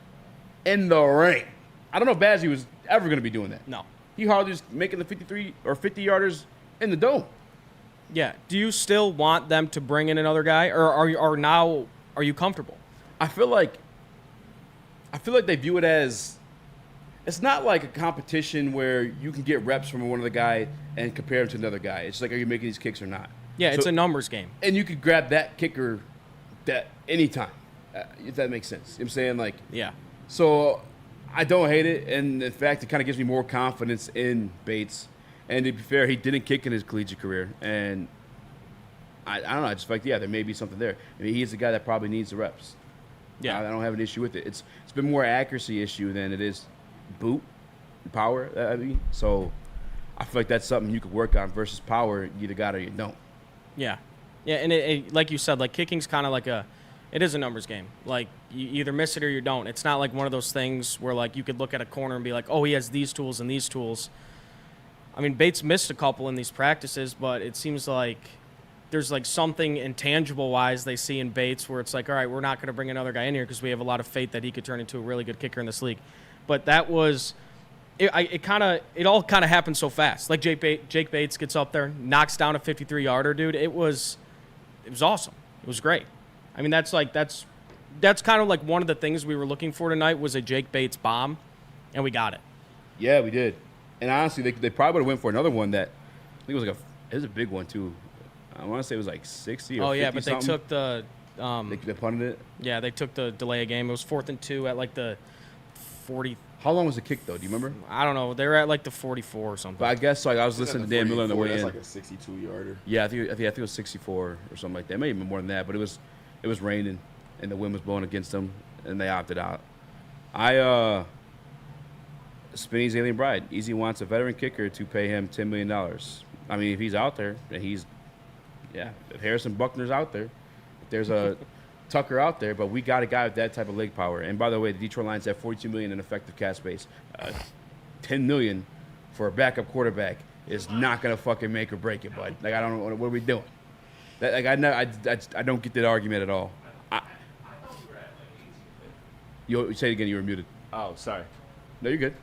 in the rain. I don't know if Bazzi was ever going to be doing that. No, he hardly was making the 53 or 50-yarders in the dome. Yeah. Do you still want them to bring in another guy, or are you comfortable? I feel like they view it as, it's not like a competition where you can get reps from one of the guy and compare him to another guy. It's like, are you making these kicks or not? Yeah, it's a numbers game. And you could grab that kicker that anytime, if that makes sense. You know what I'm saying? Like, yeah. So I don't hate it, and in fact, it kind of gives me more confidence in Bates. And to be fair, he didn't kick in his collegiate career, and I don't know. I just feel like, yeah, there may be something there. I mean, he's the guy that probably needs the reps. Yeah, I don't have an issue with it. It's been more accuracy issue than it is boot power. I mean, so I feel like that's something you could work on versus power. You either got it or you don't. Yeah, yeah, and it like you said, like kicking's kind of like it is a numbers game. Like you either miss it or you don't. It's not like one of those things where like you could look at a corner and be like, oh, he has these tools and these tools. I mean, Bates missed a couple in these practices, but it seems like there's like something intangible-wise they see in Bates where it's like, all right, we're not going to bring another guy in here because we have a lot of faith that he could turn into a really good kicker in this league. But that was it all kind of happened so fast. Like Jake Bates gets up there, knocks down a 53-yarder, dude. It was awesome. It was great. I mean, that's kind of like one of the things we were looking for tonight was a Jake Bates bomb, and we got it. Yeah, we did. And honestly, they probably would have went for another one that I think it was a big one too. I want to say it was like 60 or 50 yeah, but something. they took the they punted it. Yeah, they took the delay of game. It was 4th and 2 at like the 40. How long was the kick though? Do you remember? I don't know. They were at like the 44 or something. But I guess like I was listening to Dan Miller on the way in. That's like a 62-yarder. Yeah, I think it was 64 or something like that. It may have been more than that, but it was raining and the wind was blowing against them, and they opted out. Spinny's alien bride. Eazy wants a veteran kicker to pay him $10 million. I mean, if he's out there, and if Harrison Buckner's out there, if there's a Tucker out there, but we got a guy with that type of leg power. And by the way, the Detroit Lions have $42 million in effective cap space. $10 million for a backup quarterback is not gonna fucking make or break it, bud. Like, I don't know what are we doing. I don't get that argument at all. You say it again. You were muted. Oh, sorry. No, you're good.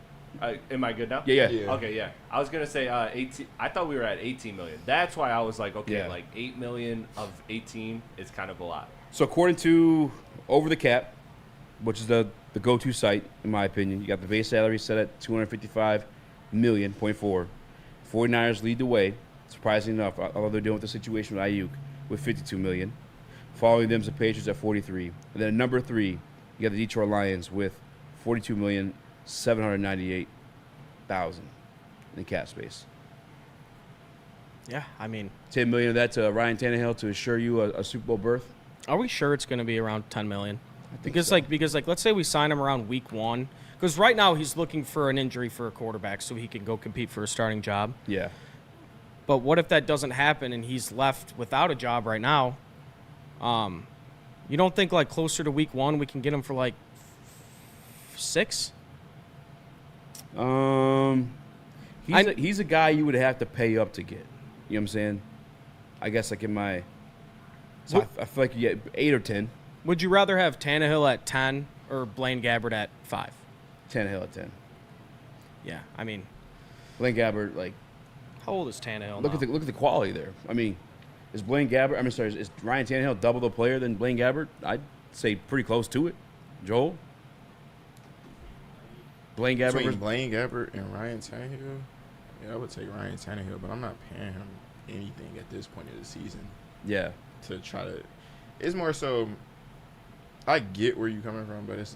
Am I good now? Yeah. Okay, yeah. I was gonna say 18. I thought we were at 18 million. That's why I was like, okay, Yeah. like 8 million of 18 is kind of a lot. So according to Over the Cap, which is the go-to site, in my opinion, you got the base salary set at $255.4 million. 49ers lead the way, surprisingly enough, although they're dealing with the situation with Ayuk with $52 million. Following them is the Patriots at $43. And then at number 3, you got the Detroit Lions with $42,798,000 in cap space. Yeah, I mean, $10 million of that to Ryan Tannehill to assure you a Super Bowl berth. Are we sure it's going to be around $10 million? Because so. because let's say we sign him around week 1, because right now he's looking for an injury for a quarterback so he can go compete for a starting job. Yeah. But what if that doesn't happen and he's left without a job right now? You don't think like closer to week 1 we can get him for like 6? He's a guy you would have to pay up to get. You know what I'm saying? I guess like in my. So I feel like you get 8 or 10. Would you rather have Tannehill at 10 or Blaine Gabbert at 5? Tannehill at 10. Yeah, I mean, Blaine Gabbert, like. How old is Tannehill? Look at the quality there. I mean, is Ryan Tannehill double the player than Blaine Gabbert? I'd say pretty close to it. Joel. Blaine Gabbert. Between Blaine Gabbert and Ryan Tannehill, yeah, I would take Ryan Tannehill, but I'm not paying him anything at this point of the season. Yeah. To try to, it's more so. I get where you're coming from, but it's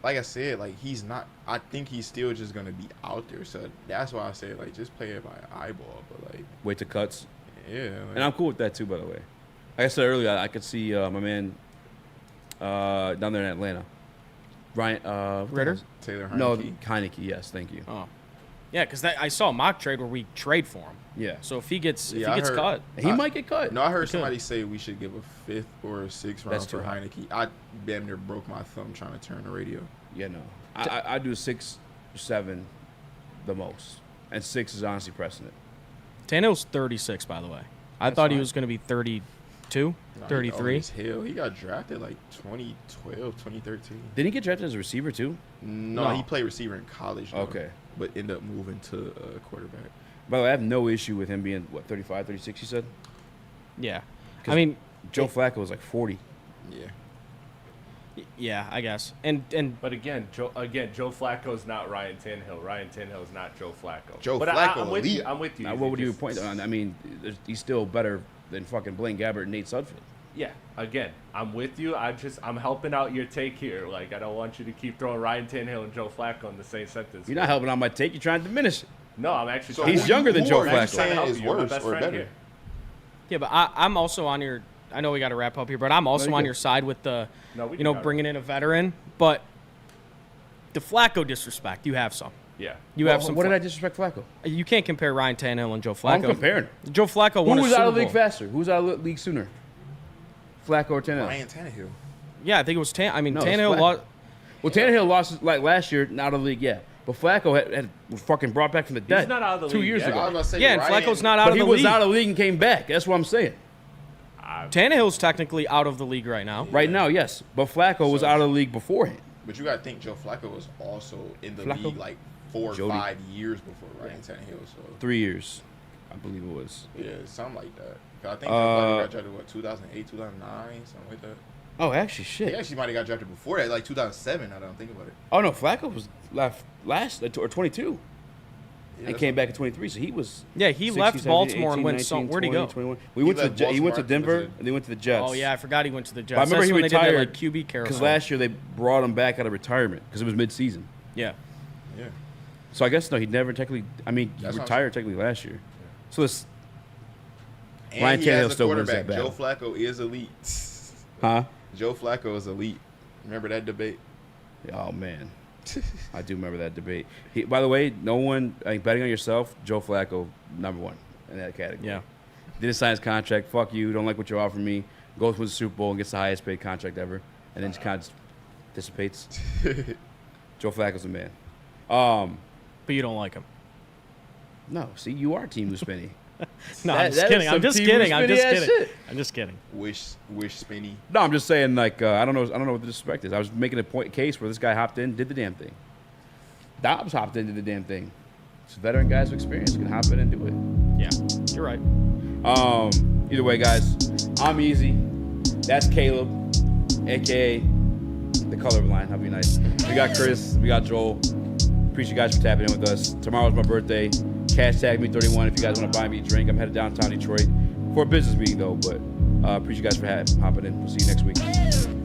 like I said, like he's not. I think he's still just gonna be out there, so that's why I say like just play it by eyeball, but like wait to cuts. Yeah, and I'm cool with that too, by the way. Like I said earlier, I could see my man down there in Atlanta, Ryan Ritter, Taylor Heineke. No, Heineke. Yes, thank you. Oh, yeah, because I saw a mock trade where we trade for him. Yeah. So if he gets cut, he might get cut. No, I heard somebody say we should give a 5th or a 6th round for high. Heineke. I damn near broke my thumb trying to turn the radio. Yeah, no. I do 6 or 7 the most. And 6 is honestly pressing it. Tannehill's 36, by the way. I thought he was going to be 32, 33. He got drafted like 2012, 2013. Didn't he get drafted as a receiver too? No, he played receiver in college. Though, okay. But ended up moving to quarterback. By the way, I have no issue with him being, 35, 36, you said? Yeah. I mean, Joe Flacco was like 40. Yeah. Yeah, I guess. But again, Joe Flacco's not Ryan Tannehill. Ryan Tannehill is not Joe Flacco. But I'm with you. I'm with you. Now, what would you point on? I mean, he's still better than fucking Blaine Gabbert and Nate Sudfeld. Yeah. Again, I'm with you. I'm helping out your take here. Like, I don't want you to keep throwing Ryan Tannehill and Joe Flacco in the same sentence. You're not helping out my take. You're trying to diminish it. No, I'm actually. So he's younger than Joe Flacco. Is worse or better? Here. Yeah, but I'm also on your. I know we got to wrap up here, but I'm also on your side with the, bringing in a veteran. But the Flacco disrespect, you have some. Yeah. You have some. What did I disrespect Flacco? You can't compare Ryan Tannehill and Joe Flacco. I'm comparing. Joe Flacco won a Super Bowl. Who was out of the league faster? Who was out of the league sooner? Flacco or Tannehill? Ryan Tannehill. Yeah, I think it was Tannehill lost. Well, Tannehill lost like last year, not out of the league yet. But Flacco had fucking brought back from the dead. He's not out of the 2 league years yet. ago. I was about to say, Yeah, and Ryan, Flacco's not out of the league. But he was out of the league and came back. That's what I'm saying. Tannehill's technically out of the league right now. Right now, yes. But Flacco was out of the league beforehand. But you got to think Joe Flacco was also in the league like 4 or 5 years before Ryan Tannehill. So 3 years, I believe it was. Yeah, something like that. 'Cause I think Joe Flacco got drafted, 2008, 2009, something like that. Oh, actually, shit. He actually might have got drafted before that, like 2007, now that I'm thinking about it. Oh, no, Flacco was last or 22. Yeah, and came back at 23, so he was. Yeah, he 16, left 17, Baltimore 18, and went 19, where'd he 20, go? 21. He He went to left Denver, Baltimore. and they went to the Jets. Oh yeah, I forgot he went to the Jets. But I remember That's he when retired they did that, like QB carousel. because last year they brought him back out of retirement because it was mid-season. Yeah. Yeah. So I guess no, he never technically. I mean, he That's what I'm retired technically last year. So this. And Ryan he has Tannehill a still wins quarterback. that Joe battle. Flacco is elite. Huh? Joe Flacco is elite. Remember that debate? Oh man, I do remember that debate. By the way, no one betting on yourself. Joe Flacco, #1 in that category. Yeah. Didn't sign his contract. Fuck you. Don't like what you're offering me. Goes to the Super Bowl and gets the highest paid contract ever, and then just kind of dissipates. Joe Flacco's a man. But you don't like him. No, see, you are Team Spinny. No, I'm just kidding. I'm just kidding. I'm just kidding. Wish Spinny. No, I'm just saying, like, I don't know what the disrespect is. I was making a case where this guy hopped in, did the damn thing. Dobbs hopped in, did the damn thing. It's veteran guys with experience can hop in and do it. Yeah, you're right. Either way, guys, I'm Easy. That's Caleb, a.k.a. the colorblind. That'd be nice. We got Chris. We got Joel. Appreciate you guys for tapping in with us. Tomorrow's my birthday. Hashtag me31 if you guys want to buy me a drink. I'm headed downtown Detroit for a business meeting, though. But appreciate you guys for hopping in. We'll see you next week.